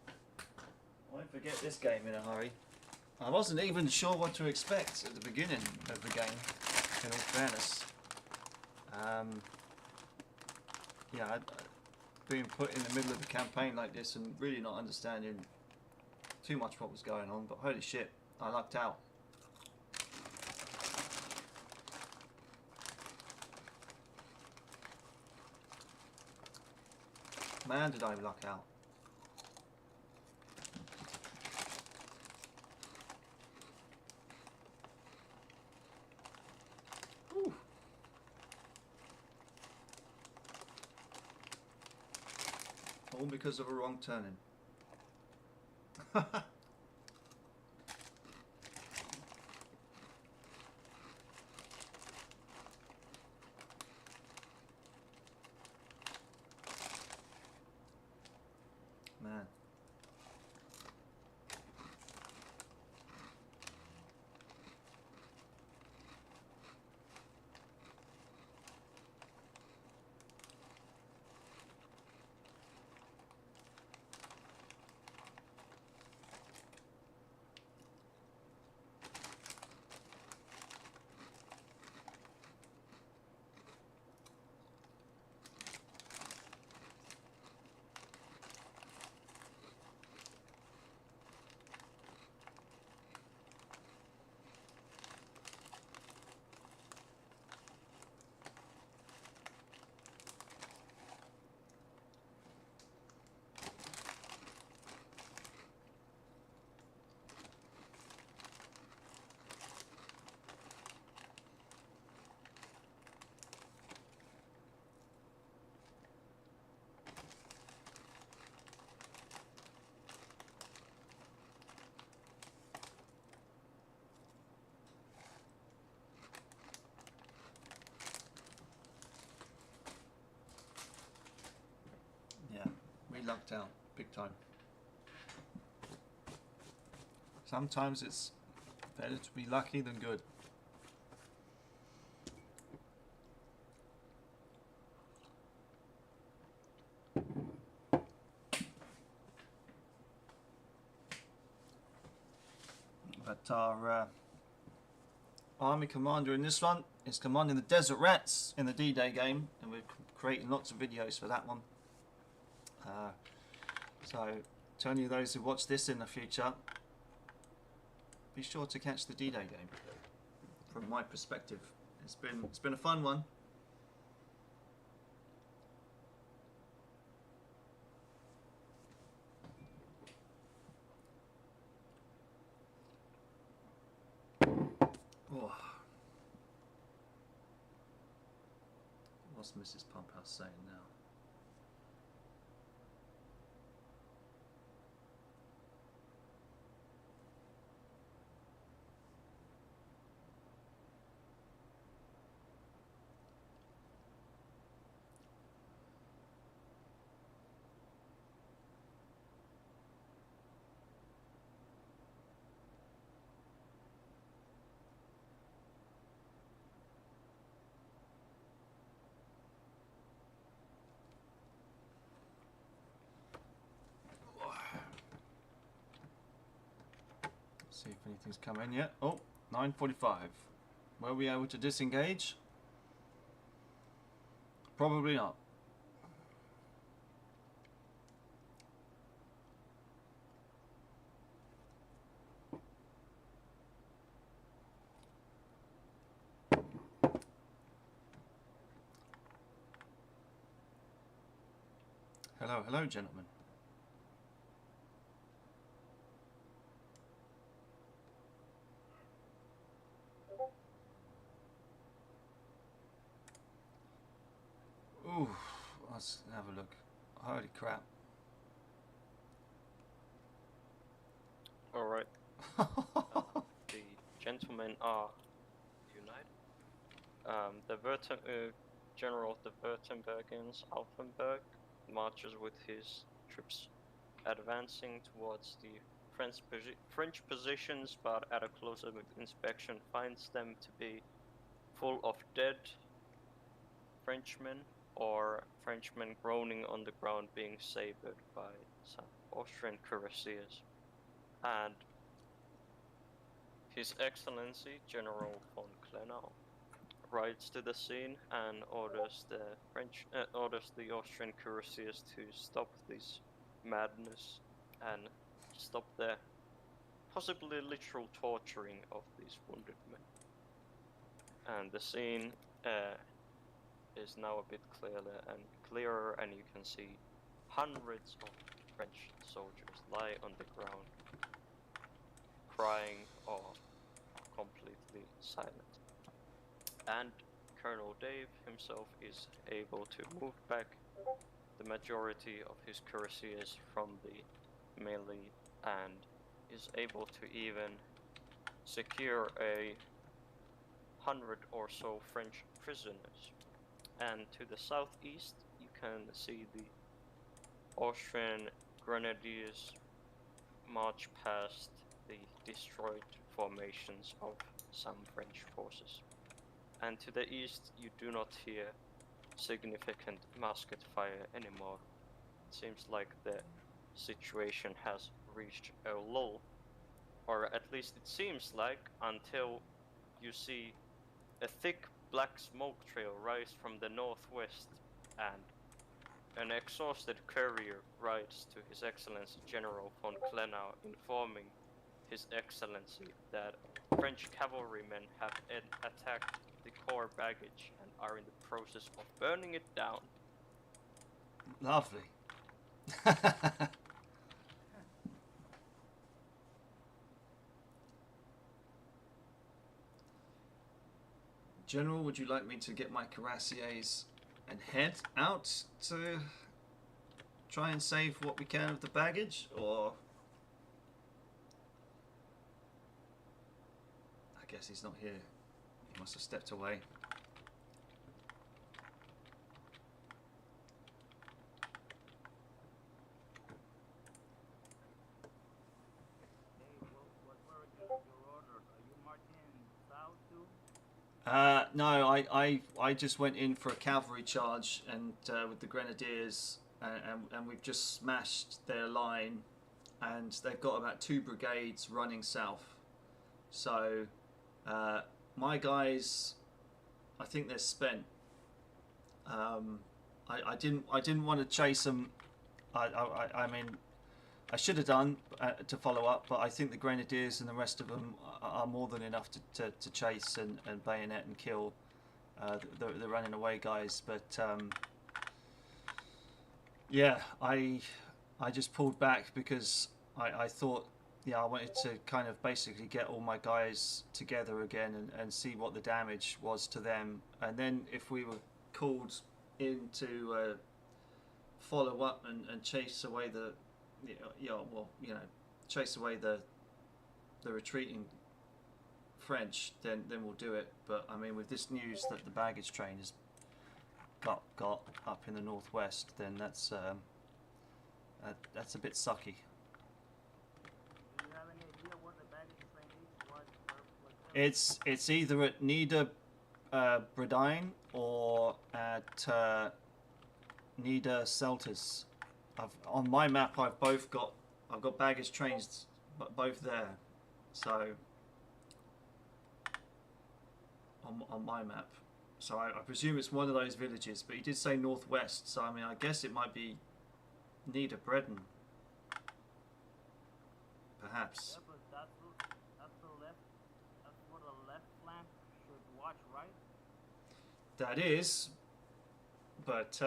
I won't forget this game in a hurry. I wasn't even sure what to expect at the beginning of the game, in all fairness. Yeah, being put in the middle of a campaign like this and really not understanding too much what was going on, but holy shit, I lucked out. Man, did I luck out. Ooh. All because of a wrong turning. Man. Yeah, we lucked out big time. Sometimes it's better to be lucky than good. But our army commander in this one is commanding the Desert Rats in the D-Day game, and we're creating lots of videos for that one. So, to any of those who watch this in the future, be sure to catch the D-Day game. From my perspective, it's been a fun one. Oh. What's Mrs. Pumphouse saying now? See if anything's come in yet. Oh, 9:45. Were we able to disengage? Probably not. Hello, hello, gentlemen. Ooh, let's have a look. Holy crap. Alright. The gentlemen are united. General of the Württembergians, Alfenberg, marches with his troops advancing towards the French positions, but at a closer inspection finds them to be full of dead Frenchmen or Frenchmen groaning on the ground being sabred by some Austrian cuirassiers. And His Excellency General von Klenau rides to the scene and orders the Austrian cuirassiers to stop this madness and stop the possibly literal torturing of these wounded men. And the scene is now a bit clearer, and you can see hundreds of French soldiers lie on the ground, crying or completely silent. And Colonel Dave himself is able to move back the majority of his cuirassiers from the melee and is able to even secure 100 or so French prisoners. And to the southeast you can see the Austrian grenadiers march past the destroyed formations of some French forces. And to the east you do not hear significant musket fire anymore. It seems like the situation has reached a lull, or at least it seems like, until you see a thick black smoke trail rise from the northwest and an exhausted courier rides to His Excellency General von Klenau, informing His Excellency that French cavalrymen have attacked the core baggage and are in the process of burning it down. Lovely. General, would you like me to get my cuirassiers and head out to try and save what we can of the baggage, or I guess he's not here. He must have stepped away. Hey, what were your orders? Are you marching south too? No, I just went in for a cavalry charge and with the grenadiers, and we've just smashed their line, and they've got about 2 brigades running south. So my guys, I think they're spent. I didn't want to chase them. I mean, I should have done to follow up, but I think the grenadiers and the rest of them are more than enough to chase and bayonet and kill the running away guys. But yeah, I just pulled back because I thought, yeah, I wanted to kind of basically get all my guys together again and see what the damage was to them, and then if we were called in to follow up and chase away the chase away the retreating French, then we'll do it. But I mean, with this news that the baggage train has got up in the northwest, then that's a bit sucky. Do you have any idea where the baggage train is? It's either at Nieder Bredine or at Nieder Selters. On my map, I've got baggage trains, both there. So on my map, so I presume it's one of those villages. But he did say northwest, so I mean, I guess it might be Nieder Bredin, perhaps. Yeah, but that's the left. That's where the left flank should watch, right? That is, but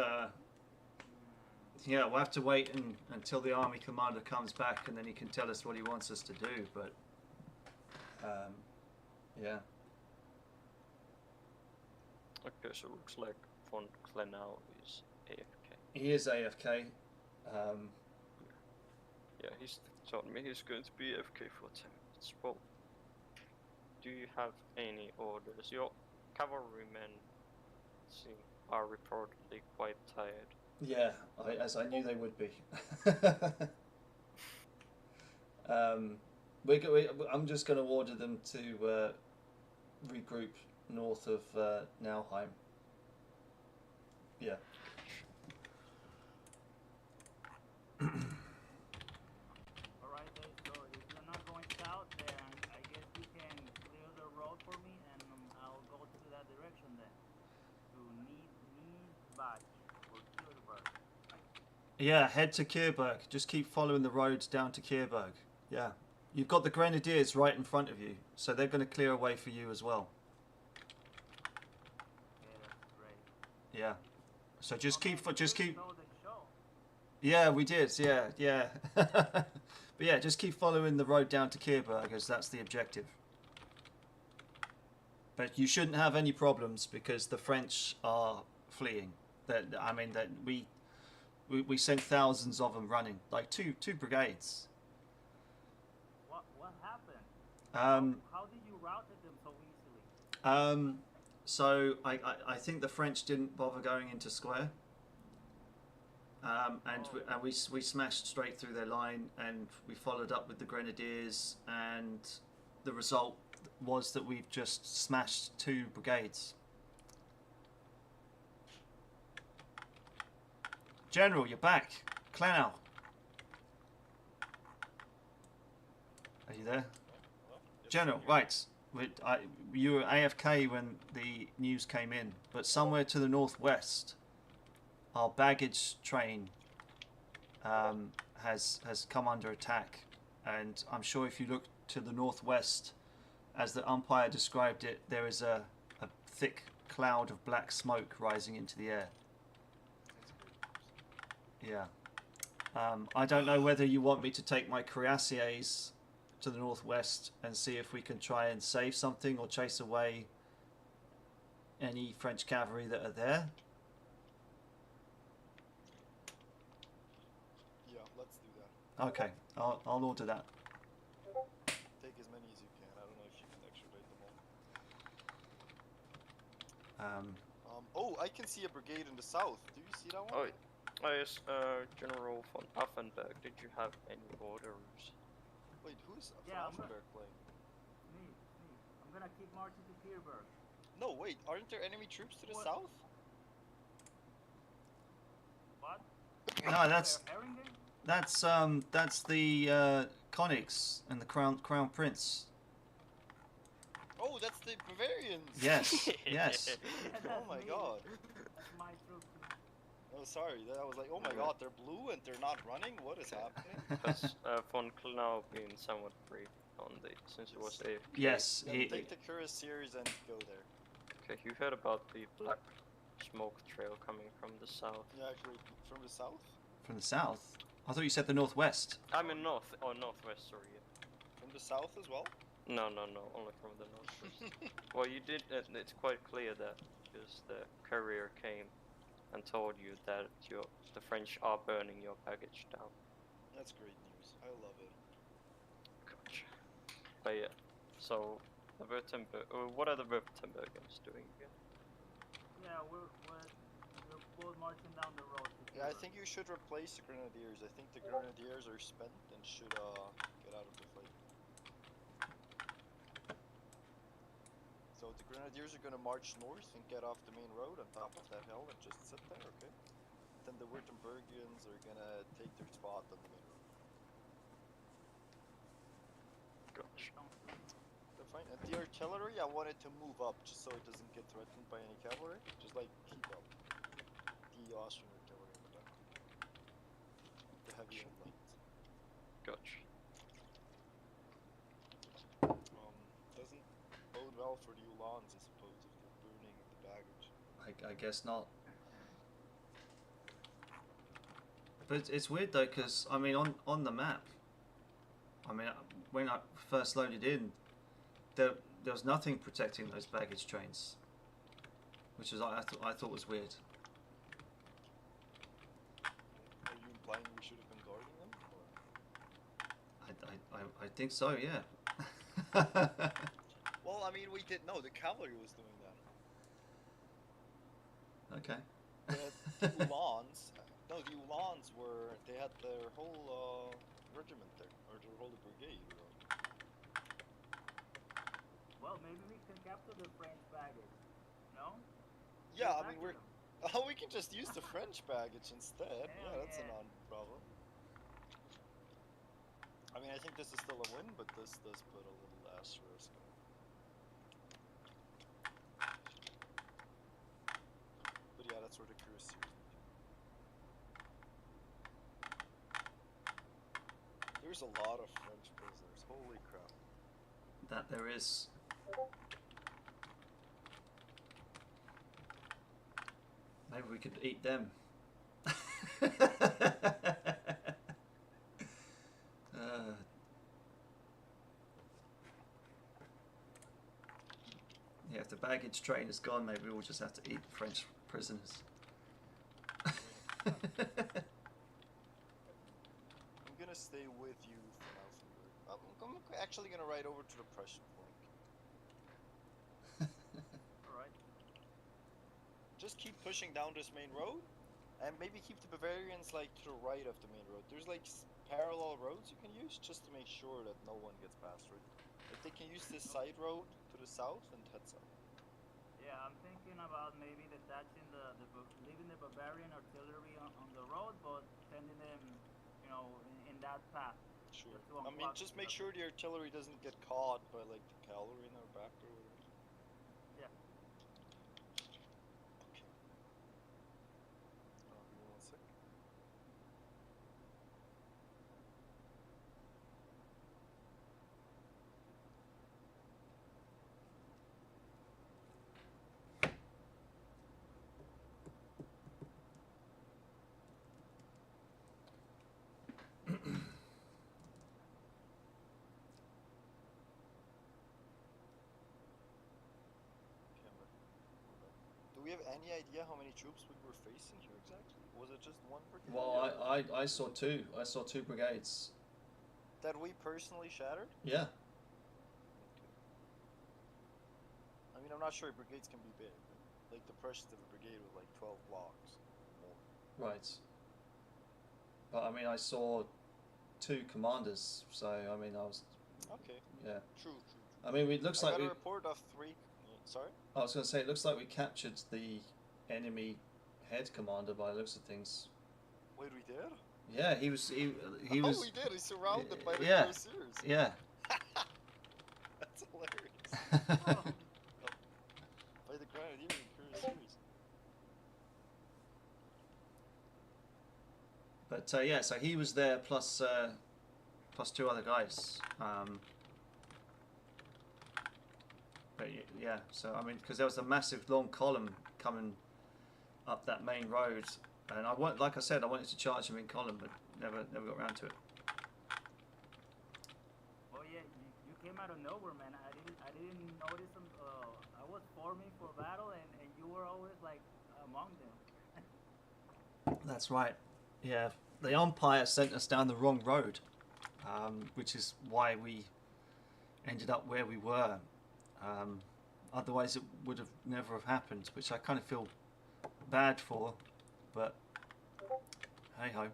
yeah, we'll have to wait until the army commander comes back, and then he can tell us what he wants us to do. But yeah. Okay, so it looks like von Klenau is AFK. He is AFK. Yeah, he's told me he's going to be AFK for 10 minutes. Well, do you have any orders? Your cavalrymen are reportedly quite tired. Yeah, as I knew they would be. I'm just going to order them to regroup north of Nauheim. Yeah. Alright, so if you're not going south, then I guess you can clear the road for me, and I'll go to that direction then. To Niederbach or Kierberg. Yeah, head to Kierberg. Just keep following the roads down to Kierberg. Yeah. You've got the grenadiers right in front of you, so they're going to clear a way for you as well. Okay, that's great. Yeah. So just Okay, keep so the show. Yeah, we did. Yeah, yeah. But yeah, just keep following the road down to Kirberg, as that's the objective. But you shouldn't have any problems because the French are fleeing. That I mean, that we sent thousands of them running, like two brigades. What happened? Um, How did you route them so easily? so I think the French didn't bother going into square. And we smashed straight through their line, and we followed up with the Grenadiers, and the result was that we've just smashed 2 brigades. General, you're back. Clow. Are you there? Hello? Yes, General, I'm here. right. You were AFK when the news came in, but somewhere to the northwest, our baggage train has come under attack, and I'm sure if you look to the northwest, as the umpire described it, there is a thick cloud of black smoke rising into the air. That's great news. Yeah. I don't know whether you want me to take my cuirassiers to the northwest and see if we can try and save something or chase away any French cavalry that are there. Yeah, let's do that. Okay, I'll order that. Take as many as you can. I don't know if you can extradite them all. Oh, I can see a brigade in the south. Do you see that one? Oh, yes, General von Affenberg, did you have any orders? Wait, who's Yeah, Affenberg playing? Me. I'm gonna keep marching to Kirberg. No, wait, aren't there enemy troops to the What? south? What? No, that's Haringen? that's the Königs and the Crown Prince. Oh, that's the Bavarians! Yes, yes. Yeah, Oh that's my me. god. That's my troops. Oh, sorry. I was like, oh my god, they're blue and they're not running? What is happening? Has von Klenau been somewhat brief on the, since it was AFK? Yes, Then he. take the cuirassiers and go there. Okay, you heard about the black smoke trail coming from the south. Yeah, great. From the south? From the south. I thought you said the northwest. I mean northwest, sorry. From the south as well? No, only from the northwest. Well, you did, it's quite clear that because the courier came and told you that the French are burning your baggage down. That's great news. I love it. Gotcha. But yeah, so the what are the Württembergers doing again? Yeah, we're both marching down the road. To Yeah, I Kirberg. think you should replace the grenadiers. I think the grenadiers are spent and should get out of the fight. So the grenadiers are gonna march north and get off the main road on top of that hill and just sit there, okay? Then the Württembergians are gonna take their spot on the main road. Gotcha. They're fine. And the artillery, I wanted to move up just so it doesn't get threatened by any cavalry. Just like keep up the Austrian artillery in the back. The heavy and light. Gotcha. Doesn't bode well for the Uhlans, I suppose, if they're burning the baggage. I guess not. But it's weird though, because I mean, on the map, I mean, when I first loaded in, there was nothing protecting those baggage trains, which is I thought was weird. Are you implying we should have been guarding them? Or? I think so, yeah. Well, I mean, we did. No, the cavalry was doing that. Okay. The Uhlans. No, the Uhlans were. They had their whole regiment there, or their whole brigade. Well, maybe we can capture the French baggage. No? Yeah, I Capture mean, we're. them. Oh, we can just use the French baggage instead. Hell Yeah, that's a yeah. non-problem. I mean, I think this is still a win, but this does put a little asterisk on it. But yeah, that's where the cuirassiers need. There's a lot of French prisoners. Holy crap. That there is. Maybe we could eat them. baggage train is gone, maybe we'll just have to eat the French prisoners. I'm gonna stay with you from Alphenberg. I'm actually gonna ride over to the Prussian flank. Alright. Just keep pushing down this main road, and maybe keep the Bavarians like to the right of the main road. There's like parallel roads you can use just to make sure that no one gets past, right? Like they can use this side road to the south and head south. Yeah, I'm thinking about maybe detaching leaving the Bavarian artillery on the road, but sending them, you know, in that path. Sure. Just to I mean, unblock just the make sure the artillery doesn't get caught by like the cavalry in our back or whatever. Yeah. Okay. Give me 1 sec. Do we have any idea how many troops we were facing here exactly? Was it just one brigade? Well, I saw two. I saw two brigades. That we personally shattered? Yeah. Okay. I mean, I'm not sure brigades can be big. Like the Prussians have a brigade with like 12 blocks or more. Right. But I mean, I saw two commanders, so I mean, I was. Okay. Yeah. True. I mean, it looks I like got we. a report of 3. Sorry? I was going to say, it looks like we captured the enemy head commander by the looks of things. Wait, we did? Yeah, he was. He Oh, was. we did. He's surrounded by the Yeah. cuirassiers. Yeah. That's hilarious. Oh, By the grenadier and cuirassiers. But yeah, so he was there plus plus two other guys. But yeah, so I mean, because there was a massive long column coming up that main road, and like I said, I wanted to charge him in column, but never got around to it. oh yeah, you came out of nowhere, man. I didn't notice them. I was forming for battle, and you were always like among them. That's right. Yeah, the Empire sent us down the wrong road, which is why we ended up where we were. Otherwise, it would have never have happened, which I kind of feel bad for, but hey ho.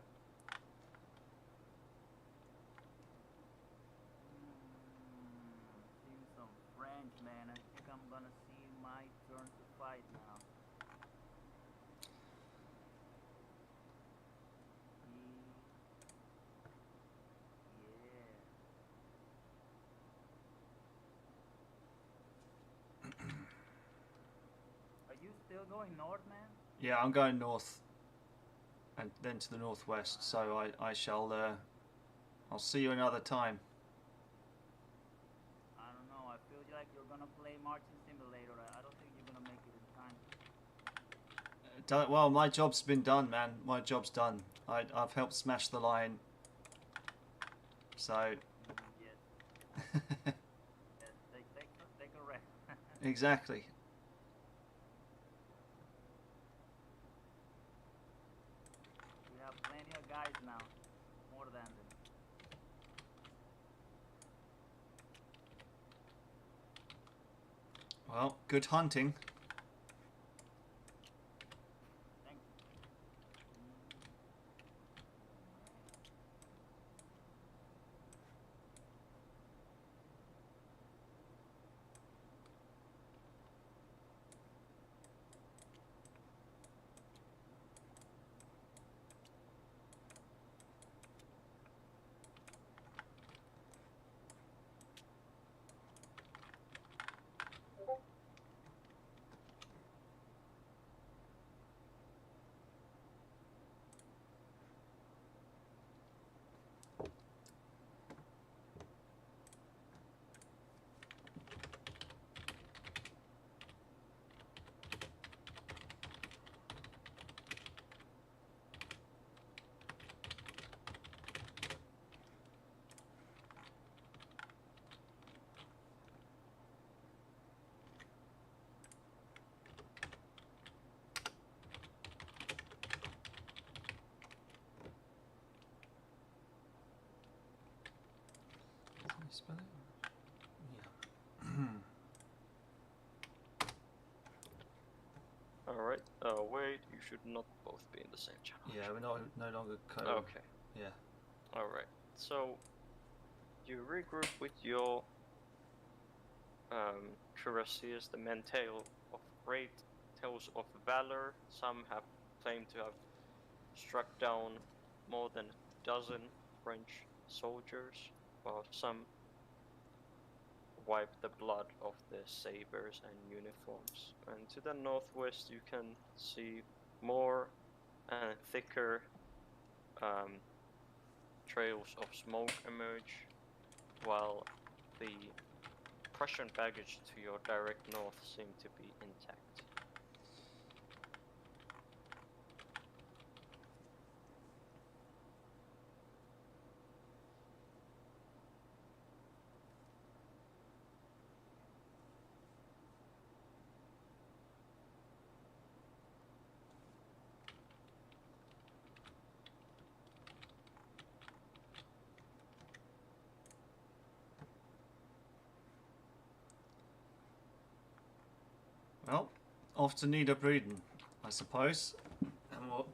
Seeing some French, man. I think I'm gonna see my turn to fight now. Are you still going north, man? Yeah, I'm going north, and then to the northwest. So I shall. I'll see you another time. I don't know. I feel like you're gonna play Marching Simulator. I don't think you're gonna make it in time. Well, my job's been done, man. My job's done. I've helped smash the line. So. Yes. Yes. Take a rest. Exactly. We have plenty of guys now. More than them. Well, good hunting. Thank you. spell it? Yeah. Alright, wait, you should not both be in the same channel. Yeah, we're no longer co. Okay, Yeah. alright. So, you regroup with your cuirassiers, the men tale of great tales of valor. Some have claimed to have struck down more than a dozen French soldiers, while some wipe the blood of the sabers and uniforms. And to the northwest you can see more and thicker trails of smoke emerge, while the Prussian baggage to your direct north seem to be intact. Well, off to Niederbrüden, I suppose, and we'll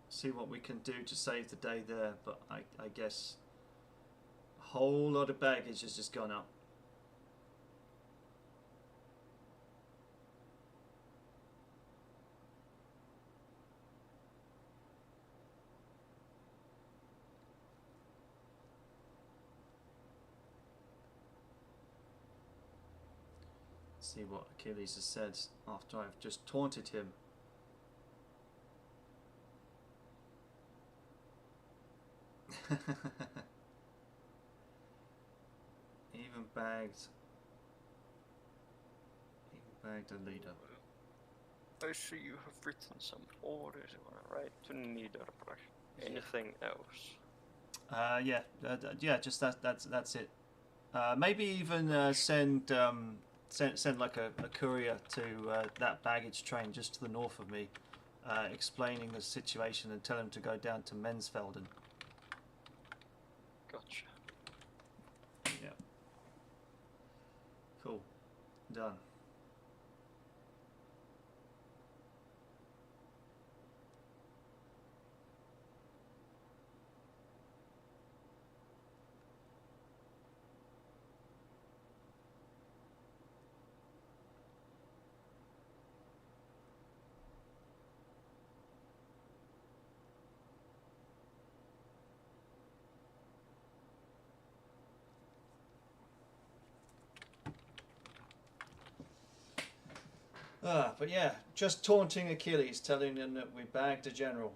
see what we can do to save the day there. But I guess a whole lot of baggage has just gone up. See what Achilles has said after I've just taunted him. Even bagged a leader. I see you have written some orders, right? To Niederbrück. Anything else? Yeah, just that's it. Maybe even send like a courier to that baggage train just to the north of me, explaining the situation and tell him to go down to Mensfelden. Gotcha. Yeah. Cool. Done. But yeah, just taunting Achilles, telling him that we bagged a general,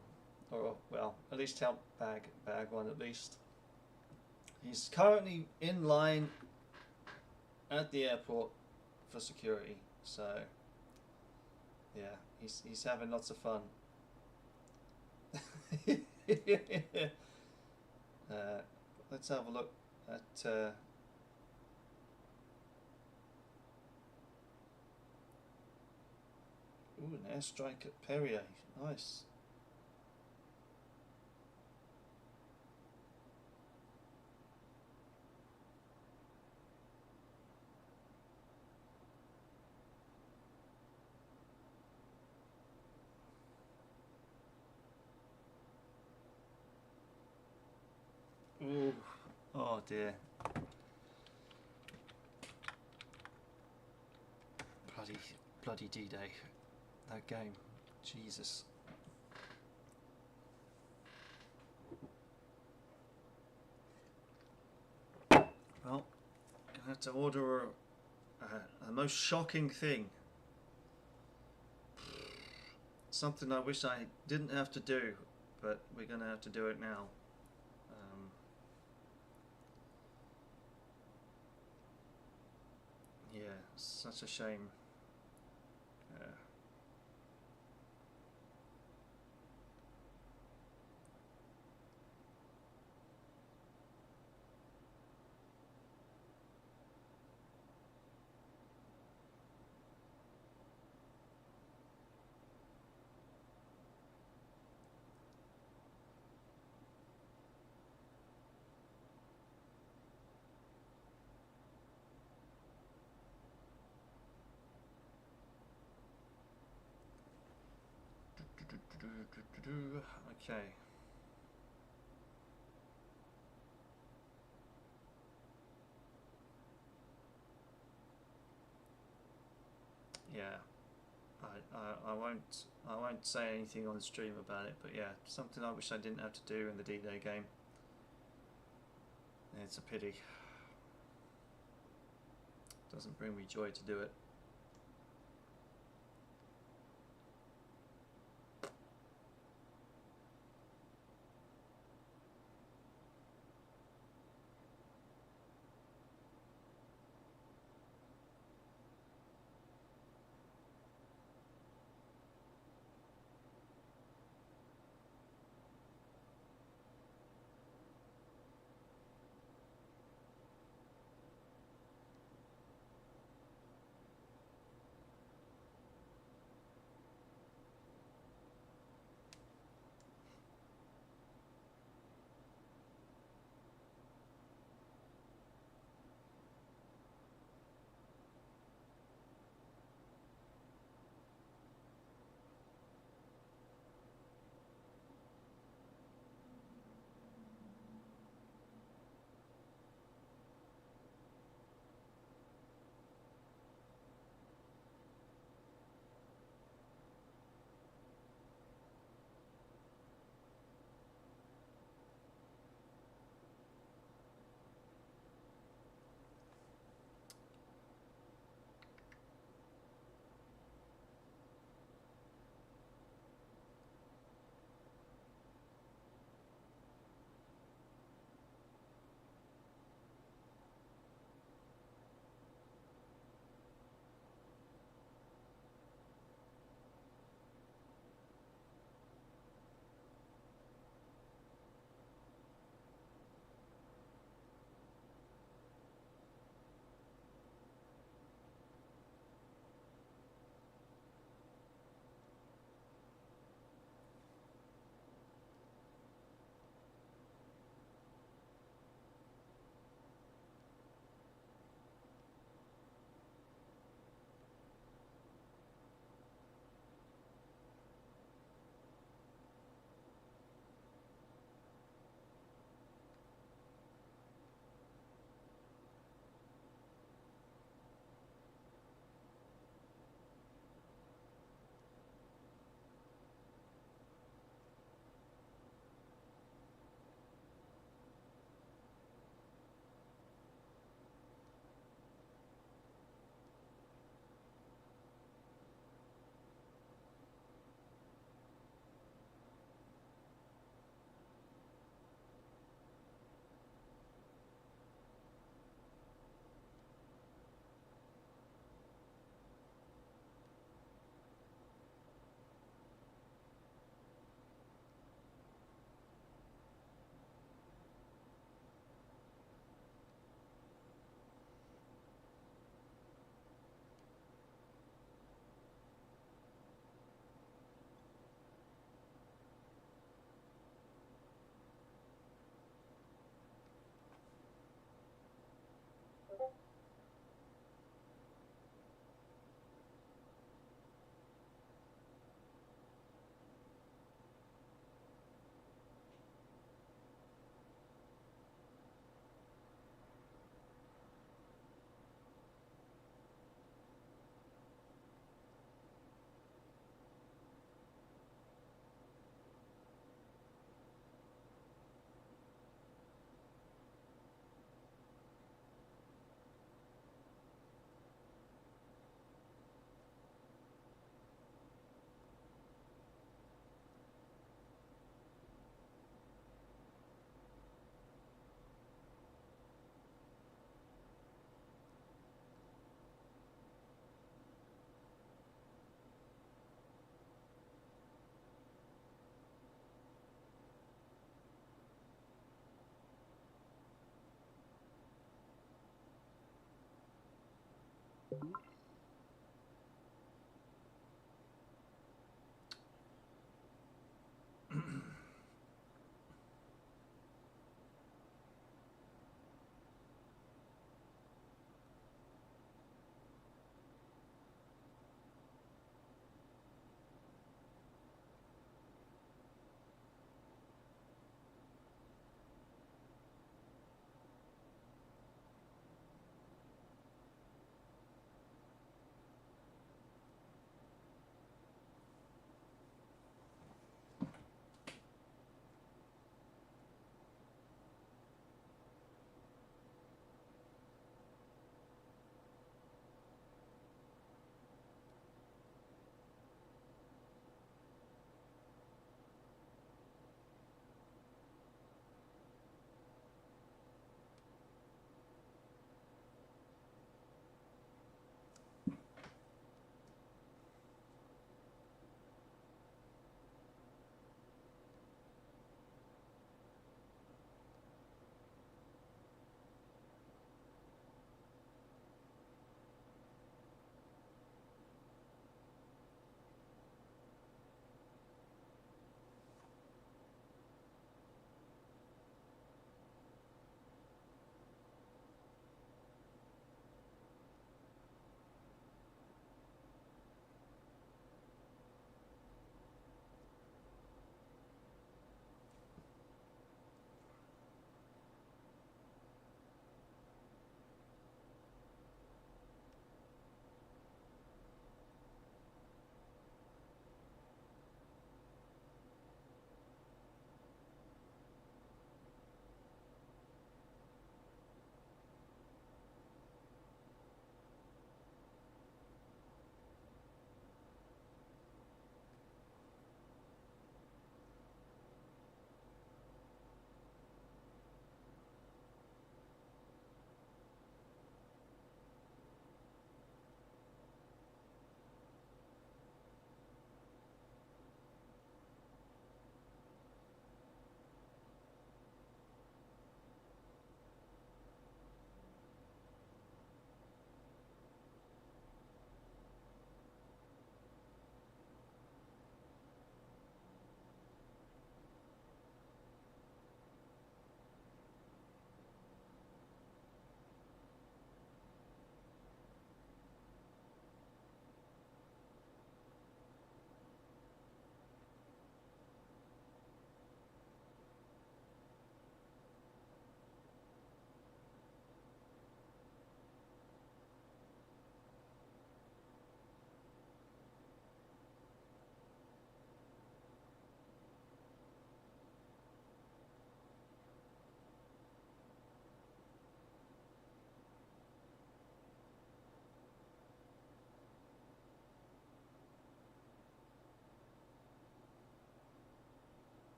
or well, at least help bag one at least. He's currently in line at the airport for security, so yeah, he's having lots of fun. Let's have a look at. Ooh, an airstrike at Perrier. Nice. Ooh. Oh dear. Bloody D-Day. That game. Jesus. Well, gonna have to order a most shocking thing. Something I wish I didn't have to do, but we're gonna have to do it now. Yeah, such a shame. Okay. Yeah. I won't say anything on the stream about it, but yeah, something I wish I didn't have to do in the D-Day game. It's a pity. Doesn't bring me joy to do it.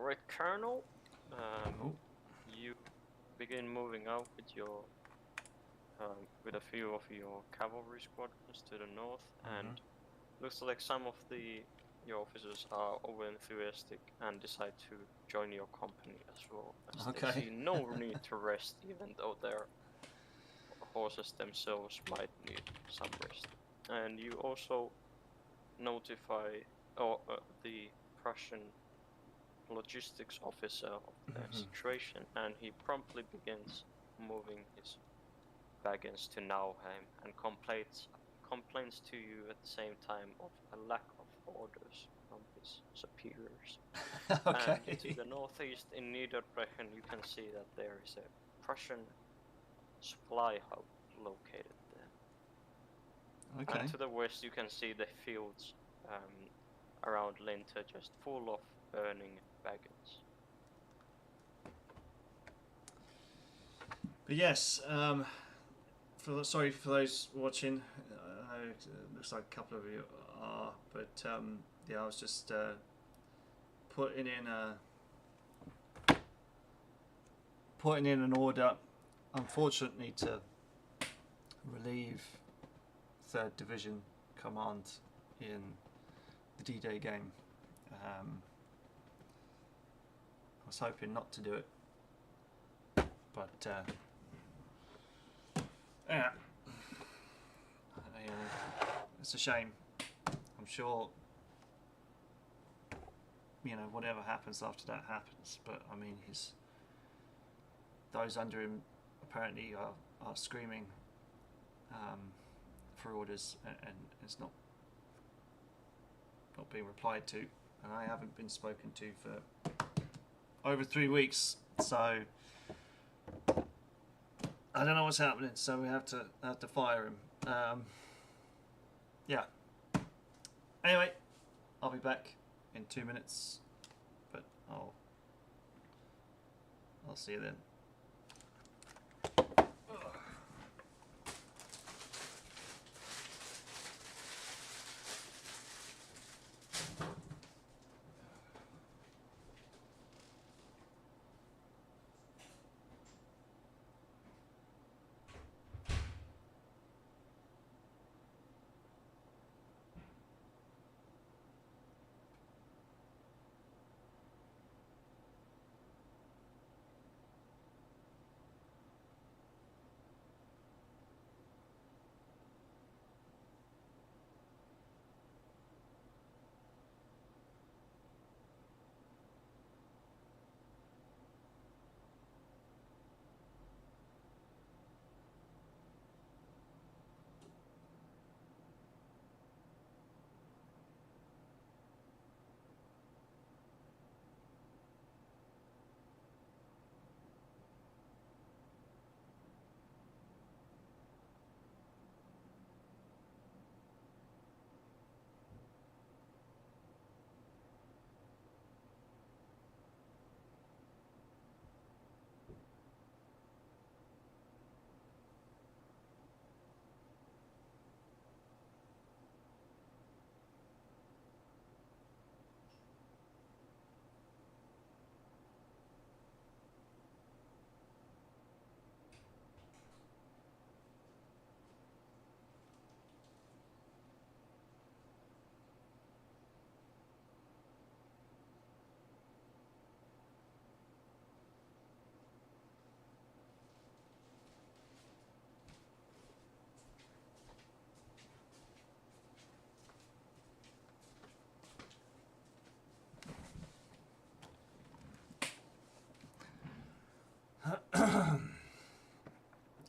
Alright, Colonel. Oh. You begin moving out with your with a few of your cavalry squadrons to the north, and looks like some of your officers are over enthusiastic and decide to join your company as well, as they Okay. see no need to rest, even though their horses themselves might need some rest. And you also notify the Prussian logistics officer of the situation, and he promptly begins moving his wagons to Nauheim and complains to you at the same time of a lack of orders from his superiors. Okay. And to the northeast in Niederbrechen, you can see that there is a Prussian supply hub located there. Okay. And to the west, you can see the fields around Linter just full of burning wagons. But yes, sorry for those watching. I know it looks like a couple of you are, but yeah, I was just putting in an order, unfortunately, to relieve 3rd Division Command in the D-Day game. I was hoping not to do it, but yeah, it's a shame. I'm sure, you know, whatever happens after that happens, but I mean, those under him apparently are screaming for orders, and it's not being replied to, and I haven't been spoken to for over 3 weeks, so I don't know what's happening. So we have to fire him. Yeah. Anyway, I'll be back in 2 minutes, but I'll see you then.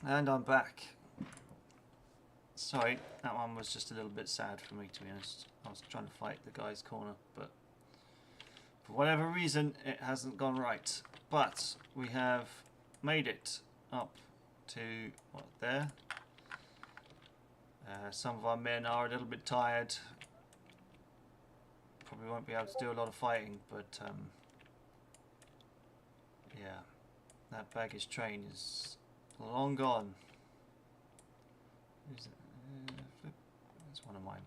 And I'm back. Sorry, that one was just a little bit sad for me, to be honest. I was trying to fight the guy's corner, but for whatever reason it hasn't gone right. But we have made it up to, what, there? Some of our men are a little bit tired. Probably won't be able to do a lot of fighting, but yeah, that baggage train is long gone. Who's it? Flip. That's one of mine.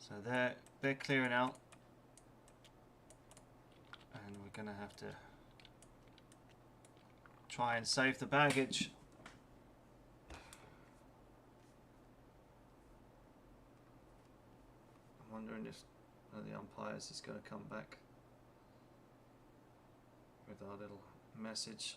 So they're clearing out. And we're gonna have to try and save the baggage. I'm wondering if one of the umpires is going to come back with our little message.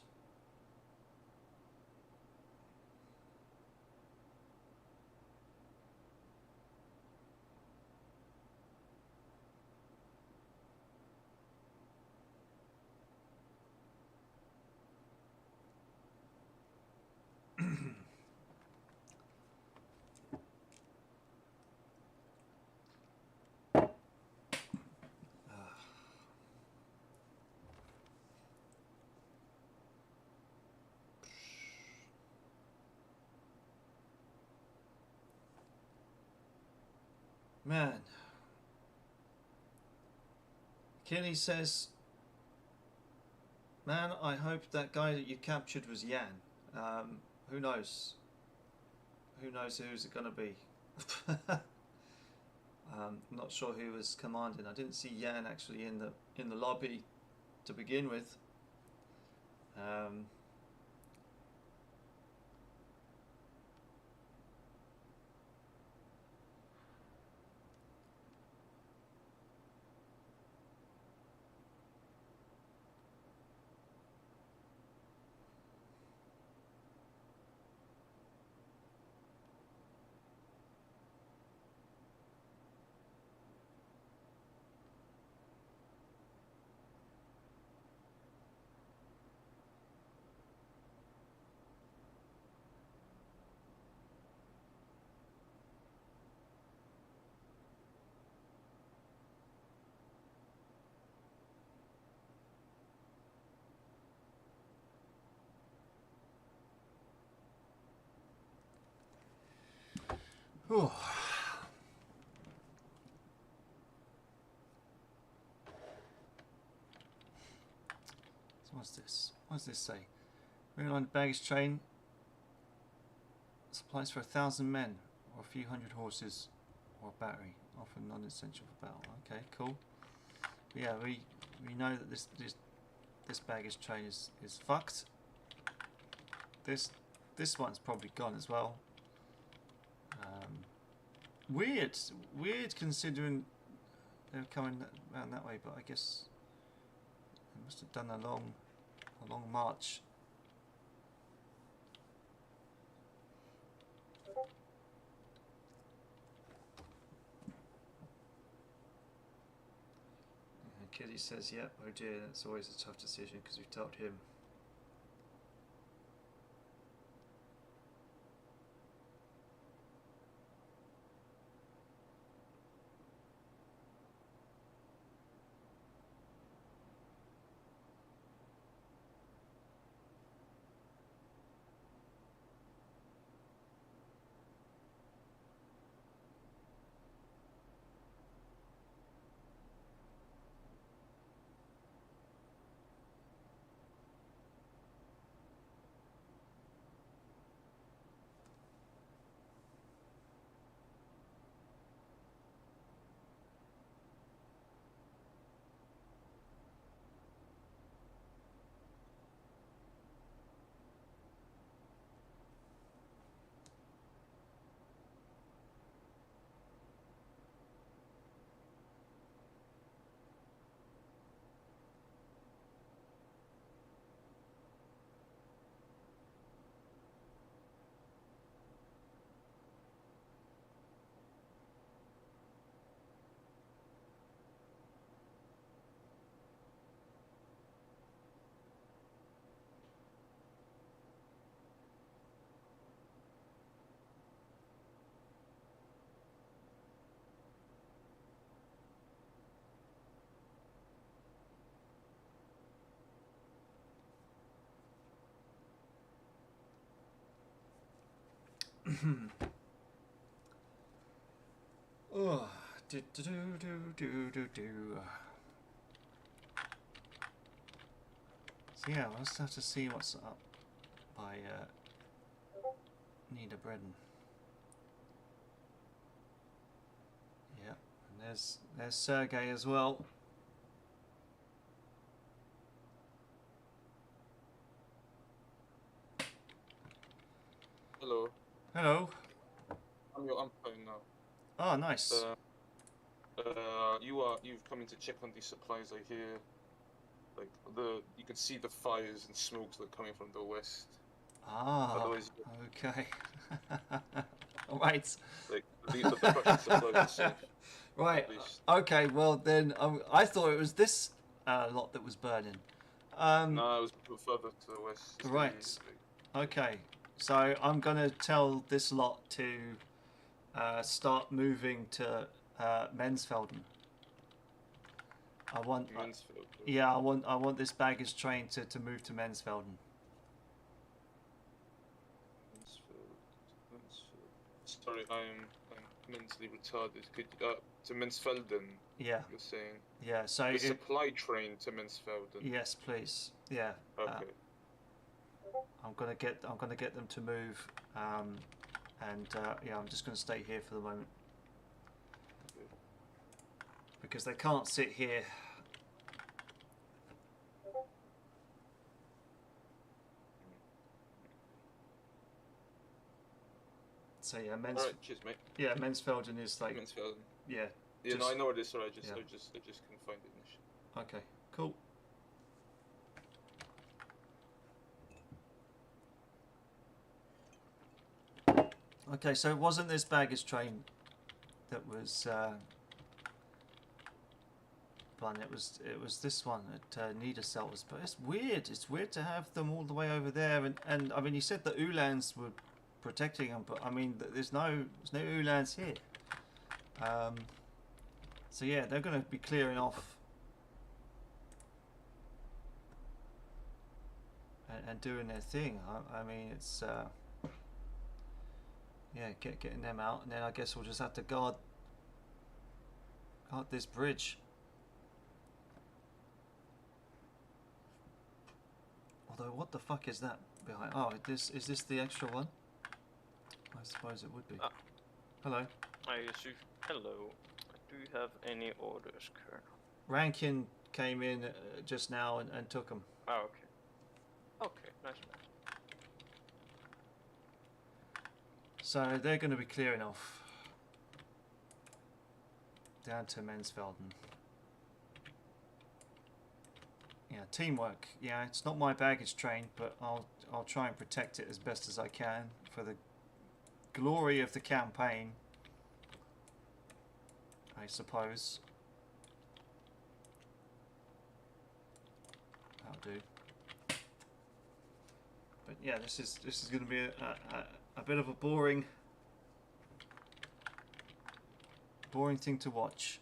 Man. Kenny says, man, I hope that guy that you captured was Yan. Who knows? Who knows who's it going to be? Not sure who was commanding. I didn't see Yan actually in the lobby to begin with. Whew. So what's this? What does this say? Maryland baggage train supplies for 1,000 men or a few hundred horses or a battery, often non-essential for battle. Okay, cool. Yeah, we know that this baggage train is fucked. This one's probably gone as well. Weird considering they were coming around that way, but I guess they must have done a long march. And Kitty says, "Yep, oh dear, that's always a tough decision because we've told him." Oh, do. So yeah, we'll just have to see what's up by Nida Bredden. Yeah, and there's Sergey as well. Hello. I'm your umpire now. Oh, nice. You've come in to check on these supplies. I hear, like you can see the fires and smokes that are coming from the west. Ah, Otherwise, okay. All right. like the Prussian supplies are safe. Right. At least. Okay. Well, then I thought it was this lot that was burning. No, it was further to the west. Right. Okay. So I'm gonna tell this lot to start moving to Mensfelden. I want. Mansfield. Yeah, I want this baggage train to move to Mensfelden. Sorry, I'm mentally retarded. Could to Mansfelden? Yeah. You're saying? Yeah. So The supply train to Mansfelden. yes, please. Yeah. Okay. I'm gonna get them to move, and yeah, I'm just gonna stay here for the moment because they can't sit here. So yeah, Alright, cheers, mate. yeah, Mensfelden is like Mansfelden. yeah. Yeah, no, just- I know where it is. Sorry, I just yeah. couldn't find it initially. Okay, cool. Okay, so it wasn't this baggage train that was fun. It was this one at Niedersels. But it's weird. It's weird to have them all the way over there. And I mean, you said the Uhlans were protecting them, but I mean, there's no Uhlans here. So yeah, they're going to be clearing off and doing their thing. I mean, it's yeah, getting them out, and then I guess we'll just have to guard this bridge. Although, what the fuck is that behind? Oh, is this the extra one? I suppose it would be. Hello. Hello. Do you have any orders, Colonel? Rankin came in just now and took them. Oh, okay. Okay, nice man. So they're going to be clearing off down to Mensfelden. Yeah, teamwork. Yeah, it's not my baggage train, but I'll try and protect it as best as I can for the glory of the campaign, I suppose. That'll do. But yeah, this is going to be a bit of a boring thing to watch.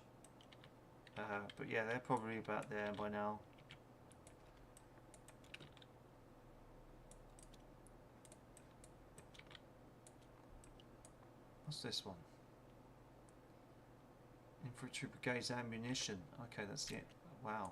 But yeah, they're probably about there by now. What's this one? Infantry Brigade's ammunition. Okay, that's it. Wow.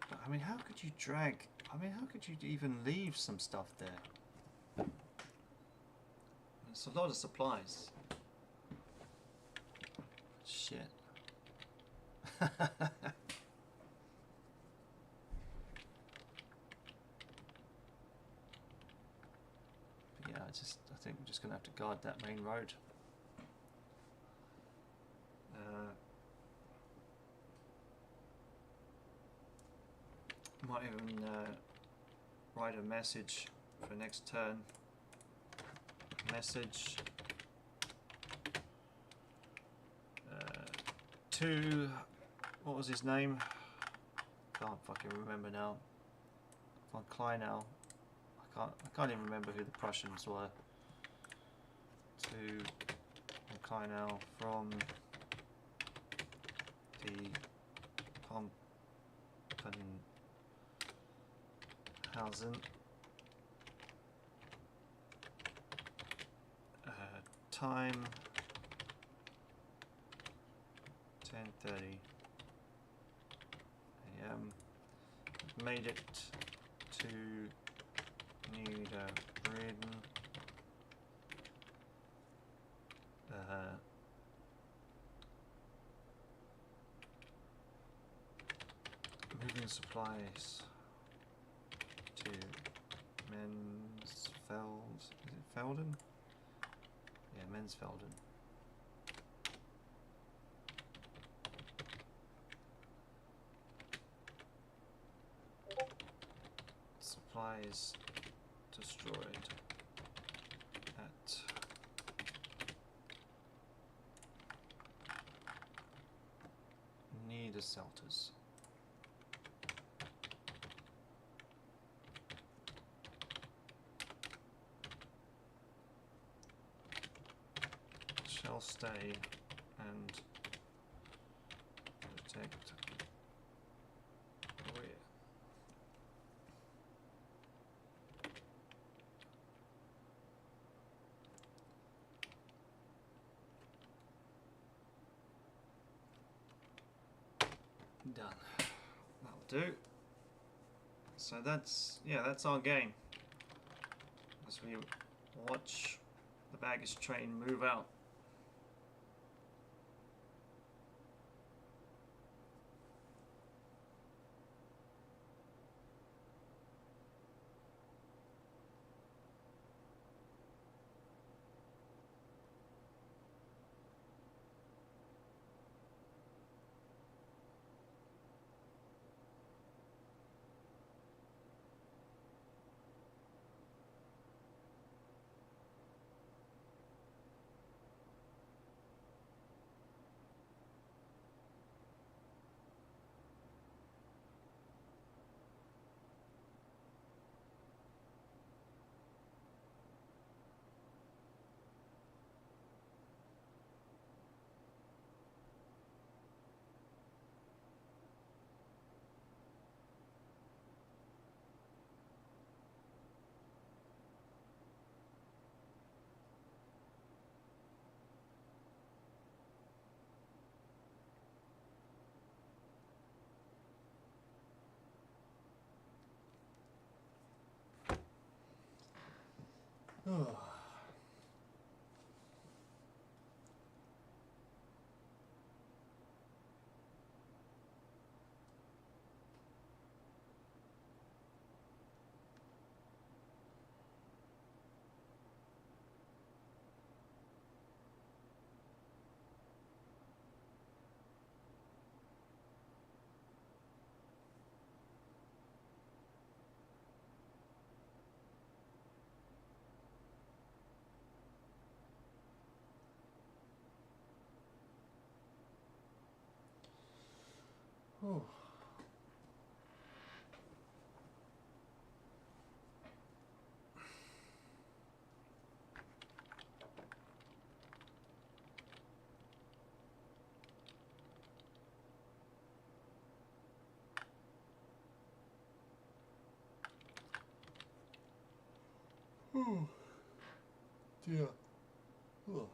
But, I mean, how could you drag... I mean, how could you even leave some stuff there? It's a lot of supplies. Shit. I think we're just going to have to guard that main road. Might even write a message for next turn. Message to, what was his name? Can't fucking remember now. Von Kleinau. I can't even remember who the Prussians were. To Kleinau from the Pumpenhausen. Time 10:30 a.m. Made it to Niederbreden. moving supplies to Mansfeld. Is it Felden? Yeah, Mansfelden. Supplies destroyed at Niederselters. Shall stay and protect rear. Done. That'll do. So that's, yeah, that's our game. As we watch the baggage train move out. Oh. Oh. Oh. Dear. Oh.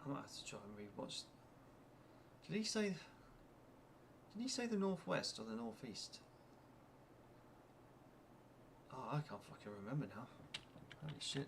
I might have to try and rewatch. Did he say? Did he say the northwest or the northeast? Oh, I can't fucking remember now. Holy shit.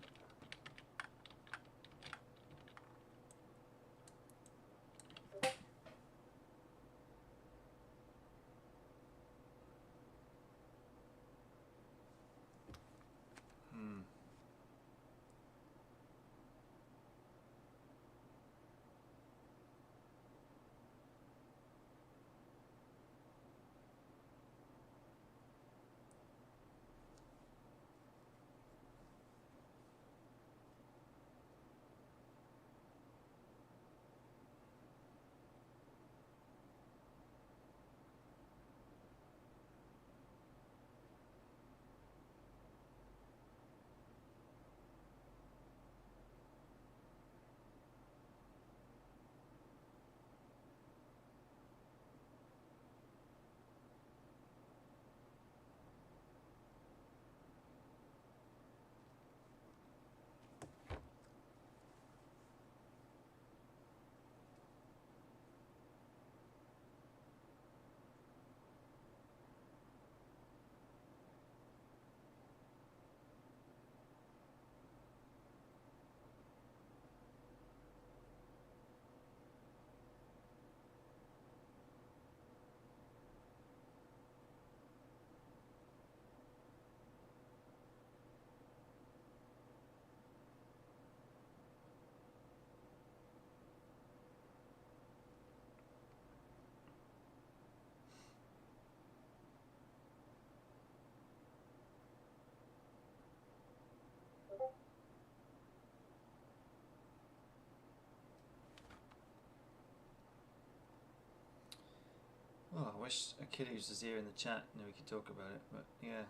Oh, I wish Achilles was here in the chat and we could talk about it, but yeah.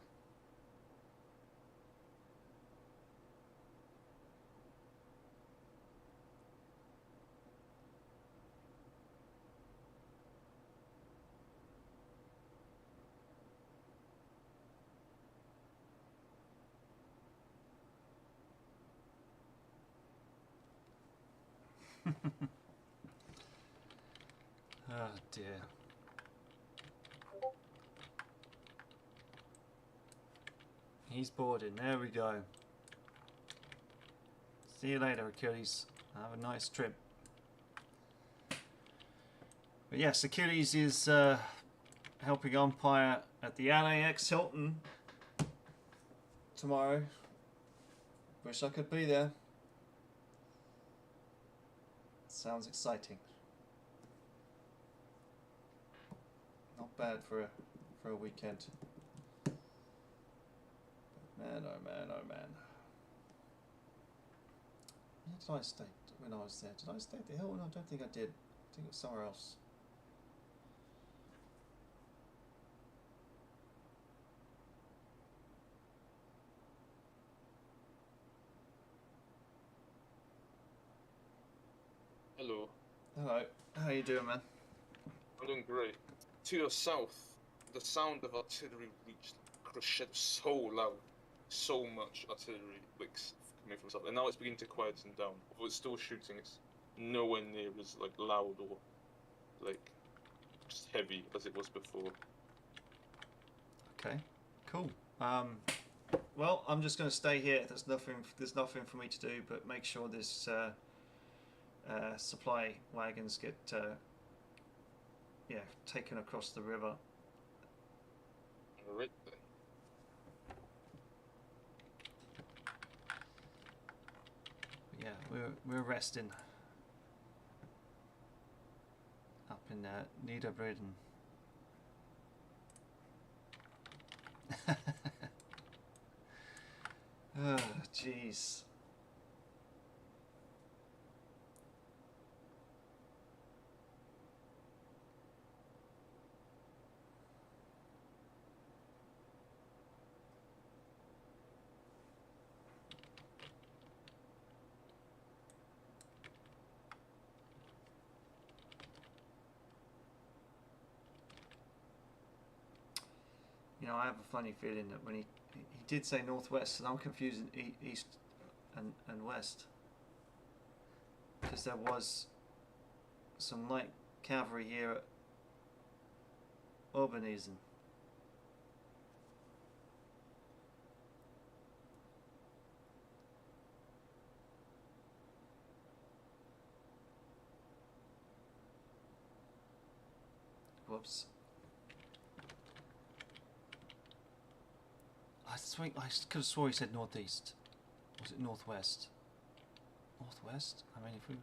Oh dear. He's boarding. There we go. See you later, Achilles. Have a nice trip. But yes, Achilles is helping umpire at the LAX Hilton tomorrow. Wish I could be there. Sounds exciting. Not bad for a weekend. Man, oh man, oh man. Where did I stay when I was there? Did I stay at the hill? No, I don't think I did. I think it was somewhere else. Hello. Hello. How you doing, man? I'm doing great. To your south, the sound of artillery reached crescendo so loud. So much artillery coming from south. And now it's beginning to quieten down. Although it's still shooting, it's nowhere near as like loud or like just heavy as it was before. Okay. Cool. Well, I'm just going to stay here. There's nothing for me to do but make sure this supply wagons get taken across the river. Alright then. But yeah, we're resting up in Niederbreden. Oh, jeez. You know, I have a funny feeling that when he did say northwest, and I'm confusing east and west, because there was some light cavalry here at Oberneisen. Whoops. I could have swore he said northeast. Was it northwest? Northwest? I mean, if we...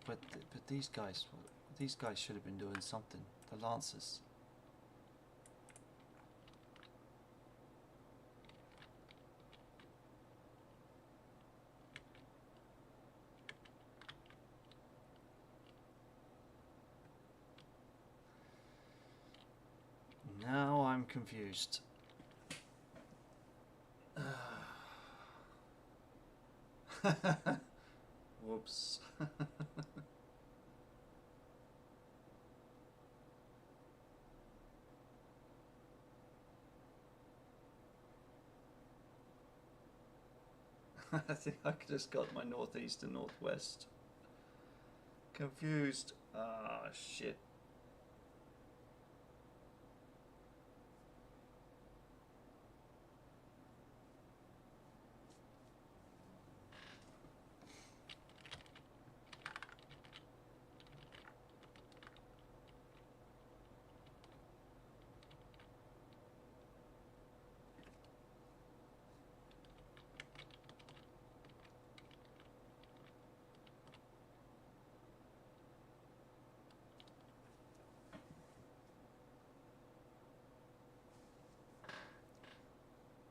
But these guys should have been doing something. The Lancers. Now I'm confused. Whoops. I think I just got my northeast and northwest confused. Ah, shit.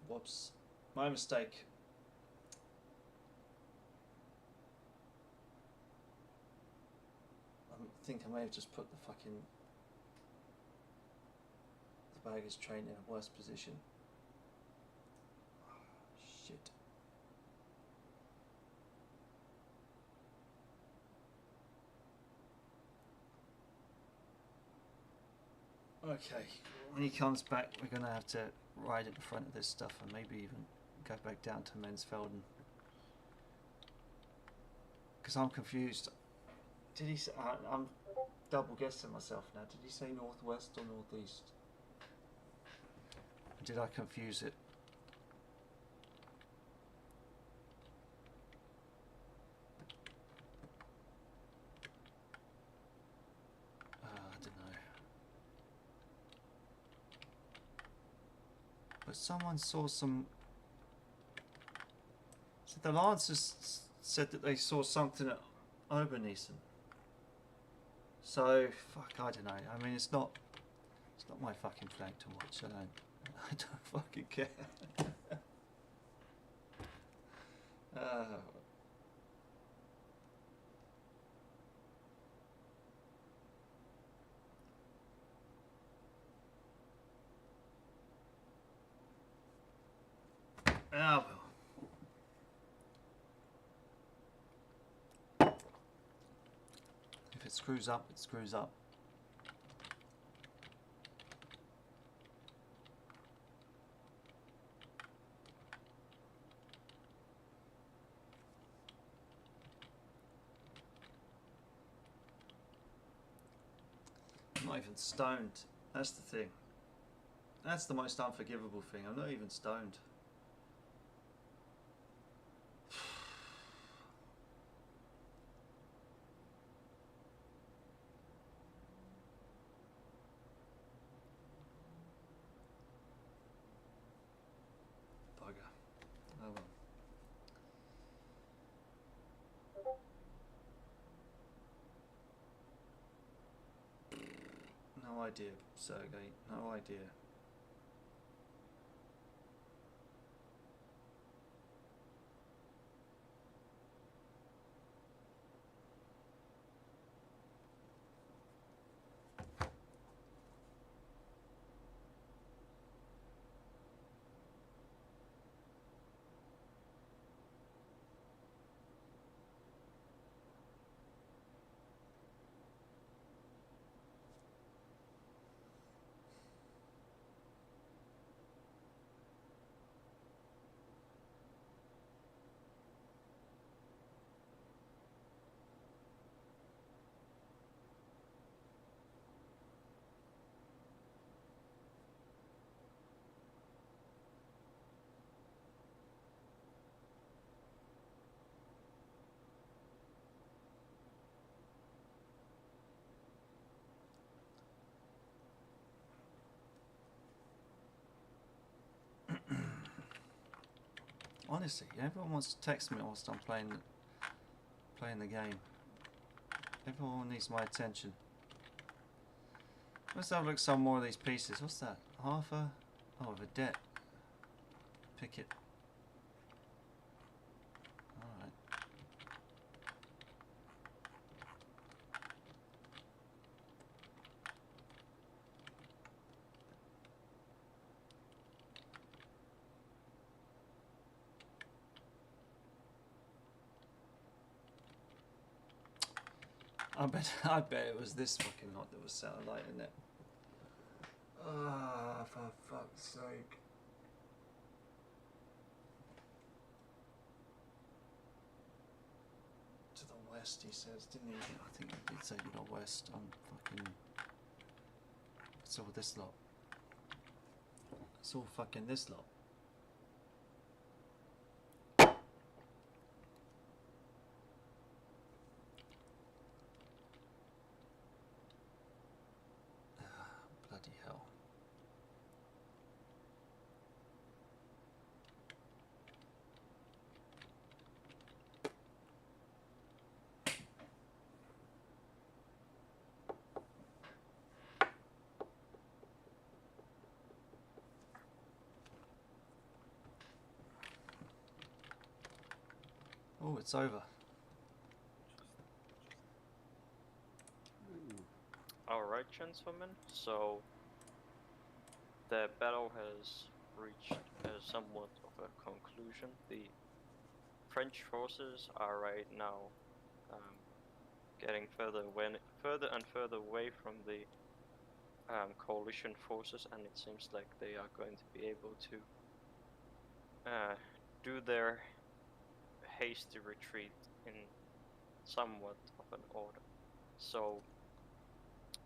Whoops. My mistake. think I may have just put the fucking the baggage train in a worse position. Shit. Okay, when he comes back, we're going to have to ride at the front of this stuff and maybe even go back down to Mansfelden. Because I'm confused. Did he say, I'm double guessing myself now. Did he say northwest or northeast? Did I confuse it? I don't know. But someone saw some... So the Lancers said that they saw something at Oberniesen. So, fuck, I don't know. I mean, it's not my fucking flank to watch. I don't fucking care. Ah, well. If it screws up, it screws up. I'm not even stoned. That's the thing. That's the most unforgivable thing. I'm not even stoned. Bugger. Oh well. No idea, Sergey. No idea. Honestly, everyone wants to text me whilst I'm playing the game. Everyone needs my attention. Let's have a look at some more of these pieces. What's that? Half a... Oh, a vedette. Picket. Alright. I bet it was this fucking lot that was satelliting it. Ah, for fuck's sake. To the west, he says, didn't he? I think he did say to the west. I'm fucking... It's all this lot. It's all fucking this lot. Bloody hell. Oh, it's over. Alright, gentlemen, so the battle has reached somewhat of a conclusion. The French forces are right now getting further and further away from the coalition forces, and it seems like they are going to be able to do their hasty retreat in somewhat of an order. So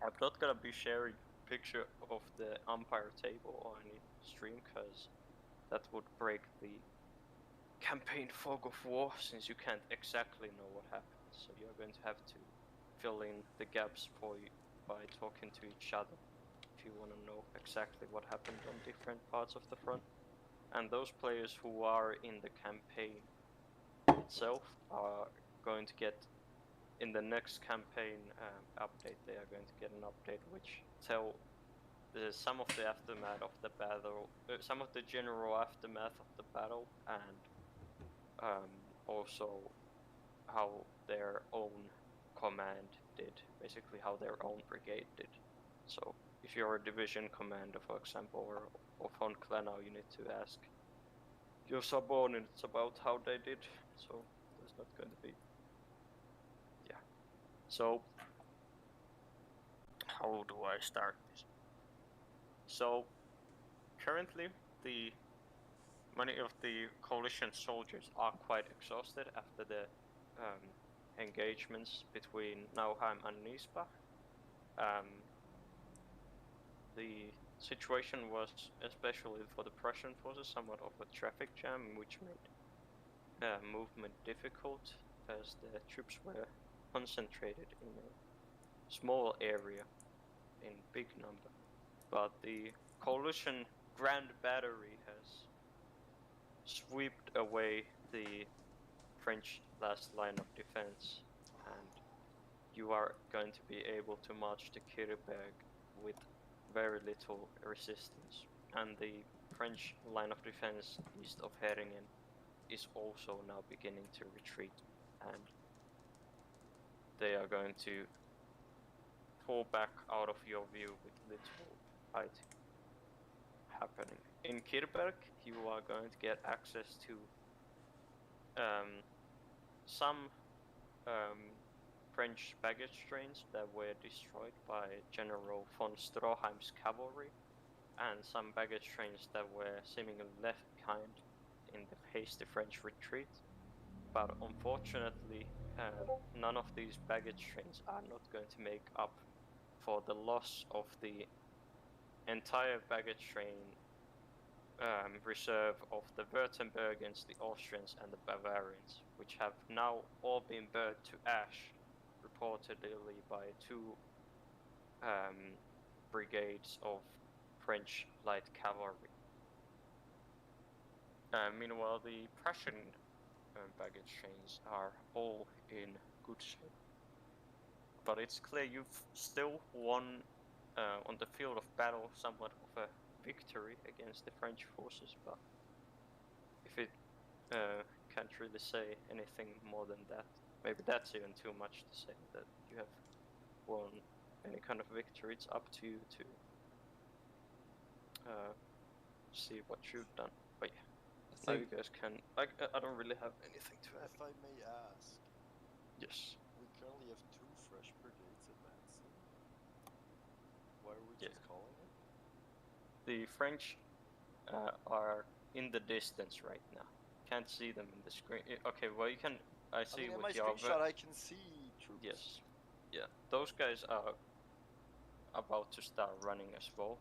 I'm not gonna be sharing a picture of the umpire table on any stream, because that would break the campaign fog of war, since you can't exactly know what happened. So you're going to have to fill in the gaps by talking to each other if you want to know exactly what happened on different parts of the front. And those players who are in the campaign itself are going to get, in the next campaign update, they are going to get an update which tell some of the aftermath of the battle, some of the general aftermath of the battle, and also how their own command did, basically how their own brigade did. So if you're a division commander, for example, or von Klenau, you need to ask your subordinates about how they did. So there's not going to be, yeah. So how do I start this? So currently many of the coalition soldiers are quite exhausted after the engagements between Nauheim and Niesbach. The situation was, especially for the Prussian forces, somewhat of a traffic jam, which made movement difficult, as the troops were concentrated in a small area in big number. But the coalition Grand Battery has swept away the French last line of defense, and you are going to be able to march to Kirchberg with very little resistance. And the French line of defense east of Heringen is also now beginning to retreat, and they are going to fall back out of your view with little fighting happening. In Kirchberg, you are going to get access to some French baggage trains that were destroyed by General von Stroheim's cavalry, and some baggage trains that were seemingly left behind in the hasty French retreat. But unfortunately, none of these baggage trains are not going to make up for the loss of the entire baggage train reserve of the Württembergians, the Austrians, and the Bavarians, which have now all been burned to ash, reportedly by two brigades of French light cavalry. Meanwhile, the Prussian baggage trains are all in good shape. But it's clear you've still won on the field of battle somewhat of a victory against the French forces, but if it can't really say anything more than that, maybe that's even too much to say that you have won any kind of victory. It's up to you to see what you've done. But yeah, now you guys can. I don't really have anything to add. If I may ask, Yes. we currently have 2 fresh brigades advancing. Why are we just calling it? The French are in the distance right now. Can't see them in the screen. Okay, well you can. I see in with my your screenshot I can see troops. Yes. Yeah, those guys are about to start running as well,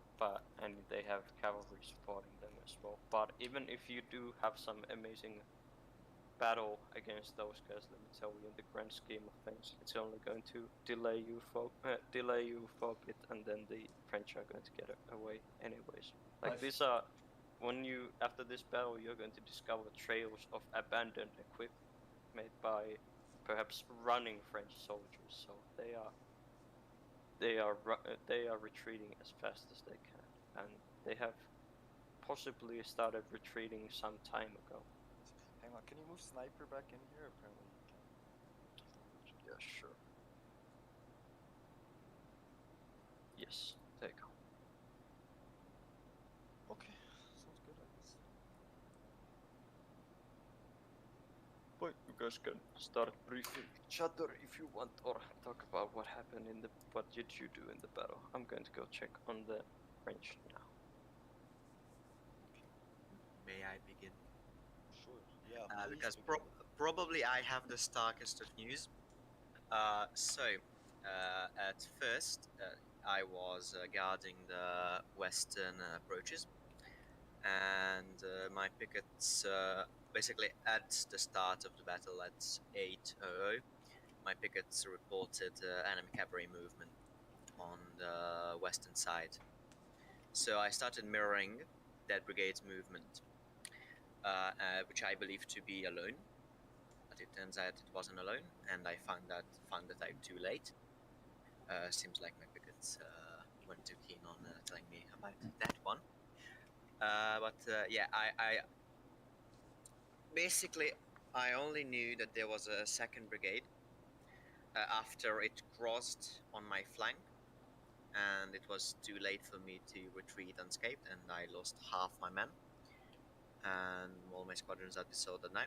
and they have cavalry supporting them as well. But even if you do have some amazing battle against those guys, let me tell you, in the grand scheme of things, it's only going to delay you for a bit, and then the French are going to get away anyways. Like these are, after this battle, you're going to discover trails of abandoned equipment made by perhaps running French soldiers. So they are retreating as fast as they can, and they have possibly started retreating some time ago. Hang on, can you move Sniper back in here? Apparently you can. Yeah, sure. Yes, take. Okay, sounds good, I guess. But you guys can start briefing each other if you want, or talk about what happened in the. What did you do in the battle? I'm going to go check on the French now. May I begin? Sure, yeah. Because please begin. probably I have the starkest of news. At first, I was guarding the western approaches, and my pickets, basically at the start of the battle at 8:00, my pickets reported enemy cavalry movement on the western side. So I started mirroring that brigade's movement, which I believed to be alone. But it turns out it wasn't alone, and I found that out too late. Seems like my pickets weren't too keen on telling me about that one. Yeah, I basically I only knew that there was a second brigade after it crossed on my flank, and it was too late for me to retreat unscathed, and I lost half my men, and all my squadrons are disordered now,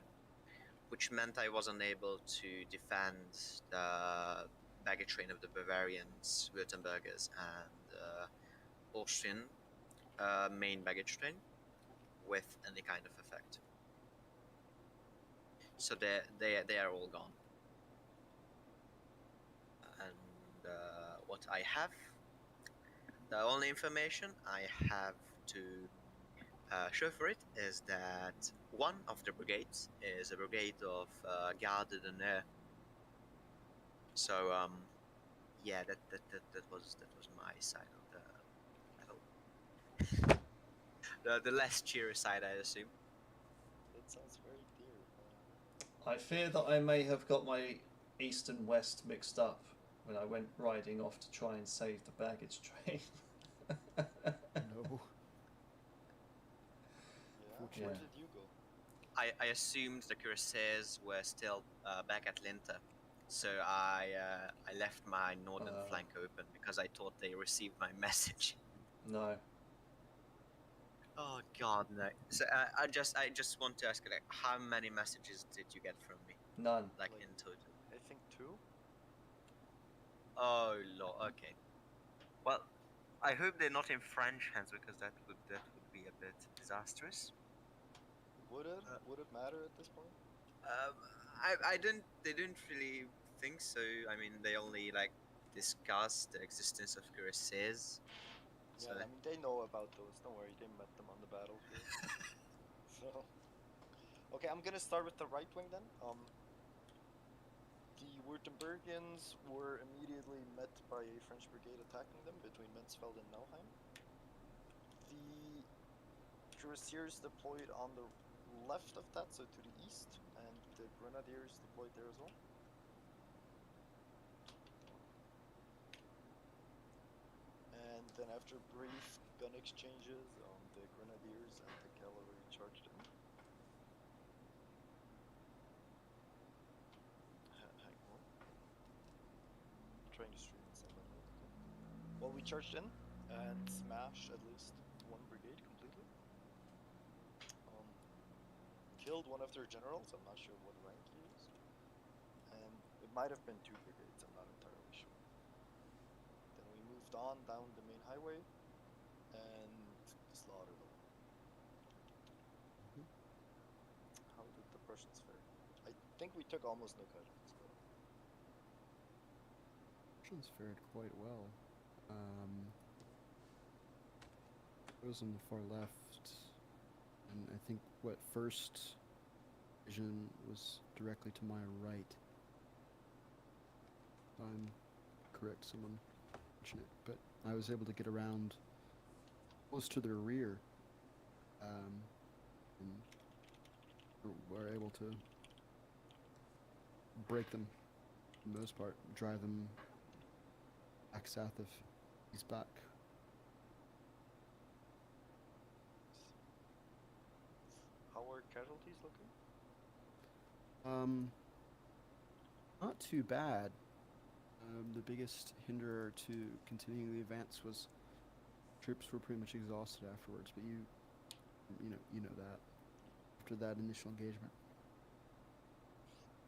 which meant I was unable to defend the baggage train of the Bavarians, Württembergers, and Austrian main baggage train with any kind of effect. So they are all gone. And what I have, the only information I have to show for it is that one of the brigades is a brigade of Garde d'honneur. So yeah, that was my side of the battle. The less cheery side, I assume. That sounds very dear. I fear that I may have got my east and west mixed up when I went riding off to try and save the baggage train. No. Yeah, Yeah. where did you go? I assumed the cuirassiers were still back at Linta, so I left my northern flank open because I thought they received my message. No. Oh God, no! So I just want to ask, like, how many messages did you get from me? None. Like Like- in total? I think 2. Oh Lord. Okay. Well, I hope they're not in French hands because that would be a bit disastrous. Would it matter at this point? I don't. They don't really think so. I mean, they only like discuss the existence of cuirassiers. So Yeah, I mean they know about those. Don't worry, they met them on the battlefield. So, okay, I'm gonna start with the right wing then. The Württembergians were immediately met by a French brigade attacking them between Mansfeld and Nauheim. The cuirassiers deployed on the left of that, so to the east, and the grenadiers deployed there as well. And then after brief gun exchanges, the grenadiers and the cavalry charged in. Hang on. I'm trying to stream this in, by the way. Okay. Well, we charged in and smashed at least one brigade completely. Killed one of their generals, I'm not sure what rank he is. And it might have been 2 brigades, I'm not entirely sure. Then we moved on down the main highway and slaughtered them. How did the Prussians fare? I think we took almost no casualties, but Russians fared quite well. I was on the far left, and I think what first vision was directly to my right. If I'm correct, someone mentioned it, but I was able to get around close to their rear, and were able to break them for the most part, drive them back south of his back. how are casualties looking? Not too bad. The biggest hinderer to continuing the advance was troops were pretty much exhausted afterwards, but you know that after that initial engagement,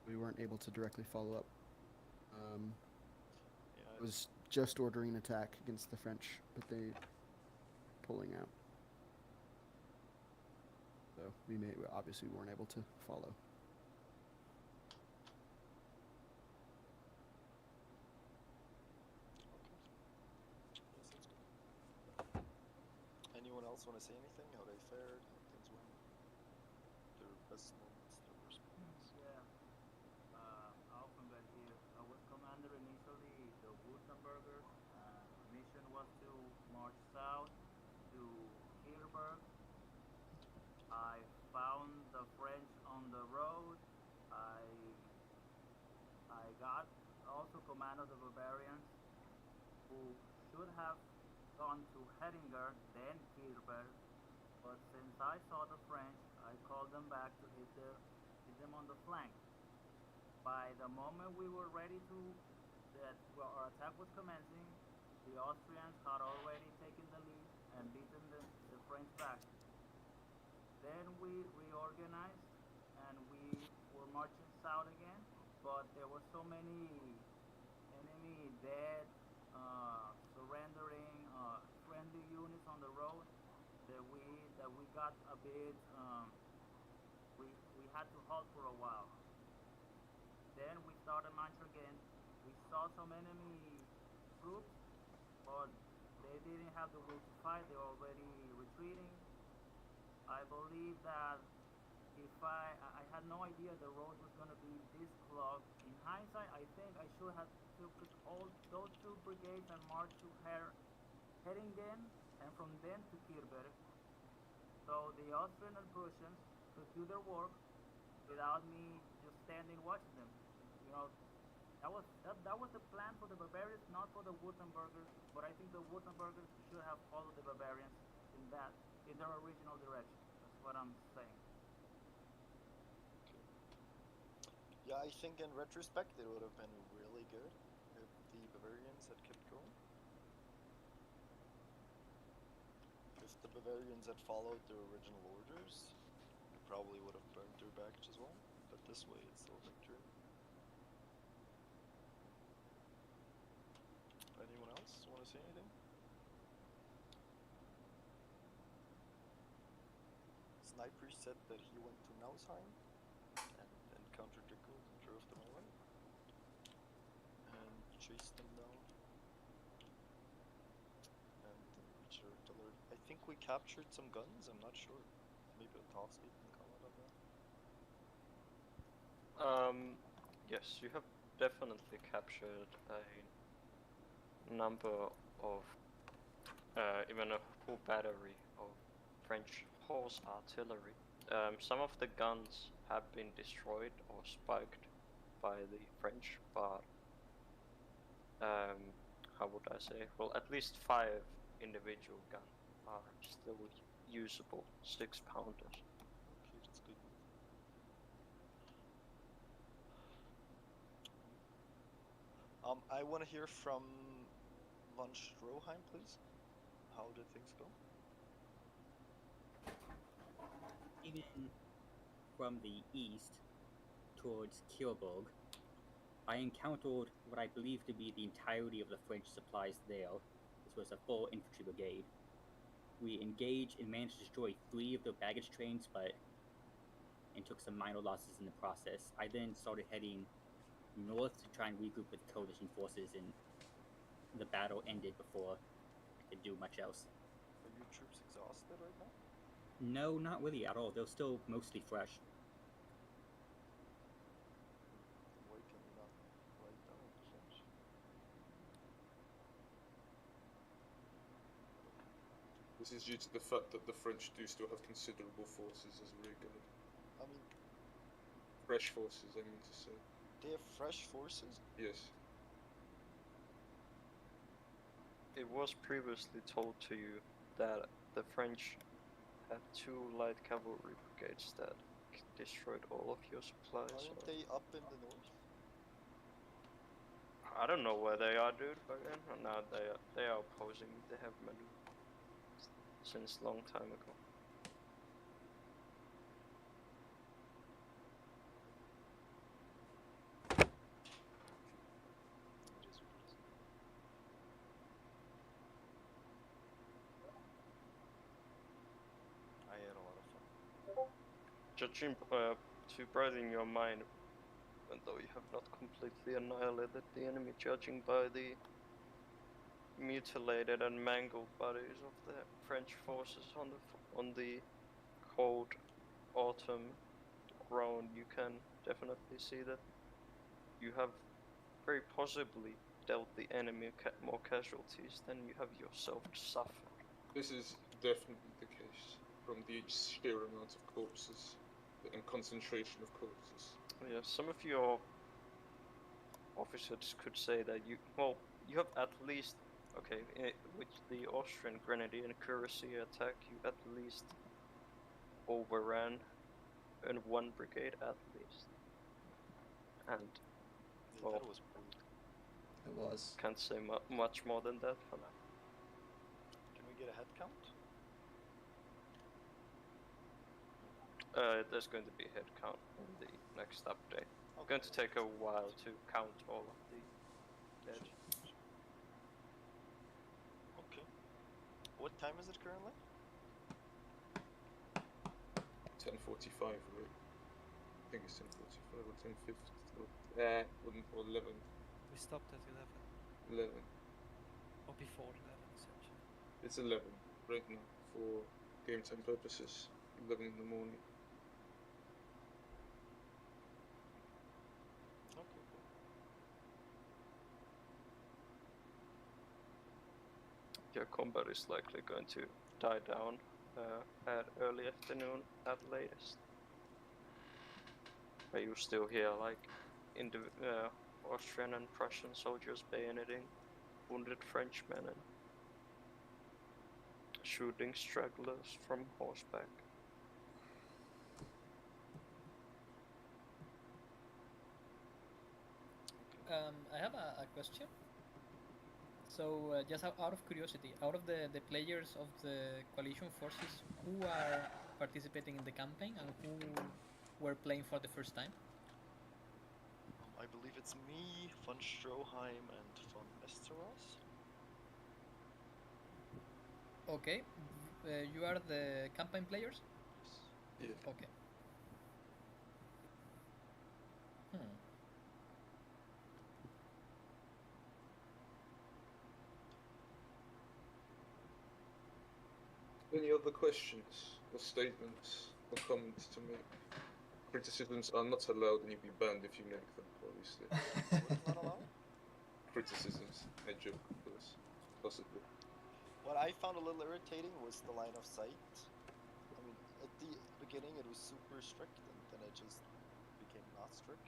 we weren't able to directly follow up. Yeah, I was just ordering an attack against the French, but they pulling out. So we obviously weren't able to follow. yes, that's good. Anyone else want to say anything? How they fared? How things went? Their best moments, their worst moments. Yeah. Alphabet here. I was commander initially, the Württembergers. Mission was to march south to Kirberg. I found the French on the road. I got also command of the Bavarians, who should have gone to Hettinger, then Kirberg. But since I saw the French, I called them back to hit them on the flank. By the moment we were ready to, our attack was commencing, the Austrians had already taken the lead and beaten the French back. Then we reorganized and we were marching south again, but there were so many enemy dead, surrendering, friendly units on the road that we got a bit. We had to halt for a while. Then we started march again. We saw some enemy troops, but they didn't have the will to fight. They were already retreating. I believe that if I had no idea the road was going to be this clogged. In hindsight, I think I should have took all those two brigades and marched to Hettingen, and from then to Kirberg. So the Austrian and Prussians could do their work without me just standing watching them. You know, that was the plan for the Bavarians, not for the Württembergers. But I think the Württembergers should have followed the Bavarians in their original direction. That's what I'm saying. Yeah, I think in retrospect it would have been really good if the Bavarians had kept going. If the Bavarians had followed their original orders, they probably would have burned their baggage as well. But this way it's still victory. Anyone else want to say anything? Sniper said that he went to Nausheim and encountered Dragoons and drove them away and chased them down and then reached their artillery. I think we captured some guns, I'm not sure. Maybe Otovsky can comment on that. Yes, you have definitely captured a number of, even a whole battery of French horse artillery. Some of the guns have been destroyed or spiked by the French, but how would I say? Well, at least 5 individual guns are still usable 6-pounders. Okay, that's good. I want to hear from von Stroheim, please. How did things go? Even from the east towards Kielburg, I encountered what I believe to be the entirety of the French supplies there. This was a full infantry brigade. We engaged and managed to destroy 3 of their baggage trains, and took some minor losses in the process. I then started heading north to try and regroup with the coalition forces, and the battle ended before I could do much else. Are your troops exhausted right now? No, not really at all. They're still mostly fresh. Why can we not write down the French? This is due to the fact that the French do still have considerable forces as rear guard. I mean, Fresh forces, I mean to say. they have fresh forces? Yes. It was previously told to you that the French had 2 light cavalry brigades that destroyed all of your supplies. Aren't they up in the north? I don't know where they are, dude. Again, now they are opposing me. They have maneuvered since long time ago. I had a lot of fun. Judging to brighten your mind, even though you have not completely annihilated the enemy, judging by the mutilated and mangled bodies of the French forces on the cold autumn ground, you can definitely see that you have very possibly dealt the enemy more casualties than you have yourself suffered. This is definitely the case from the sheer amount of corpses and concentration of corpses. Yeah, some of your officers could say that you have at least, okay, with the Austrian grenadier and cuirassier attack, you at least overran in one brigade at least. And Yeah, well, that was brutal. It was. can't say much more than that for now. Can we get a head count? There's going to be a head count in the next update. It's Okay. going to take a while to count all of the dead. Okay. What time is it currently? 10:45, right? I think it's 10:45 or 10:50 or 11. We stopped at 11, 11. or before 11 essentially. It's 11 right now for game time purposes. 11 in the morning. Okay, cool. Your combat is likely going to die down at early afternoon at latest. But you still hear like Austrian and Prussian soldiers bayoneting wounded Frenchmen and shooting stragglers from horseback. I have a question. So, just out of curiosity, out of the players of the coalition forces, who are participating in the campaign and who were playing for the first time? I believe it's me, von Stroheim, and von Esteros. Okay, you are the campaign players? Yeah. Okay. Any other questions or statements or comments to make? Criticisms are not allowed and you'll be banned if you make them, obviously. What's not allowed? Criticisms, I joke, of course. Possibly. What I found a little irritating was the line of sight. I mean, at the beginning it was super strict, and then it just became not strict.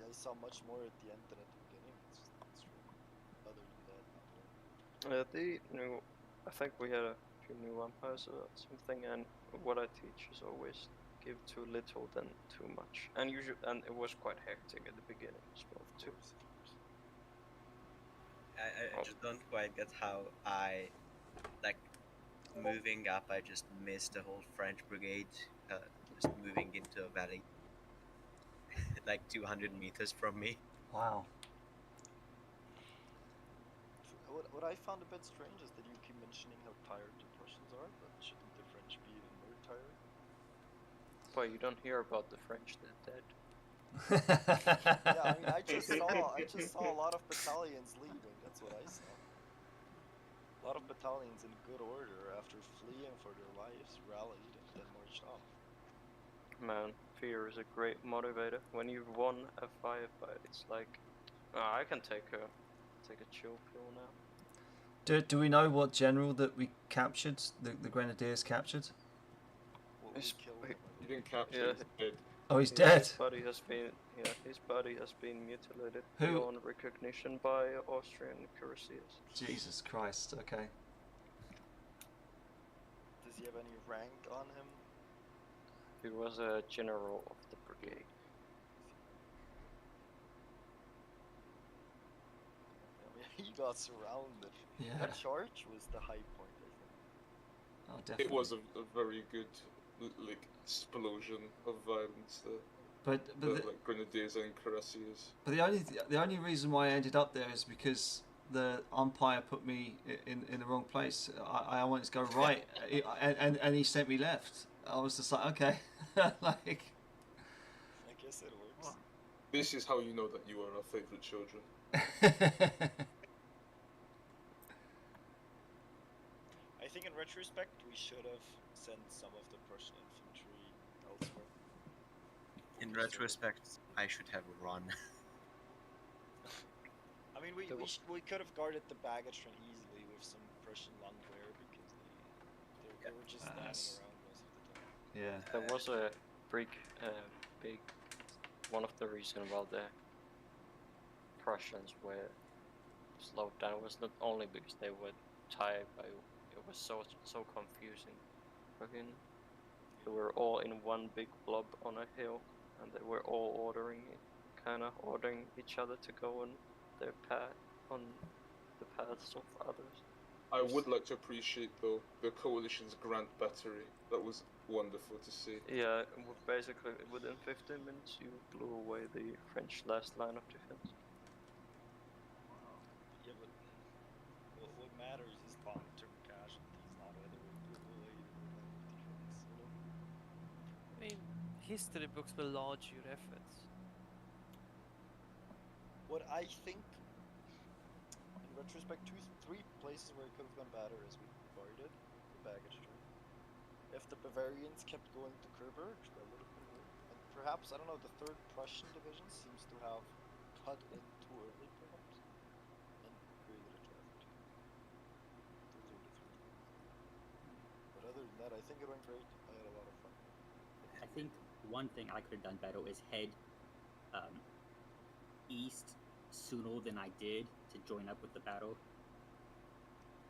I saw much more at the end than at the beginning. It's just not strict. Other than that, not really. I think we had a few new umpires or something, and what I teach is always give too little than too much. And it was quite hectic at the beginning as well too. Of course. I just don't quite get how I, like, moving up, I just missed the whole French brigade, just moving into a valley, like 200 meters from me. Wow. What I found a bit strange is that you keep mentioning how tired the Prussians are, but shouldn't the French be even more tired? But you don't hear about the French that dead. Yeah, I mean, I just saw a lot of battalions leaving. That's what I saw. A lot of battalions in good order after fleeing for their lives rallied and then marched off. Man, fear is a great motivator. When you've won a firefight, it's like, I can take a chill pill now. Do we know what general that we captured? The Grenadiers captured? Well, we It's- killed them. You didn't capture Yeah. his dead. Oh, he's dead. His body has been mutilated Who- beyond recognition by Austrian cuirassiers. Jesus Christ. Okay. Does he have any rank on him? He was a general of the brigade. got surrounded. Yeah. That charge was the high point, I think. Oh, definitely. It was a very good like explosion of violence there. But Like grenadiers and cuirassiers. But the only reason why I ended up there is because the umpire put me in the wrong place. I wanted to go right, and he sent me left. I was just like, okay, like. I guess it works. This is how you know that you are our favorite children. I think in retrospect we should have sent some of the Prussian infantry elsewhere. In retrospect, I should have run. I mean, we could have guarded the baggage train easily with some Prussian Landwehr because they were just standing around most of the time. Yeah. There was a big one of the reasons why the Prussians were slowed down was not only because they were tired, but it was so confusing. Fucking, they were all in one big blob on a hill, and they were all ordering each other to go on their path, on the paths of others. I would like to appreciate though the coalition's Grant battery. That was wonderful to see. Yeah, basically within 15 minutes you blew away the French last line of defense. Yeah, but what matters is long-term casualties, not whether we blew away the line of defense, you know? I mean, history books will laud your efforts. What I think, in retrospect, three places where it could have gone better is we guarded the baggage train. If the Bavarians kept going to Coburg, that would have been good. And perhaps, I don't know, the 3rd Prussian division seems to have cut in too early, perhaps, and created a traffic jam. Those are the 3 things. But other than that, I think it went great. I had a lot of fun. I think one thing I could have done better is head east sooner than I did to join up with the battle.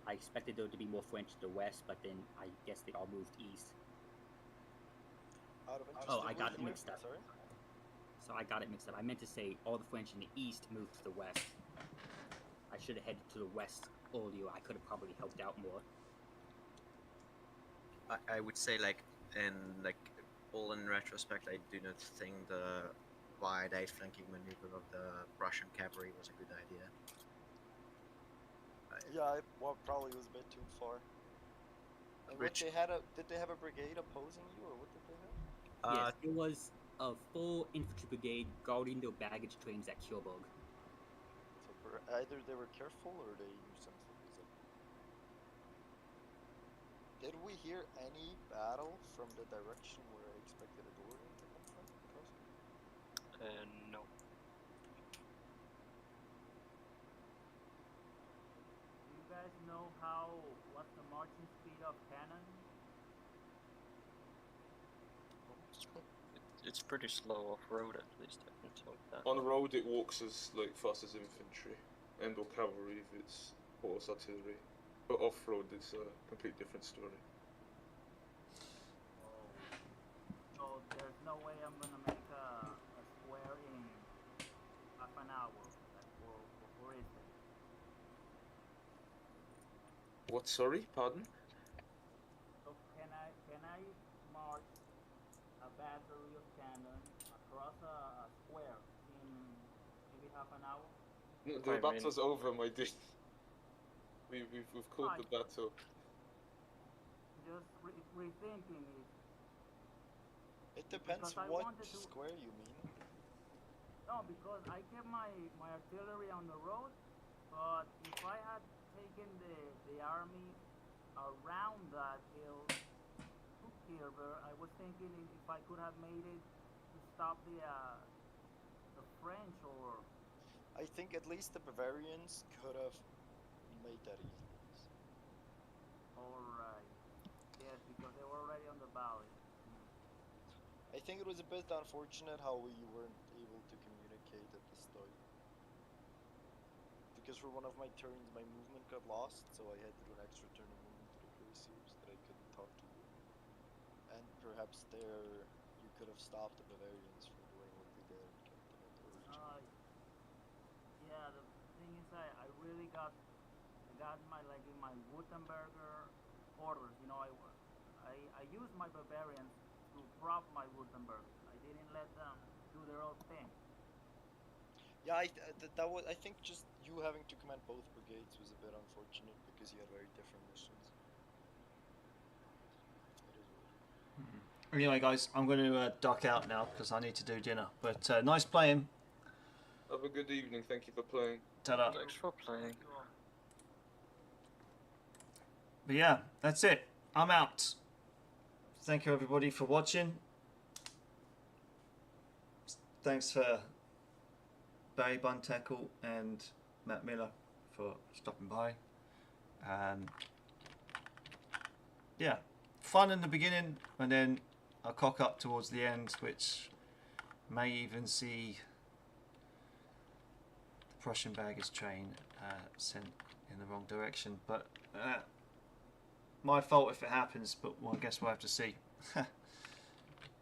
I expected there to be more French to the west, but then I guess they all moved east. Out of interest, Oh, I got it mixed up. Sorry? So I got it mixed up. I meant to say all the French in the east moved to the west. I should have headed to the west earlier. I could have probably helped out more. I would say all in retrospect, I do not think the wide flanking maneuver of the Russian cavalry was a good idea. Yeah, probably was a bit too far. And did they have a brigade opposing you, or what did they have? Yes, it was a full infantry brigade guarding their baggage trains at Coburg. So either they were careful or they knew something was up. Did we hear any battle from the direction where I expected a door to come from? No. Do you guys know what's the marching speed of cannon? It's pretty slow off-road, at least, I can tell you that. On the road it walks as fast as infantry and or cavalry if it's horse artillery. But off-road it's a complete different story. So there's no way I'm gonna make a square in half an hour, like for instance. What, sorry? Pardon? So can I march a battery of cannon across a square in maybe half an hour? No, the battle's over, my dude. We've called the battle. Just rethinking it. It depends what square you mean. No, because I kept my artillery on the road, but if I had taken the army around that hill to Kirber, I was thinking if I could have made it to stop the French or. I think at least the Bavarians could have made that easy. Alright. Yes, because they were already on the valley. I think it was a bit unfortunate how we weren't able to communicate at the start. Because for one of my turns, my movement got lost, so I had to do an extra turn of movement to the cuirassiers that I couldn't talk to you. And perhaps there, you could have stopped the Bavarians from doing what they did and kept them at the origin. Yeah, the thing is, I really got my in my Württemberger orders. You know, I used my barbarians to prop my Württembergers. I didn't let them do their own thing. Yeah, that was. I think just you having to command both brigades was a bit unfortunate because you had very different missions. It is what it is. Anyway, guys, I'm going to duck out now because I need to do dinner. But nice playing. Have a good evening. Thank you for playing. Ta-da. Thanks for playing. But yeah, that's it. I'm out. Thank you everybody for watching. Thanks for Barry Buntackle and Matt Miller for stopping by. Yeah, fun in the beginning and then a cock up towards the end, which may even see the Prussian baggage train sent in the wrong direction. But my fault if it happens, but well, I guess we'll have to see.